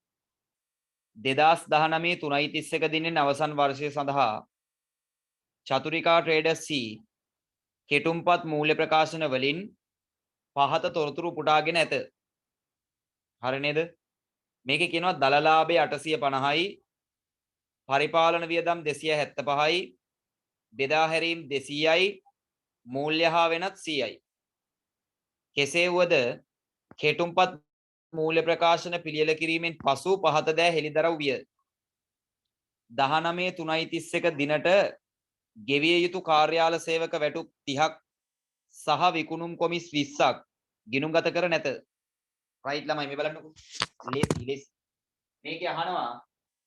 S1: 2019 3.31 දිනෙන් අවසන් වර්ෂය සඳහා චතුරිකා ට්‍රේඩර්ස් C කෙටුම්පත් මූල්‍ය ප්‍රකාශන වලින් පහත තොරතුරු උපුටාගෙන ඇත. හරි නේද? මේකේ කියනවා දලලාභය 850යි, පරිපාලන වියදම් 275යි, බෙදා හැරීම් 200යි, මූල්‍ය හා වෙනත් 100යි. කෙසේ වුවද කෙටුම්පත් මූල්‍ය ප්‍රකාශන පිළියෙල කිරීමෙන් පසු පහත දෑ හෙළිදරව් විය. 19 3.31 දිනට ගෙවිය යුතු කාර්යාල සේවක වැටුප් 30ක් සහ විකුණුම් කොමිස් 20ක් ගිණුම්ගත කර නැත. රයිට් ළමයි මේ බලන්නකෝ. ලේසි. මේකේ අහනවා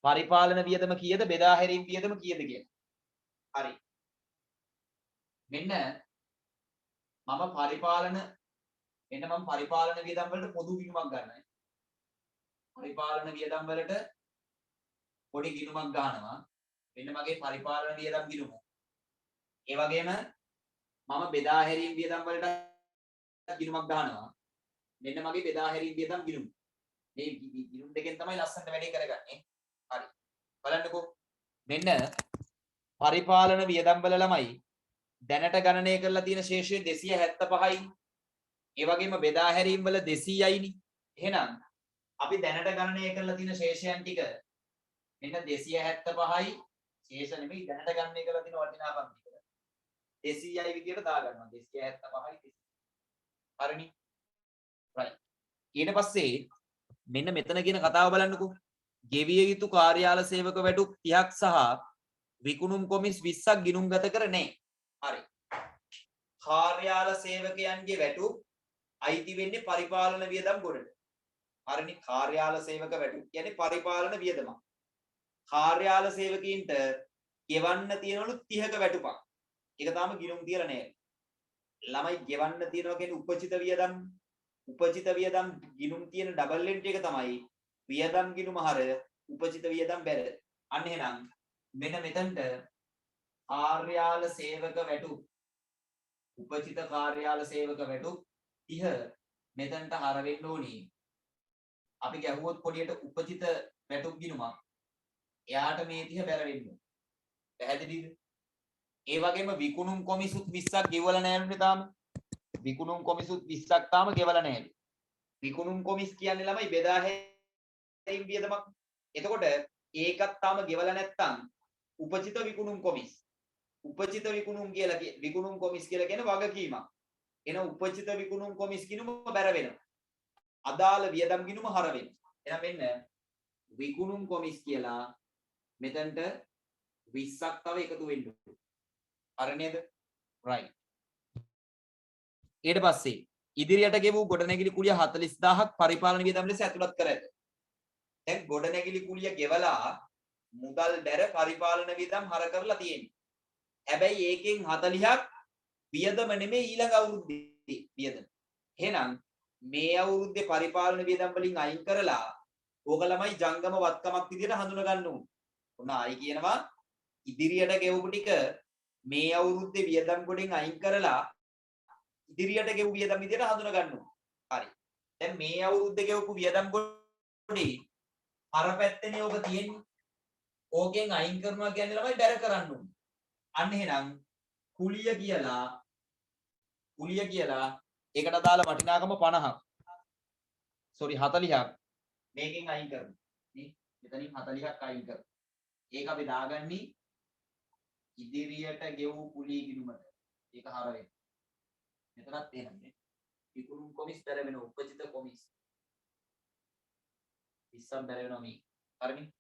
S1: පරිපාලන වියදම කීයද බෙදා හැරීම් වියදම කීයද කියලා. හරි. මෙන්න මම පරිපාලන වියදම් වලට පොදු ගිණුමක් ගන්නවා. පරිපාලන වියදම් වලට පොඩි ගිණුමක් ගන්නවා. මෙන්න මගේ පරිපාලන වියදම් ගිණුම. ඒ වගේම මම බෙදා හැරීම් වියදම් වලට ගිණුමක් ගන්නවා. මෙන්න මගේ බෙදා හැරීම් වියදම් ගිණුම. මේ ගිණුම් දෙකෙන් තමයි ලස්සනට වැඩේ කරගන්නේ. හරි. බලන්නකෝ. මෙන්න පරිපාලන වියදම් වල ළමයි දැනට ගණනය කරලා තියෙන ශේෂය 275යි. ඒ වගේම බෙදා හැරීම් වල 200යිනි. එහෙනම් අපි දැනට ගණනය කරලා තියෙන ශේෂයන් ටික මෙන්න 275යි. ශේෂ නෙමෙයි දැනට ගණනය කරලා තියෙන වටිනාකම් ටික 200යි විදියට දාගන්නවා. 275යි. හරිනේ. right. ඊට පස්සේ මෙන්න මෙතන කියන කතාව බලන්නකෝ. ගෙවිය යුතු කාර්යාල සේවක වැටුප් 30ක් සහ විකුණුම් කොමිස් 20ක් ගිණුම්ගත කර නැහැ. හරි. කාර්යාල සේවකයන්ගේ වැටුප් අයිති වෙන්නේ පරිපාලන වියදම් ගොඩට. හරිනේ. කාර්යාල සේවක වැටුප් කියන්නේ පරිපාලන වියදම. කාර්යාල සේවකීන්ට ගෙවන්න තියෙනවලු 30ක වැටුපක්. ඒක තාම ගිණුම් තියලා නැහැ. ළමයි ගෙවන්න තියෙනවා කියන්නේ උපචිත වියදම්. උපචිත වියදම් ගිණුම් තියෙන ඩබල් එන්ට්‍රි එක තමයි වියදම් ගිණුම හර උපචිත වියදම් බැල. අන්න එහෙනම් මෙන්න මෙතනට කාර්යාල සේවක වැටුප් උපචිත කාර්යාල සේවක වැටුප් 30 මෙතනට හර වෙන්න ඕනි. අපි ගැහුවොත් පොඩියට උපචිත වැටුප් ගිණුමක් එයාට මේ 30 බැර වෙන්න ඕනේ. පැහැදිලිද? ඒ වගේම විකුණුම් කොමිසුත් 20ක් ගෙවලා නැහැනේ තාම. විකුණුම් කොමිසුත් 20ක් තාම ගෙවලා නැහැ. විකුණුම් කොමිස් කියන්නේ ළමයි බෙදා හැරීම් වියදමක්. එතකොට ඒකත් තාම ගෙවලා නැත්තම් උපචිත විකුණුම් කොමිස්. උපචිත විකුණුම් කියලා විකුණුම් කොමිස් කියලා කියන වගකීමක්. එන උපචිත විකුණුම් කොමිස් ගිණුම බැර වෙනවා. අදාළ වියදම් ගිණුම හර වෙනවා. එහෙනම් මෙන්න විකුණුම් කොමිස් කියලා මෙතනට 20ක් තව එකතු වෙන්න ඕනේ. හරි නේද? right. ඊට පස්සේ ඉදිරියට ගෙවූ ගොඩනැගිලි කුලිය 40000ක් පරිපාලන වියදම් ලෙස ඇතුළත් කර ඇත. දැන් ගොඩනැගිලි කුලිය ගෙවලා මුදල් බැර පරිපාලන වියදම් හර කරලා තියෙනවා. හැබැයි ඒකෙන් 40ක් වියදම නෙමෙයි ඊළඟ අවුරුද්දේ වියදම. එහෙනම් මේ අවුරුද්දේ පරිපාලන වියදම් වලින් අයින් කරලා ඕක ළමයි ජංගම වත්කමක් විදිහට හඳුන ගන්න ඕනේ. ඔන්න ආයි කියනවා ඉදිරියට ගෙවපු ටික මේ අවුරුද්දේ වියදම් ගොඩෙන් අයින් කරලා ඉදිරියට ගෙවු වියදම් විදිහට හඳුන ගන්න ඕනේ. හරි. දැන් මේ අවුරුද්දේ ගෙවපු වියදම් ගොඩේ අර පැත්තේනේ ඕක තියෙන්නේ. ඕකෙන් අයින් කරනවා කියන්නේ ළමයි බැර කරන්න ඕනේ. අන්න එහෙනම් කුලිය කියලා ඒකට අදාළ වටිනාකම 50ක්. sorry 40ක් මේකෙන් අයින් කරනවා. නේ? මෙතනින් 40ක් අයින් කරනවා. ඒක අපි දාගන්නේ ඉදිරියට ගෙවූ කුලිය ගිණුමට. ඒක හර වෙනවා. මෙතනත් එහෙමනේ. විකුණුම් කොමිස් බැර වෙන උපචිත කොමිස් 20ක් බැර වෙනවා මේ. හරිනේ?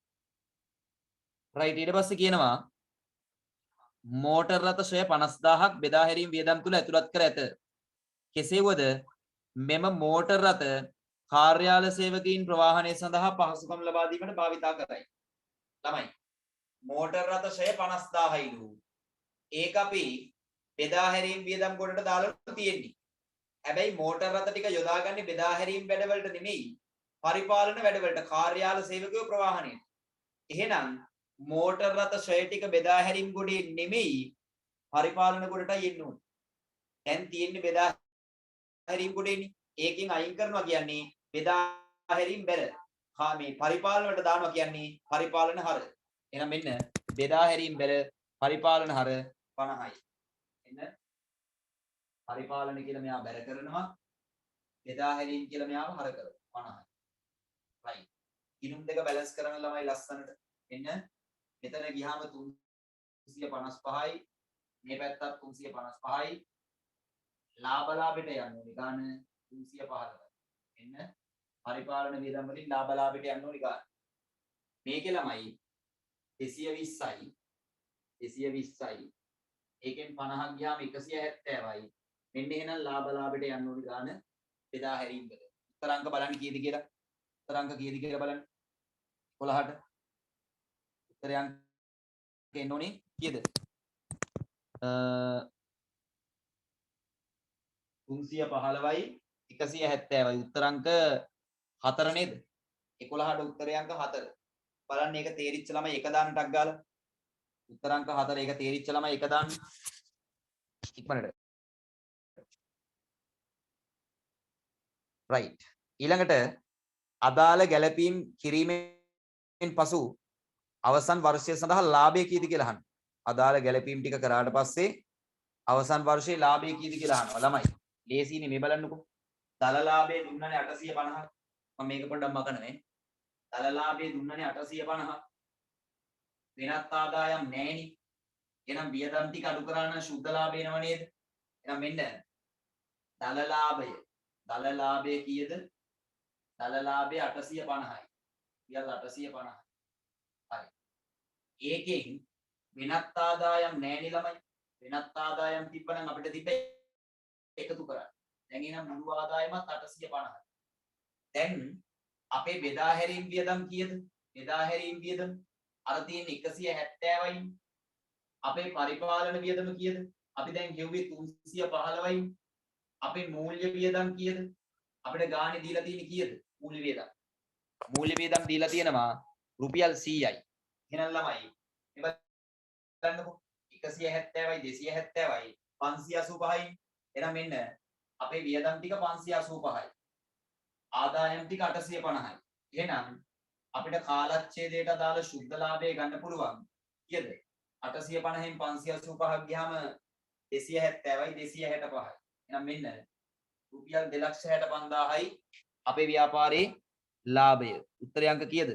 S1: right ඊට පස්සේ කියනවා මෝටර් රථ ශ්‍රය 50000ක් බෙදා හැරීම් වියදම් තුල ඇතුළත් කර ඇත. කෙසේවද මෙම මෝටර් රථ කාර්යාල සේවකීන් ප්‍රවාහනය සඳහා පහසුකම් ලබා දීමට භාවිතා කරයි. ළමයි මෝටර් රථ ශ්‍රය 50000යිලු. ඒක අපි බෙදා හැරීම් වියදම් කොටට දාලා තියෙන්නේ. හැබැයි මෝටර් රථ ටික යොදාගන්නේ බෙදා හැරීම් වැඩවලට නෙමෙයි පරිපාලන වැඩවලට කාර්යාල සේවකයෝ ප්‍රවාහනයට. එහෙනම් මෝටර් රථ ශ්‍රය ටික බෙදා හැරීම් ගොඩේ නෙමෙයි පරිපාලන ගොඩටයි එන්න ඕනේ. දැන් තියෙන්නේ බෙදා හැරීම් ගොඩේනේ. ඒකෙන් අයින් කරනවා කියන්නේ බෙදා හැරීම් බැර. මේ පරිපාලන වලට දානවා කියන්නේ පරිපාලන හර. එහෙනම් මෙන්න බෙදා හැරීම් බැර පරිපාලන හර 50යි. එන්න පරිපාලන කියලා මෙයා බැර කරනවා. බෙදා හැරීම් කියලා මෙයාව හර කරනවා 50යි. right. ගිණුම් දෙක බැලන්ස් කරන ළමයි ලස්සනට. එන්න මෙතන ගියාම 355යි මේ පැත්තත් 355යි ලාභයට යන්න ඕනේ ගාන 315යි. එන්න පරිපාලන වියදම් වලින් ලාභයට යන්න ඕනේ ගාන. මේකේ ළමයි 220යි 220යි ඒකෙන් 50ක් ගියාම 170යි. මෙන්න එහෙනම් ලාභයට යන්න ඕනේ ගාන බෙදා හැරීම් වල. උත්තරාංක බලන්න කීයද කියලා. උත්තරාංක කීයද කියලා බලන්න. 11ට උත්තරයන් එන්න ඕනේ කීයද? 315යි 170යි උත්තරංක 4 නේද? 11ට උත්තරයන්ක 4. බලන්න ඒක තේරිච්ච ළමයි එක දාන්නටක් ගාලා. උත්තරංක 4 ඒක තේරිච්ච ළමයි එක දාන්න. ඉක්මනට. right. ඊළඟට අදාළ ගැළපීම් කිරීමෙන් පසු අවසන් වර්ෂය සඳහා ලාභය කීයද කියලා අහන්න. අදාළ ගැළපීම් ටික කරාට පස්සේ අවසන් වර්ෂයේ ලාභය කීයද කියලා අහනවා ළමයි. ලේසියිනේ මේ බලන්නකෝ. දල ලාභය දුන්නනේ 850ක්. මම මේක පොඩ්ඩක් මකන මේ. දල ලාභය දුන්නනේ 850ක්. වෙනත් ආදායම් නැහෙනි. එහෙනම් වියදම් ටික අඩු කරා නම් සුද්ධ ලාභය එනව නේද? එහෙනම් මෙන්න දල ලාභය කීයද? දල ලාභය 850යි. රියල් 850යි. හරි. ඒකෙන් වෙනත් ආදායම් නැහෙනි ළමයි. වෙනත් ආදායම් තිබ්බනම් අපිට තිබ්බේ එකතු කරන්න. දැන් එහෙනම් මුළු ආදායමත් 850යි. දැන් අපේ බෙදා හැරීම් වියදම් කීයද? බෙදා හැරීම් වියදම් අර තියෙන 170යි. අපේ පරිපාලන වියදම කීයද? අපි දැන් ගෙව්වේ 315යි. අපේ මූල්‍ය වියදම් කීයද? අපිට ගානේ දීලා තියෙන්නේ කීයද? මූල්‍ය වියදම්. මූල්‍ය වියදම් දීලා තියෙනවා රුපියල් 100යි. එහෙනම් ළමයි මේ බලන්නකෝ 170යි 270යි 585යි. එහෙනම් මෙන්න අපේ වියදම් ටික 585යි. ආදායම් ටික 850යි. එහෙනම් අපිට කාලච්ඡේදයට අදාළ සුද්ධ ලාභය ගන්න පුළුවන්. කීයද? 850න් 585ක් ගියාම 270යි 265යි. එහෙනම් මෙන්න රුපියල් 2,65,000යි අපේ ව්‍යාපාරේ ලාභය. උත්තරේ අංක කීයද?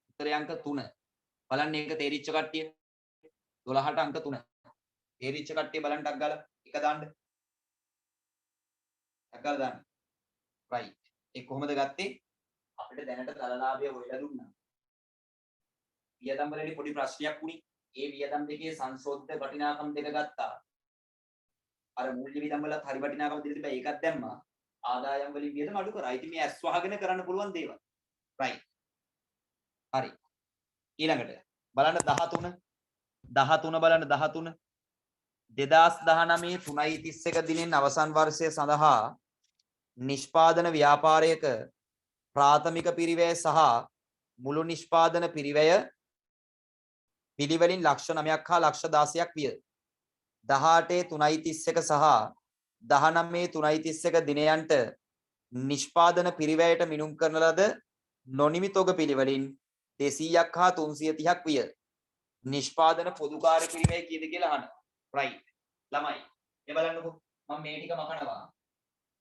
S1: උත්තරේ අංක 3. බලන්න මේක තේරිච්ච කට්ටිය 12ට අංක 3. තේරිච්ච කට්ටිය බලන්න ටක් ගාලා එක දාන්න. ටක් ගාලා දාන්න. right. ඒ කොහොමද ගත්තේ? අපිට දැනට දල ලාභය හොයලා දුන්නා. වියදම් වලදී පොඩි ප්‍රශ්නයක් වුණේ. ඒ වියදම් දෙකේ සංශෝධිත වටිනාකම් දෙක ගත්තා. අර මූල්‍ය වියදම් වලත් හරි වටිනාකම දෙක තිබ්බා ඒකත් දැම්මා. ආදායම් වලින් වියදම් අඩු කරා. ඉතින් මේ ඇස් වහගෙන කරන්න පුළුවන් දේවල්. right. හරි. ඊළඟට බලන්න 13 බලන්න 13 2019 3.31 දිනෙන් අවසන් වර්ෂය සඳහා නිෂ්පාදන ව්‍යාපාරයක ප්‍රාථමික පිරිවැය සහ මුළු නිෂ්පාදන පිරිවැය පිළිවෙලින් ලක්ෂ 9ක් හා ලක්ෂ 16ක් විය. 18 3.31 සහ 19 3.31 දිනයන්ට නිෂ්පාදන පිරිවැයට මිනුම් කරන ලද නොනිමි තොග පිළිවෙලින් 200ක් හා 330ක් විය. නිෂ්පාදන පොදු කාර්ය පිරිවැය කීයද කියලා අහනවා. right. ළමයි. මේ බලන්නකෝ. මම මේ ටික මකනවා.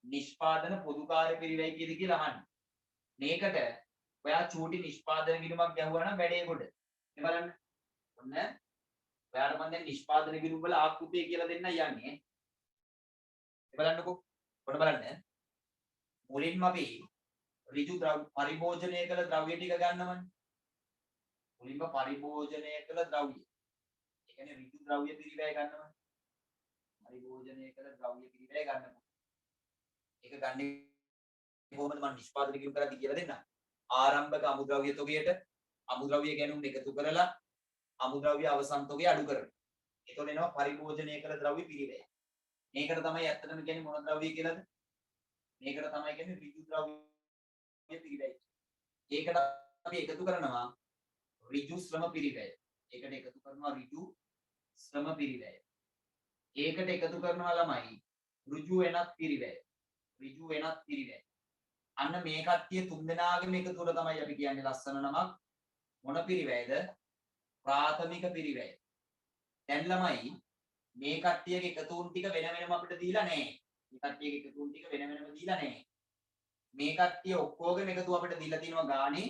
S1: නිෂ්පාදන පොදු කාර්ය පිරිවැය කීයද කියලා අහන්න. මේකට ඔයා චූටි නිෂ්පාදන ගිණුමක් ගැහුවා නම් වැඩේ කොට. මේ බලන්න. ඔන්න ඔයාට මම දැන් නිෂ්පාදන ගිණුම වල ආකෘතිය කියලා දෙන්න යන්නේ. මේ බලන්නකෝ. ඔන්න බලන්න. මුලින්ම අපි ඍජු පරිභෝජනය කළ ද්‍රව්‍ය ටික ගන්නවනේ. මුලින්ම පරිභෝජනය කළ ද්‍රව්‍ය. ඒ කියන්නේ ඍජු ද්‍රව්‍ය පිරිවැය ගන්නවා. පරිභෝජනය කළ ද්‍රව්‍ය පිරිවැය ගන්නවා. ඒක ගන්නේ කොහොමද මම නිෂ්පාදනය කිරීම කරද්දී කියලා දෙන්න. ආරම්භක අමුද්‍රව්‍ය තොගයට අමුද්‍රව්‍ය ගැනුම් එකතු කරලා අමුද්‍රව්‍ය අවසන් තොගය අඩු කරනවා. එතකොට එනවා පරිභෝජනය කළ ද්‍රව්‍ය පිරිවැය. මේකට තමයි ඇත්තටම කියන්නේ මොන ද්‍රව්‍ය කියලාද? මේකට තමයි කියන්නේ ඍජු ද්‍රව්‍ය පිරිවැය. ඒකට අපි එකතු කරනවා ඍජු ශ්‍රම පිරිවැය. ඒකට එකතු කරනවා ඍජු ශ්‍රම පිරිවැය. ඒකට එකතු කරනවා ළමයි ඍජු වෙනත් පිරිවැය. ඍජු වෙනත් පිරිවැය. අන්න මේ කට්ටිය තුන් දෙනාගේම එකතුව තමයි අපි කියන්නේ ලස්සන නමක් මොන පිරිවැයද? ප්‍රාථමික පිරිවැය. දැන් ළමයි මේ කට්ටියගේ එකතුන් ටික වෙන වෙනම අපිට දීලා නැහැ. මේ කට්ටියගේ එකතුන් ටික වෙන වෙනම දීලා නැහැ. මේ කට්ටිය ඔක්කොගේම එකතුව අපිට දීලා තියෙනවා ගානේ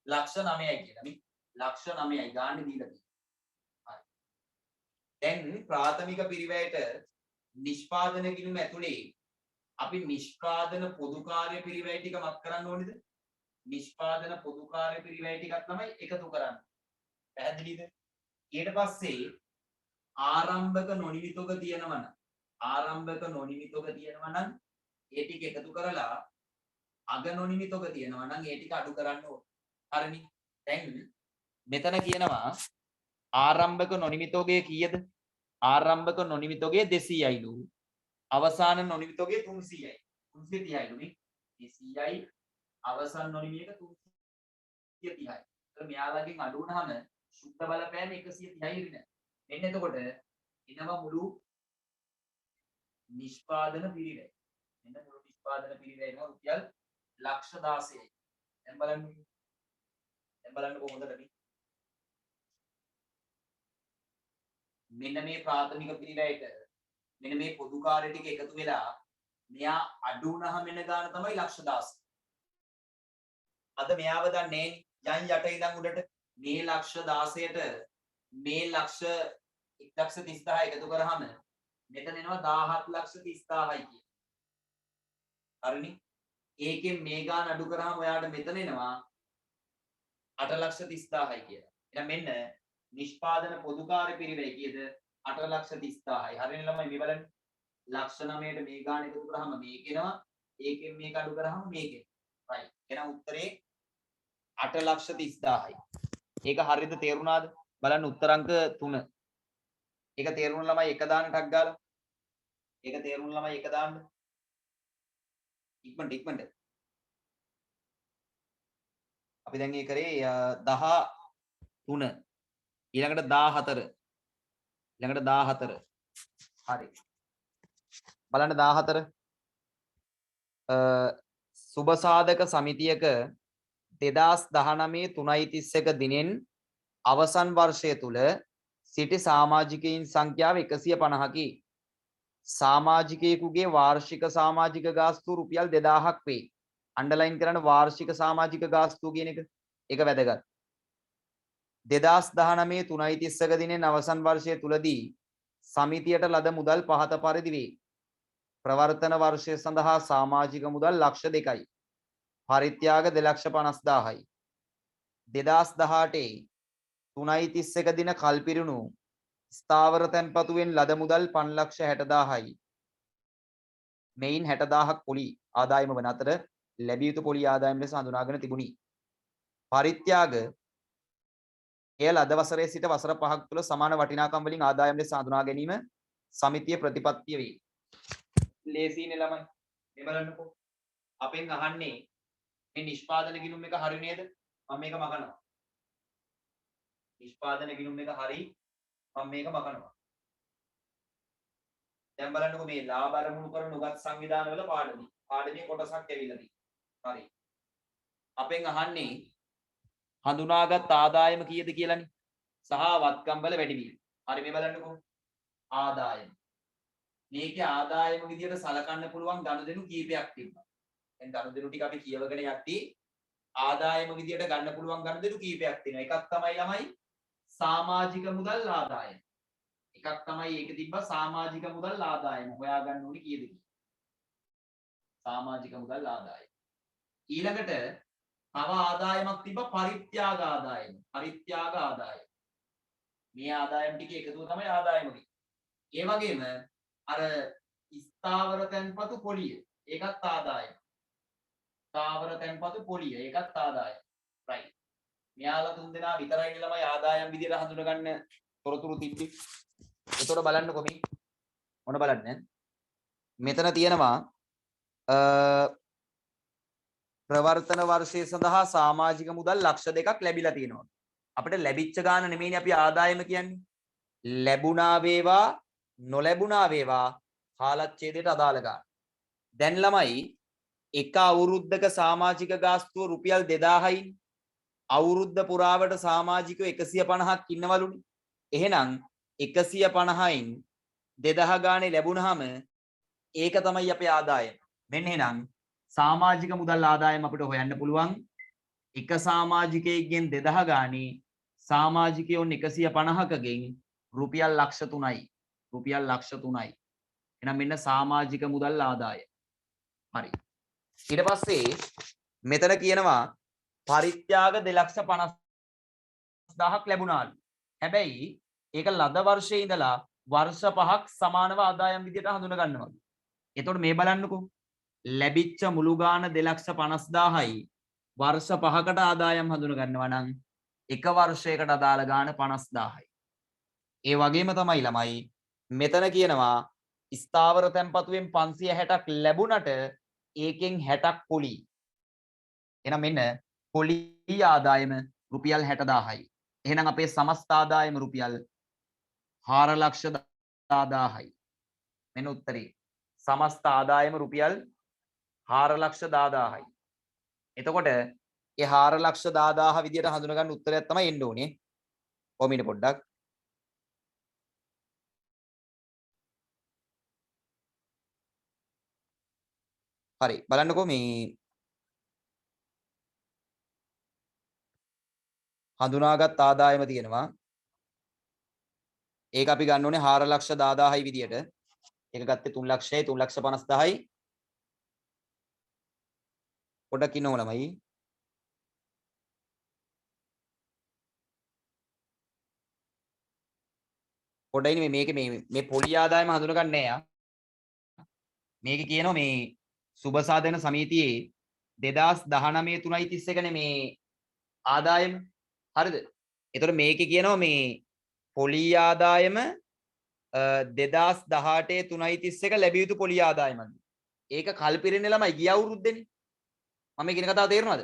S1: ලක්ෂ 9යි කියලා. මේ ලක්ෂ 9යි ගානේ දීලා තියෙනවා. හරි. දැන් ප්‍රාථමික පිරිවැයට නිෂ්පාදන ගිණුම ඇතුලේ අපි නිෂ්පාදන පොදු කාර්ය පිරිවැය ටික මත් කරන්න ඕනේද? නිෂ්පාදන පොදු කාර්ය පිරිවැය ටිකක් තමයි එකතු කරන්නේ. පැහැදිලිද? ඊට පස්සේ ආරම්භක නොනිමි තොග තියෙනවා නම් ඒ ටික එකතු කරලා අග නොනිමි තොග තියෙනවා නම් ඒ ටික අඩු කරන්න ඕනේ. හරිනේ. දැන් මෙතන කියනවා ආරම්භක නොනිමි තොගය කීයද? ආරම්භක නොනිමි තොගය 200යිලු. අවසාන නොනිමි තොගය 300යි. 330යිලු නේ. 200යි අවසාන නොනිමි එක 330යි. ඒතර මෙයාලගෙන් අඩු වුණාම සුද්ධ බලපෑම 130යි වෙන. මෙන්න එතකොට එනවා මුළු නිෂ්පාදන පිරිවැය. මෙන්න මුළු නිෂ්පාදන පිරිවැය එනවා රුපියල් ලක්ෂ 16යි. දැන් බලන්න කොහොමද මේ මෙන්න මේ ප්‍රාථමික පිරිවැයට මෙන්න මේ පොදු කාර්ය ටික එකතු වෙලා මෙයා අඩු වුණාම එන ගාන තමයි ලක්ෂ 16. අද මෙයාව දන්නේ යන් යට ඉඳන් උඩට මේ ලක්ෂ 16ට මේ ලක්ෂ 1,30,000 එකතු කරාම මෙතන එනවා 17,30,000යි කියන. හරිනේ. ඒකෙන් මේ ගාන අඩු කරාම ඔයාට මෙතන එනවා 8,30,000යි කියලා. එහෙනම් මෙන්න නිෂ්පාදන පොදු කාර්ය පිරිවැය කීයද? 8,30,000යි. හරිනේ ළමයි මේ බලන්න. ලක්ෂ 9ට මේ ගාන එකතු කරාම මේක එනවා. ඒකෙන් මේක අඩු කරාම මේක එනවා. right. එහෙනම් උත්තරේ 8,30,000යි. ඒක හරියද තේරුණාද? බලන්න උත්තර අංක 3. ඒක තේරුණ ළමයි එක දාන්න ටක් ගාලා. ඒක තේරුණ ළමයි එක දාන්න. ඉක්මනට. අපි දැන් ඒ කරේ 13. ඊළඟට 14. හරි. බලන්න 14. සුබ සාධක සමිතියක 2019 3.31 දිනෙන් අවසන් වර්ෂය තුල සිටි සමාජිකයින් සංඛ්‍යාව 150කි. සමාජිකයෙකුගේ වාර්ෂික සමාජික ගාස්තුව රුපියල් 2000ක් වේ. අන්ඩර්ලයින් කරන්න වාර්ෂික සමාජික ගාස්තුව කියන එක. ඒක වැදගත්. 2019 3.31 දිනෙන් අවසන් වර්ෂය තුලදී සමිතියට ලද මුදල් පහත පරිදි වේ. ප්‍රවර්තන වර්ෂය සඳහා සමාජික මුදල් ලක්ෂ 2යි. පරිත්‍යාග 2,50,000යි. 2018 3.31 දින කල්පිරුණු ස්ථාවර තැන්පතුවෙන් ලද මුදල් 5,60,000යි. මෙයින් 60,000ක් පොලි ආදායම වන අතර ලැබිය යුතු පොලි ආදායම ලෙස හඳුනාගෙන තිබුණි. පරිත්‍යාග එය ලද වසරේ සිට වසර 5ක් තුළ සමාන වටිනාකම් වලින් ආදායම් ලෙස හඳුනා ගැනීම සමිතිය ප්‍රතිපත්තිය වේ. ලේසියිනේ ළමයි. මේ බලන්නකෝ. අපෙන් අහන්නේ මේ නිෂ්පාදන ගිණුම් එක හරි නේද? මම මේක මකනවා. නිෂ්පාදන ගිණුම් එක හරි මම මේක මකනවා. දැන් බලන්නකෝ මේ ලාභ අරමුණු කරන උගත් සංවිධානවල පාඩමේ. පාඩමේ කොටසක් ඇවිල්ලා තියෙනවා. හරි. අපෙන් අහන්නේ හඳුනාගත් ආදායම කීයද කියලානේ. සහ වත්කම් වල වැඩිවීම. හරි මේ බලන්නකෝ. ආදායම. මේකේ ආදායම විදියට සලකන්න පුළුවන් ගනුදෙනු කීපයක් තිබ්බා. දැන් ගනුදෙනු ටික අපි කියවගෙන යද්දී ආදායම විදියට ගන්න පුළුවන් ගනුදෙනු කීපයක් තියෙනවා. එකක් තමයි ළමයි සමාජික මුදල් ආදායම. එකක් තමයි ඒක තිබ්බා සමාජික මුදල් ආදායම. හොයාගන්න ඕනේ කීයද කියලා. සමාජික මුදල් ආදායම. ඊළඟට තව ආදායමක් තිබ්බා පරිත්‍යාග ආදායම. පරිත්‍යාග ආදායම. මේ ආදායම් ටික එකතුව තමයි ආදායම වෙන්නේ. ඒ වගේම අර ස්ථාවර තැන්පතු පොලිය ඒකත් ආදායම. ස්ථාවර තැන්පතු පොලිය ඒකත් ආදායම. right. මෙයාලා තුන් දෙනා විතරයි ළමයි ආදායම් විදියට හඳුනගන්න තොරතුරු තිබ්බේ. ඒතකොට බලන්නකො මේ මොන බලන්න. මෙතන තියෙනවා ප්‍රවර්තන වර්ෂය සඳහා සමාජික මුදල් ලක්ෂ 2ක් ලැබිලා තියෙනවා. අපිට ලැබිච්ච ගාන නෙමෙයිනේ අපි ආදායම කියන්නේ. ලැබුණා වේවා නොලැබුණා වේවා කාලච්ඡේදයට අදාළ ගාන. දැන් ළමයි එක අවුරුද්දක සමාජික ගාස්තුව රුපියල් 2000යි. අවුරුද්ද පුරාවට සමාජිකයෝ 150ක් ඉන්නවලුනේ. එහෙනම් 150යින් 2000 ගානේ ලැබුණාම ඒක තමයි අපේ ආදායම. මෙන්න එහෙනම් සමාජික මුදල් ආදායම අපිට හොයන්න පුළුවන්. එක සමාජිකයෙක්ගෙන් 2000 ගානේ සමාජිකයෝන් 150කගෙන් රුපියල් ලක්ෂ 3යි. රුපියල් ලක්ෂ 3යි. එහෙනම් මෙන්න සමාජික මුදල් ආදායම. හරි. ඊට පස්සේ මෙතන කියනවා පරිත්‍යාග 2,50,000ක් ලැබුණාලු. හැබැයි ඒක ලද වර්ෂයේ ඉඳලා වර්ෂ 5ක් සමානව ආදායම් විදියට හඳුන ගන්නවා. එතකොට මේ බලන්නකෝ. ලැබිච්ච මුළු ගාන 2,50,000යි වර්ෂ 5කට ආදායම් හඳුන ගන්නවා නම් එක වර්ෂයකට අදාළ ගාන 50,000යි. ඒ වගේම තමයි ළමයි මෙතන කියනවා ස්ථාවර තැන්පතුවෙන් 560ක් ලැබුණට ඒකෙන් 60ක් පොලි. එහෙනම් මෙන්න පොලි ආදායම රුපියල් 60,000යි. එහෙනම් අපේ සමස්ත ආදායම රුපියල් 4,10,000යි. මෙන්න උත්තරේ. සමස්ත ආදායම රුපියල් 4,10,000යි. එතකොට ඒ 4,10,000 විදියට හඳුන ගන්න උත්තරයක් තමයි එන්න ඕනේ. කොමිනේ පොඩ්ඩක්. හරි බලන්නකෝ මේ හඳුනාගත් ආදායම තියෙනවා. ඒක අපි ගන්න ඕනේ 4,10,000යි විදියට. ඒක ගත්තේ 3,00,000යි 3,50,000යි. පොඩක් ඉන්නව ළමයි. පොඩ්ඩයි මේකේ මේ පොලි ආදායම හඳුනගන්නේ නෑ යා. මේකේ කියනවා මේ සුබ සාධන සමිතියේ 2019 3.31 නේ මේ ආදායම. හරිද? එතකොට මේකේ කියනවා මේ පොලි ආදායම 2018 3.31 ලැබිය යුතු පොලි ආදායමක්. ඒක කල්පිරෙන්නේ ළමයි ගිය අවුරුද්දේනේ. මම මේ කියන කතාව තේරුණාද?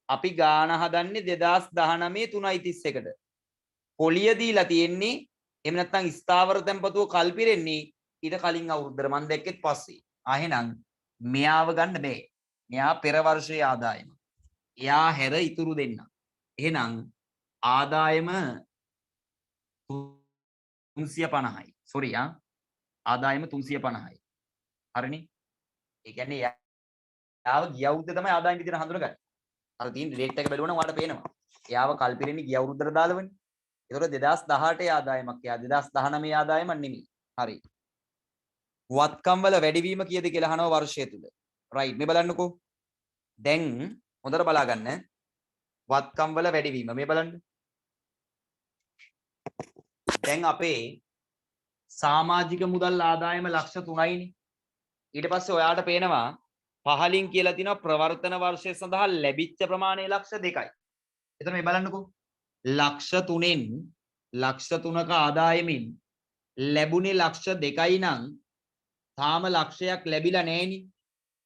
S1: අපි ගාන හදන්නේ 2019 3.31ට. පොලිය දීලා තියෙන්නේ එහෙම නැත්නම් ස්ථාවර තැන්පතුව කල්පිරෙන්නේ ඊට කලින් අවුරුද්දට මම දැක්කෙත් පස්සේ. එහෙනම් මෙයාව ගන්න බෑ. මෙයා පෙර වර්ෂයේ ආදායම. එයා හැර ඉතුරු දෙන්න. එහෙනම් ආදායම 350යි. සෝරි ආදායම 350යි. හරිනේ? ඒ කියන්නේ එයාව ගිය අවුරුද්ද තමයි ආදායම විදිහට හඳුනගන්නේ. අර තියෙන ඩේට් එක බැලුවනම් ඔයාලට පේනවා. එයාව කල්පිරෙන්නේ ගිය අවුරුද්දට දාලවනේ. ඒතකොට 2018 ආදායමක්. එයා 2019 ආදායමක් නෙමෙයි. හරි. වත්කම් වල වැඩිවීම කීයද කියලා අහනවා වර්ෂය තුල. රයිට් මේ බලන්නකෝ. දැන් හොඳට බලා ගන්න. වත්කම් වල වැඩිවීම මේ බලන්න. දැන් අපේ සමාජික මුදල් ආදායම ලක්ෂ 3යිනේ. ඊට පස්සේ ඔයාලට පේනවා පහලින් කියලා තිනවා ප්‍රවර්තන වර්ෂය සඳහා ලැබිච්ච ප්‍රමාණය ලක්ෂ 2යි. එතන මේ බලන්නකෝ. ලක්ෂ 3න් ලක්ෂ 3ක ආදායමින් ලැබුණේ ලක්ෂ 2යි නම් තාම ලක්ෂයක් ලැබිලා නැහෙනි.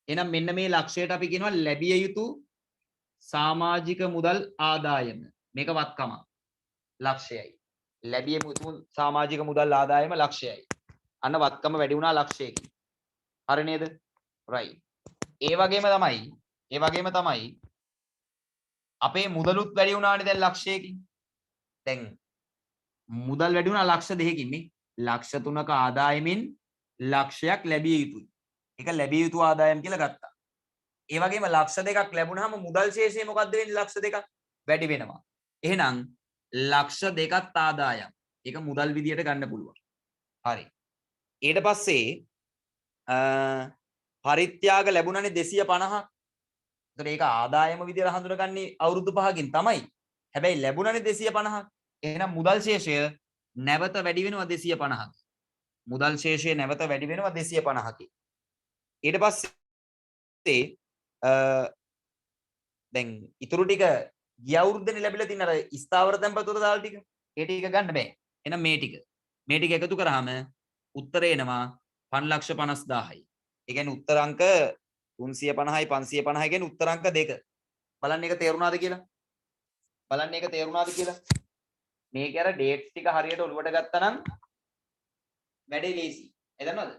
S1: එහෙනම් මෙන්න මේ ලක්ෂයට අපි කියනවා ලැබිය යුතු සමාජික මුදල් ආදායම. මේක වත්කම ලක්ෂයයි. ලැබිය යුතු සමාජික මුදල් ආදායම ලක්ෂයයි. අන්න වත්කම වැඩි වුණා ලක්ෂයකින්. හරි නේද? right. ඒ වගේම තමයි අපේ මුදලුත් වැඩි වුණානේ දැන් ලක්ෂයකින්. දැන් මුදල් වැඩි වුණා ලක්ෂ 2කින් නේ. ලක්ෂ 3ක ආදායමින් ලක්ෂයක් ලැබිය යුතුයි. ඒක ලැබිය යුතු ආදායම් කියලා ගත්තා. ඒ වගේම ලක්ෂ 2ක් ලැබුණාම මුදල් ශේෂය මොකද්ද වෙන්නේ? ලක්ෂ 2ක් වැඩි වෙනවා. එහෙනම් ලක්ෂ 2ත් ආදායම්. ඒක මුදල් විදියට ගන්න පුළුවන්. හරි. ඊට පස්සේ පරිත්‍යාග ලැබුණානේ 250ක්. ඒතර ඒක ආදායම විදියට හඳුනගන්නේ අවුරුදු 5කින් තමයි. හැබැයි ලැබුණානේ 250ක්. එහෙනම් මුදල් ශේෂය නැවත වැඩි වෙනවා 250ක්. මුදල් ශේෂය නැවත වැඩි වෙනවා 250ක. ඊට පස්සේ දැන් ඉතුරු ටික ගිය අවුරුද්දේ ලැබිලා තියෙන අර ස්ථාවර තැන්පත් වල දාලා ටික ඒ ටික ගන්න බෑ. එහෙනම් මේ ටික එකතු කරාම උත්තරේ එනවා 550000යි. ඒ කියන්නේ උත්තර අංක 350යි 550යි කියන්නේ උත්තර අංක දෙක. බලන්න ඒක තේරුණාද කියලා? මේක අර ඩේට්ස් ටික හරියට ඔලුවට ගත්තා නම් වැඩේ ලේසි. එදන්නවද?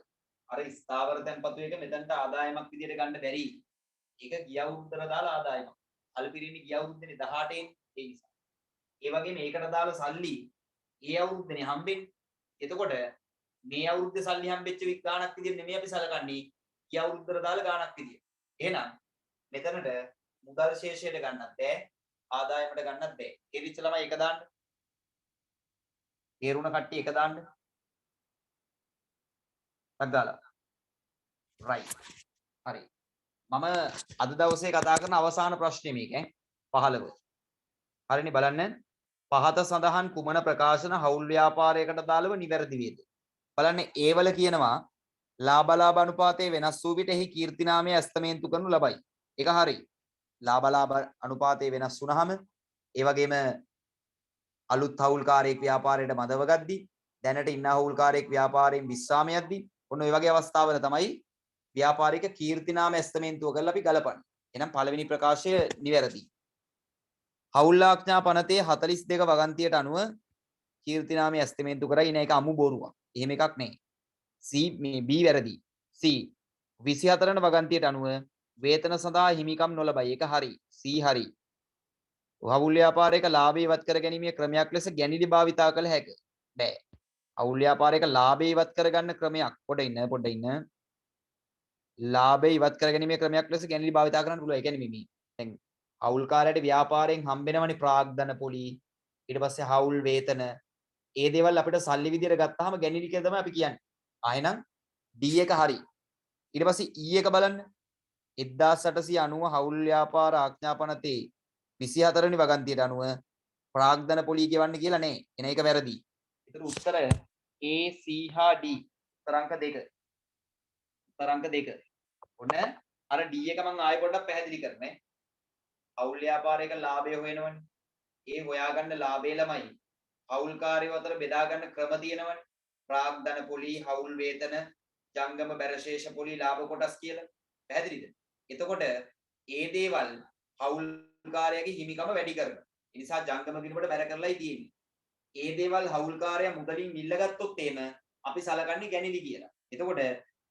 S1: අර ස්ථාවර තැන්පතු එක මෙතනට ආදායමක් විදියට ගන්න බැරි. ඒක ගිය අවුරුද්දට දාලා ආදායමක්. කල්පිරින්නේ ගිය අවුරුද්දේ 18 ඒ නිසා. ඒ වගේම ඒකට දාලා සල්ලි ඒ අවුරුද්දේ හම්බෙන්නේ. එතකොට මේ අවුරුද්දේ සල්ලි හම්බෙච්ච ගාණක් විදියට නෙමෙයි අපි සලකන්නේ. ගිය අවුරුද්දට දාලා ගාණක් විදියට. එහෙනම් මෙතනට මුදල් ශේෂයට ගන්නත් බෑ. ආදායමට ගන්නත් බෑ. ඒ විච්ච ළමයි එක දාන්න. තේරුණ කට්ටිය එක දාන්න. දාලා. right. හරි. මම අද දවසේ කතා කරන අවසාන ප්‍රශ්නේ මේක 15. හරිනේ බලන්න. පහත සඳහන් කුමන ප්‍රකාශන හවුල් ව්‍යාපාරයකට දාලව නිවැරදි වේද? බලන්න ඒවල කියනවා ලාභ අනුපාතයේ වෙනස් වූ විට එහි කීර්තිනාමය ඇස්තමේන්තු කරනු ලබයි. ඒක හරි. ලාභ අනුපාතයේ වෙනස් වුනහම ඒ වගේම අලුත් හවුල්කාරයෙක් ව්‍යාපාරයට මදව ගද්දි දැනට ඉන්න හවුල්කාරයෙක් ව්‍යාපාරයෙන් විශ්‍රාම යද්දි ඔන්න ඔය වගේ අවස්ථාවල තමයි ව්‍යාපාරික කීර්තිනාම ඇස්තමේන්තුව කරලා අපි ගලපන්නේ. එහෙනම් පළවෙනි ප්‍රකාශය නිවැරදි. හවුල් ආඥා පනතේ 42 වගන්තියට අනුව කීර්තිනාමය ඇස්තමේන්තු කරයි නේ ඒක අමු බොරුවක්. එහෙම එකක් නෙයි. C මේ B වැරදි. C 24 වන වගන්තියට අනුව වේතන සඳහා හිමිකම් නොලබයි. ඒක හරි. C හරි. හවුල් ව්‍යාපාරයක ලාභය ඉවත් කර ගැනීමේ ක්‍රමයක් ලෙස ගැනිලි භාවිතා කළ හැක. බෑ. හවුල් ව්‍යාපාරයක ලාභය ඉවත් කරගන්න ක්‍රමයක් පොඩ ඉන්න. ලාභය ඉවත් කර ගැනීමේ ක්‍රමයක් ලෙස ගැනිලි භාවිතා කරන්න පුළුවන්. ඒ කියන්නේ මේ දැන් හවුල්කාරයට ව්‍යාපාරයෙන් හම්බෙනවනේ ප්‍රාග්ධන පොලි ඊට පස්සේ හවුල් වේතන ඒ දේවල් අපිට සල්ලි විදියට ගත්තාම ගැනිලි කියලා තමයි අපි කියන්නේ. එහෙනම් D එක හරි. ඊට පස්සේ E එක බලන්න. 1890 හවුල් ව්‍යාපාර ආඥාපනතේ 24 වෙනි වගන්තියට අනුව ප්‍රාග්ධන පොලි කියවන්න කියලා නෑ. එන එක වැරදි. ඒතර උත්තර A C හා D. උත්තරංක 2. ඔන්න අර D එක මම ආයෙ පොඩ්ඩක් පැහැදිලි කරන්නේ. හවුල් ව්‍යාපාරයක ලාභය හොයනවනේ. ඒ හොයාගන්න ලාභය ළමයි හවුල්කාරයෝ අතර බෙදා ගන්න ක්‍රම තියෙනවනේ. ප්‍රාග්ධන පොලි, හවුල් වේතන, ජංගම බැරශේෂ පොලි, ලාභ කොටස් කියලා. පැහැදිලිද? එතකොට ඒ දේවල් හවුල්කාරයාගේ හිමිකම වැඩි කරනවා. ඒ නිසා ජංගම දිනුවට බැර කරලායි තියෙන්නේ. ඒ දේවල් හවුල්කාරයා මුදලින් ඉල්ලගත්තොත් එහෙම අපි සලකන්නේ ගැනිලි කියලා. එතකොට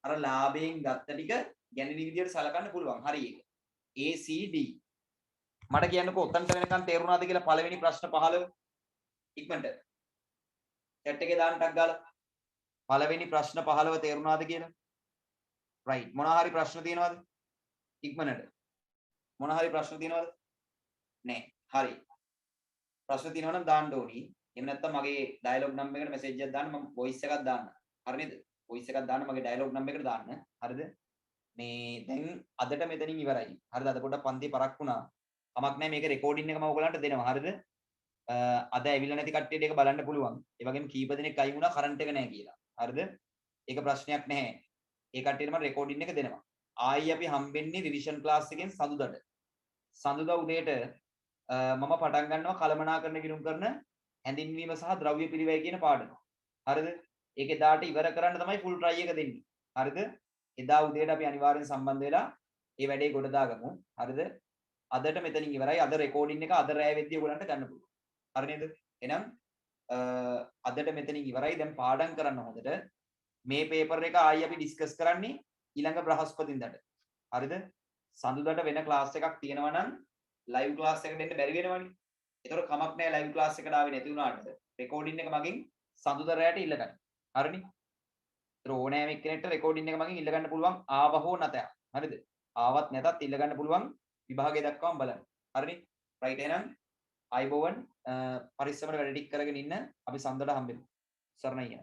S1: අර ලාභයෙන් ගත්ත ටික ගැනිලි විදියට සලකන්න පුළුවන්. හරි ඒක. A C D. මට කියන්නකෝ උතන්ට වෙනකන් තේරුණාද කියලා පළවෙනි ප්‍රශ්න 15 ඉක්මනට chat එකේ දාන්න ටක් ගාලා පළවෙනි ප්‍රශ්න 15 තේරුණාද කියලා right මොනවා හරි ප්‍රශ්න තියෙනවද ඉක්මනට මොනවා හරි ප්‍රශ්න තියෙනවද නෑ හරි ප්‍රශ්න තියෙනවා නම් දාන්න ඕනි එහෙම නැත්නම් මගේ ඩයලොග් නම් එකට මෙසේජ් එකක් දාන්න මම වොයිස් එකක් දාන්න හරි නේද වොයිස් එකක් දාන්න මගේ ඩයලොග් නම් එකට දාන්න හරිද මේ දැන් අදට මෙතනින් ඉවරයි හරිද අද පොඩ්ඩක් පන්ති පරක් වුණා කමක් නැහැ මේක රෙකෝඩින් එක මම ඔයගලන්ට දෙනවා හරිද අද ඇවිල්ලා නැති කට්ටියට ඒක බලන්න පුළුවන් ඒ වගේම කීප දෙනෙක් අයි වුණා කරන්ට් එක නැහැ කියලා හරිද ඒක ප්‍රශ්නයක් නැහැ ඒ කට්ටියට මම රෙකෝඩින් එක දෙනවා ආයි අපි හම්බෙන්නේ රිවිෂන් ක්ලාස් එකෙන් සඳුදා උදේට මම පටන් ගන්නවා කළමනාකරණ කිනුම් කරන හැඳින්වීම සහ ද්‍රව්‍ය පිළිවෙය කියන පාඩම. හරිද? ඒක එදාට ඉවර කරන්න තමයි ෆුල් ට්‍රයි එක දෙන්නේ. හරිද? එදා උදේට අපි අනිවාර්යෙන් සම්බන්ධ වෙලා මේ වැඩේ ගොඩ දාගමු. හරිද? අදට මෙතනින් ඉවරයි. අද රෙකෝඩින් එක අද රෑ වෙද්දී ඔයගලන්ට ගන්න පුළුවන්. හරි නේද? එහෙනම් අදට මෙතනින් ඉවරයි. දැන් පාඩම් කරන්න හොඳට. මේ පේපර් එක ආයි අපි ඩිස්කස් කරන්නේ ඊළඟ බ්‍රහස්පතින්දාට. හරිද? සඳුදාට වෙන ක්ලාස් එකක් තියෙනවා නම් ලයිව් ක්ලාස් එකට එන්න බැරි වෙනවනේ. ඒතකොට කමක් නැහැ ලයිව් ක්ලාස් එකට ආවේ නැති වුණාට රෙකෝඩින් එක මගෙන් සඳුදා රැයට ඉල්ල ගන්න. හරිනේ? ඒතර ඕනෑම එක්කෙනෙක්ට රෙකෝඩින් එක මගෙන් ඉල්ල ගන්න පුළුවන් ආව හෝ නැත. හරිද? ආවත් නැතත් ඉල්ල ගන්න පුළුවන් විභාගය දක්වාම බලන්න. හරිනේ? රයිට් එහෙනම් අයබෝවන් පරිස්සමට වැඩ ටික කරගෙන ඉන්න අපි සඳුදාට හම්බෙමු. සරණයි.